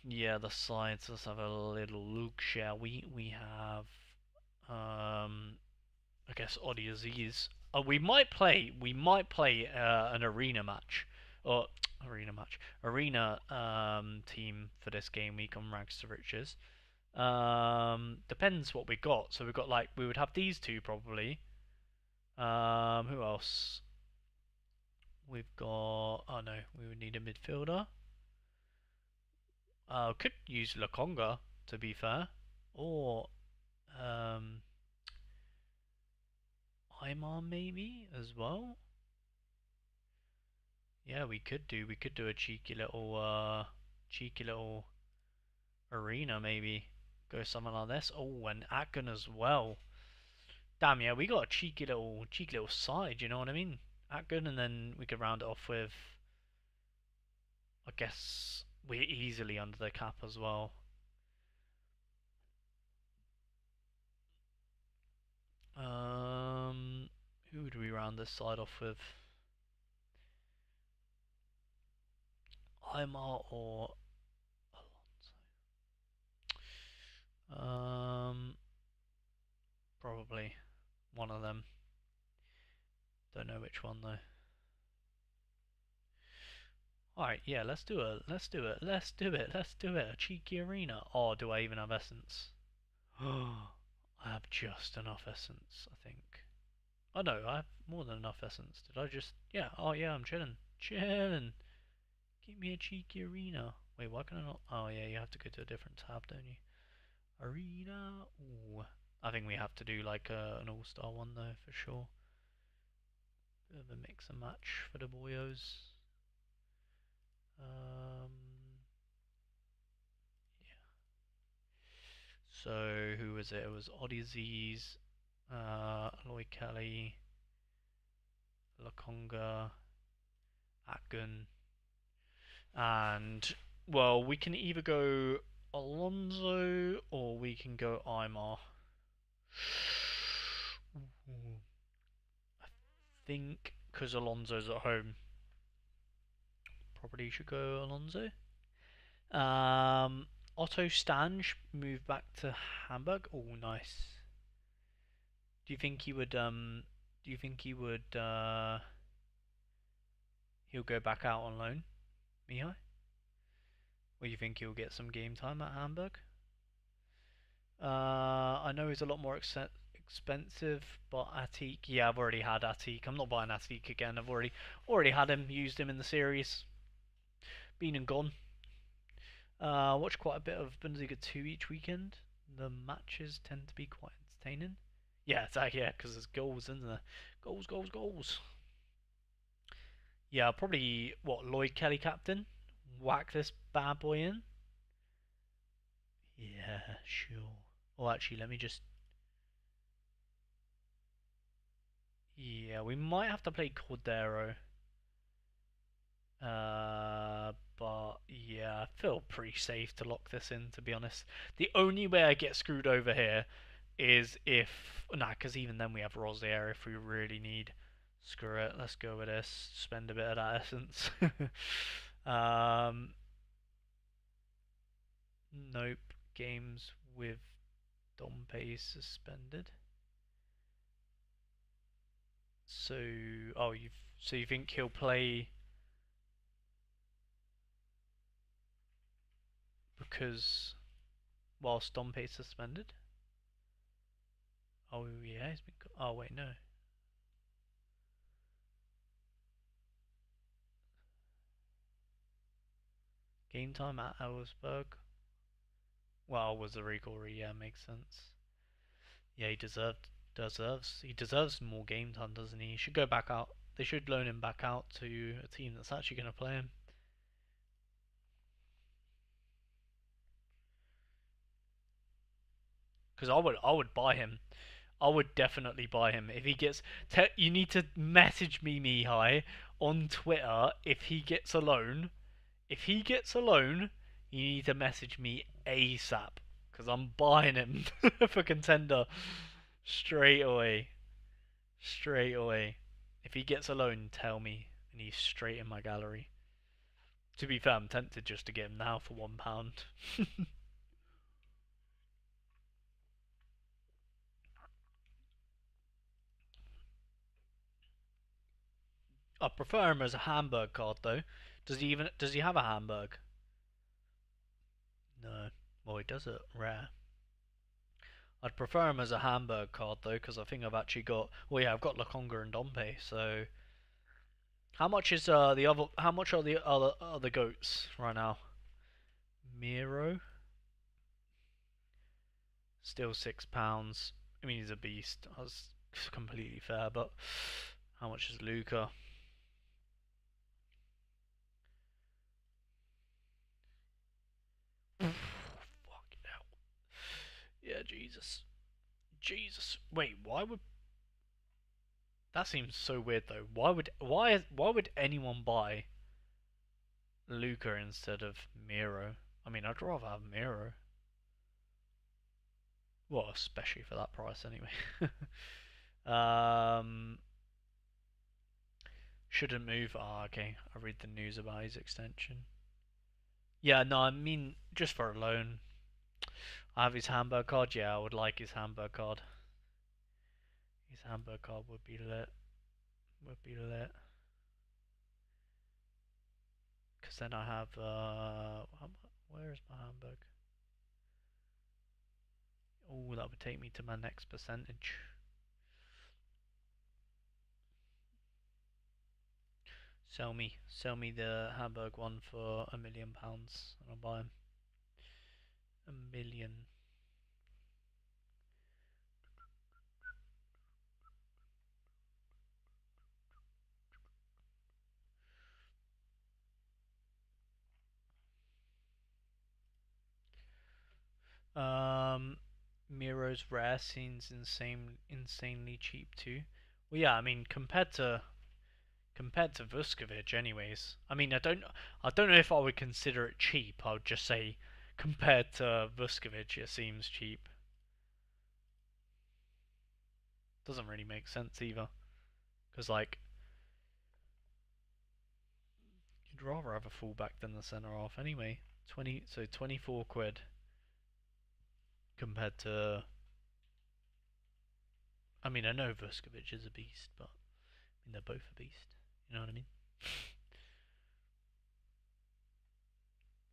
yeah, the sides. Let's have a little look, shall we? We have, I guess Oddie Aziz. We might play an arena match, or arena team for this game week on Rags to Riches. Depends what we got. So we got like we would have these two probably. Who else? We've got. Oh no, we would need a midfielder. Could use Lakonga to be fair, or um, Aymar maybe as well. Yeah, we could do a cheeky little arena maybe. Go something like this. Oh, and Atkin as well. Damn, yeah, we got a cheeky little side. You know what I mean? Atkin, and then we could round it off with. I guess we're easily under the cap as well. Who would we round this side off with? Aymar or probably one of them. Don't know which one though. Alright, yeah, let's do it. Let's do it. Let's do it. Let's do it. A cheeky arena. Oh, do I even have essence? Oh, I have just enough essence, I think. Oh no, I have more than enough essence. Did I just... Yeah, oh yeah, I'm chilling. Chilling. Give me a cheeky arena. Wait, why can I not... Oh yeah, you have to go to a different tab, don't you? Arena. Ooh. I think we have to do like an all-star one though, for sure. Bit of a mix and match for the boyos. Um, yeah. So who was it? It was Odysseus, Lloyd Kelly, Lakonga, Atgun, and well, we can either go Alonso or we can go Aymar. I think because Alonso's at home, probably should go Alonso. Otto Stange moved back to Hamburg. Oh, nice. Do you think he would? Do you think he would? He'll go back out on loan, Mihai? Or do you think he'll get some game time at Hamburg? I know he's a lot more expensive, but Atik. Yeah, I've already had Atik. I'm not buying Atik again. I've already had him, used him in the series. Been and gone. Watch quite a bit of Bundesliga 2 each weekend. The matches tend to be quite entertaining. Yeah, exactly. Yeah, because there's goals, isn't there? Goals, goals, goals. Yeah, probably what Lloyd Kelly captain. Whack this bad boy in. Yeah, sure. Oh, actually, let me just. Yeah, we might have to play Cordero. But yeah, I feel pretty safe to lock this in, to be honest. The only way I get screwed over here is if. Nah, because even then we have Rosier if we really need. Screw it, let's go with this. Spend a bit of that essence. um, nope. Games with Dompe suspended. So, you think he'll play because whilst Dompe's suspended? Oh yeah, he's been. Oh wait, no. Game time at Elversberg. Well, was the recall? Yeah, makes sense. Yeah, he deserves more game time, doesn't he? He should go back out. They should loan him back out to a team that's actually going to play him. Because I would buy him. I would definitely buy him if he gets. You need to message me, Mihai, on Twitter if he gets a loan. If he gets a loan, you need to message me ASAP because I'm buying him for contender straight away. Straight away. If he gets a loan, tell me, and he's straight in my gallery. To be fair, I'm tempted just to get him now for £1. I prefer him as a Hamburg card though. Does he have a Hamburg? No. Well, he does it rare. I'd prefer him as a Hamburg card though, because I think I've actually got. Well, yeah, I've got Lakonga and Dompe. So, how much is the other? How much are the other goats right now? Miro, still £6. I mean, he's a beast. That's completely fair, but how much is Luca? Fucking hell. Yeah, Jesus. Jesus. Wait, why would that seems so weird though? Why would anyone buy Luca instead of Miro? I mean, I'd rather have Miro. Well, especially for that price anyway. um, shouldn't move. Ah, okay. I read the news about his extension. Yeah, no, I mean just for a loan. I have his Hamburg card. Yeah, I would like his Hamburg card. His Hamburg card would be lit. Would be lit. Because then I have. Where is my Hamburg? Oh, that would take me to my next percentage. Sell me the Hamburg one for £1,000,000, and I'll buy him. 1,000,000. Miro's rare seems insanely cheap too. Well, yeah, I mean compared to Vuskovic, anyways. I mean, I don't know if I would consider it cheap. I would just say compared to Vuskovic, it seems cheap. Doesn't really make sense either, because like you'd rather have a fullback than the centre half anyway. 24 quid compared to. I mean, I know Vuskovic is a beast, but I mean they're both a beast. You know what I mean?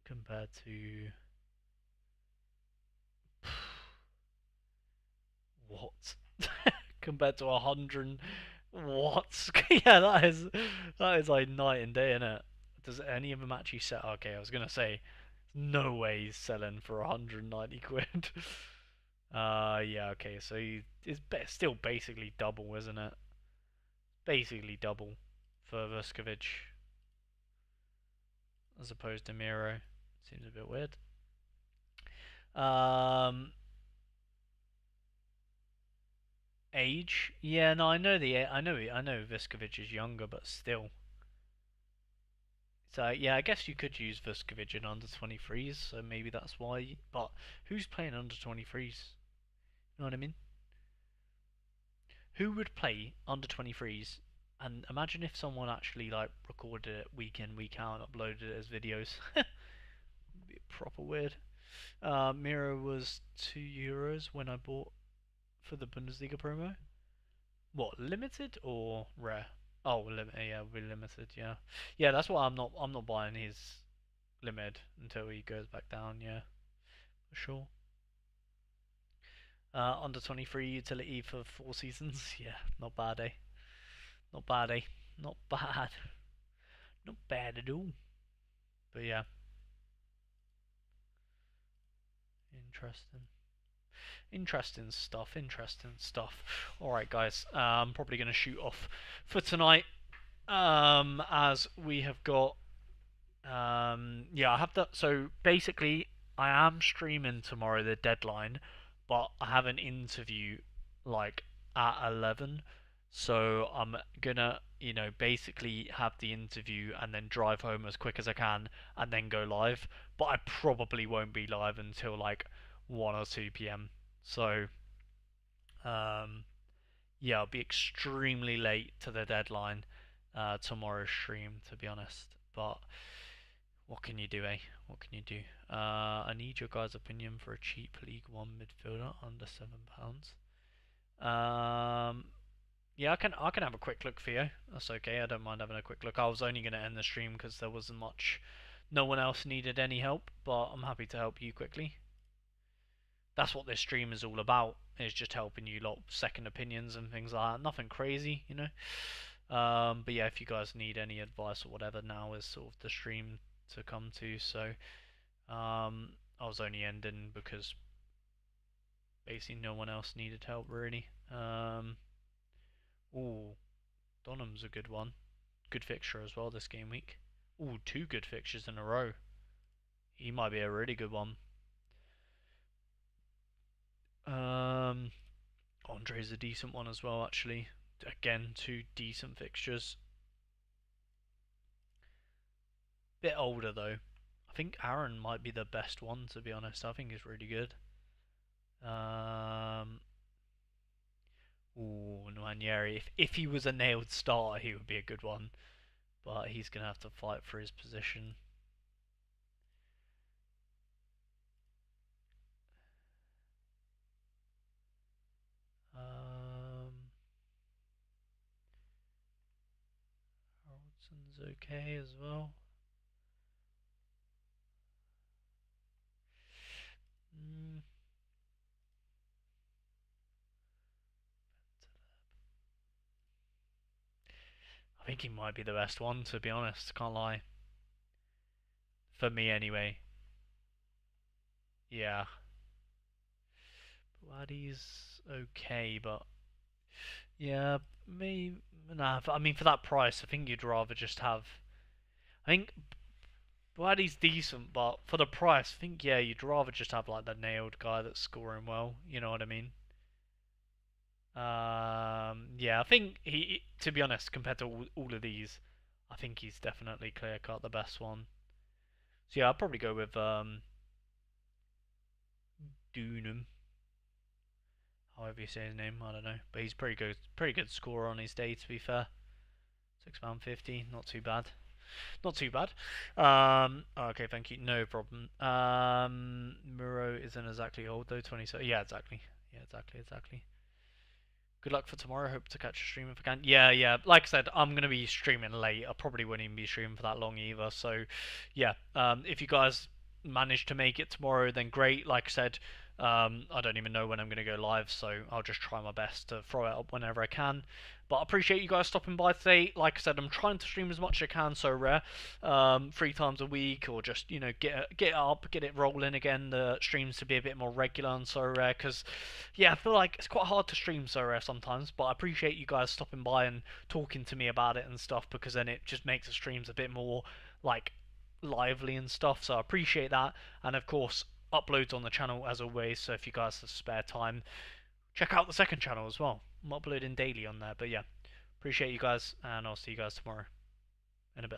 Compared to what? Compared to 100 what? Yeah, that is like night and day, innit? Does any of them actually sell? Okay, I was gonna say, no way he's selling for 190 quid. Yeah, okay, so it's still basically double, isn't it? Basically double for Vuskovic as opposed to Miro. Seems a bit weird. Um, Age? Yeah, no, I know Vuskovic is younger, but still. So yeah, I guess you could use Vuskovic in under 23s, so maybe that's why. But who's playing under 23s? You know what I mean? Who would play under 23s? And imagine if someone actually like recorded it week in, week out, and uploaded it as videos. It'd be proper weird. Miro was €2 when I bought for the Bundesliga promo. What, limited or rare? Oh, yeah, we're limited. Yeah, yeah. That's why I'm not buying his limited until he goes back down. Yeah, for sure. Under 23 utility for 4 seasons. Yeah, not bad, eh? Not bad, eh? Not bad. Not bad at all. But yeah, interesting. Interesting stuff. Interesting stuff. All right, guys. I'm probably going to shoot off for tonight. As we have got. Yeah, I have that. So basically, I am streaming tomorrow, the deadline, but I have an interview like at 11. So I'm gonna, basically have the interview and then drive home as quick as I can and then go live. But I probably won't be live until like 1 or 2 p.m. So, um, yeah, I'll be extremely late to the deadline tomorrow's stream, to be honest. But what can you do, eh? What can you do? I need your guys' opinion for a cheap League One midfielder under £7. Um, yeah, I can have a quick look for you. That's okay. I don't mind having a quick look. I was only going to end the stream because there wasn't much. No one else needed any help, but I'm happy to help you quickly. That's what this stream is all about. Is just helping you lot second opinions and things like that. Nothing crazy, But yeah, if you guys need any advice or whatever, now is sort of the stream to come to. So I was only ending because basically no one else needed help really. Ooh, Donham's a good one. Good fixture as well this game week. Ooh, two good fixtures in a row. He might be a really good one. Andre's a decent one as well, actually. Again, two decent fixtures. Bit older though. I think Aaron might be the best one, to be honest. I think he's really good. Ooh, Nwaneri. If he was a nailed starter, he would be a good one. But he's going to have to fight for his position. Haroldson's okay as well. I think he might be the best one, to be honest. Can't lie. For me, anyway. Yeah. Waddy's okay, but yeah, me. Nah, I mean, for that price, I think you'd rather just have. I think Waddy's decent, but for the price, I think yeah, you'd rather just have like the nailed guy that's scoring well. You know what I mean? Yeah, I think to be honest, compared to all of these, I think he's definitely clear cut the best one. So yeah, I'll probably go with Dunham, however you say his name. I don't know, but he's pretty good scorer on his day. To be fair, £6.50, not too bad. Not too bad. Okay, thank you. No problem. Muro isn't exactly old though. 27. Yeah, exactly. Yeah, exactly. Good luck for tomorrow. Hope to catch a stream if I can. Yeah. Like I said, I'm gonna be streaming late. I probably won't even be streaming for that long either. So, yeah. If you guys manage to make it tomorrow, then great. Like I said, I don't even know when I'm gonna go live, so I'll just try my best to throw it up whenever I can. But I appreciate you guys stopping by today. Like I said, I'm trying to stream as much as I can, so rare, 3 times a week, or just get it up, get it rolling again. The streams to be a bit more regular and so rare, because yeah, I feel like it's quite hard to stream so rare sometimes. But I appreciate you guys stopping by and talking to me about it and stuff, because then it just makes the streams a bit more like lively and stuff. So I appreciate that, and of course uploads on the channel as always. So if you guys have spare time, check out the second channel as well. I'm uploading daily on there. But yeah, appreciate you guys, and I'll see you guys tomorrow in a bit.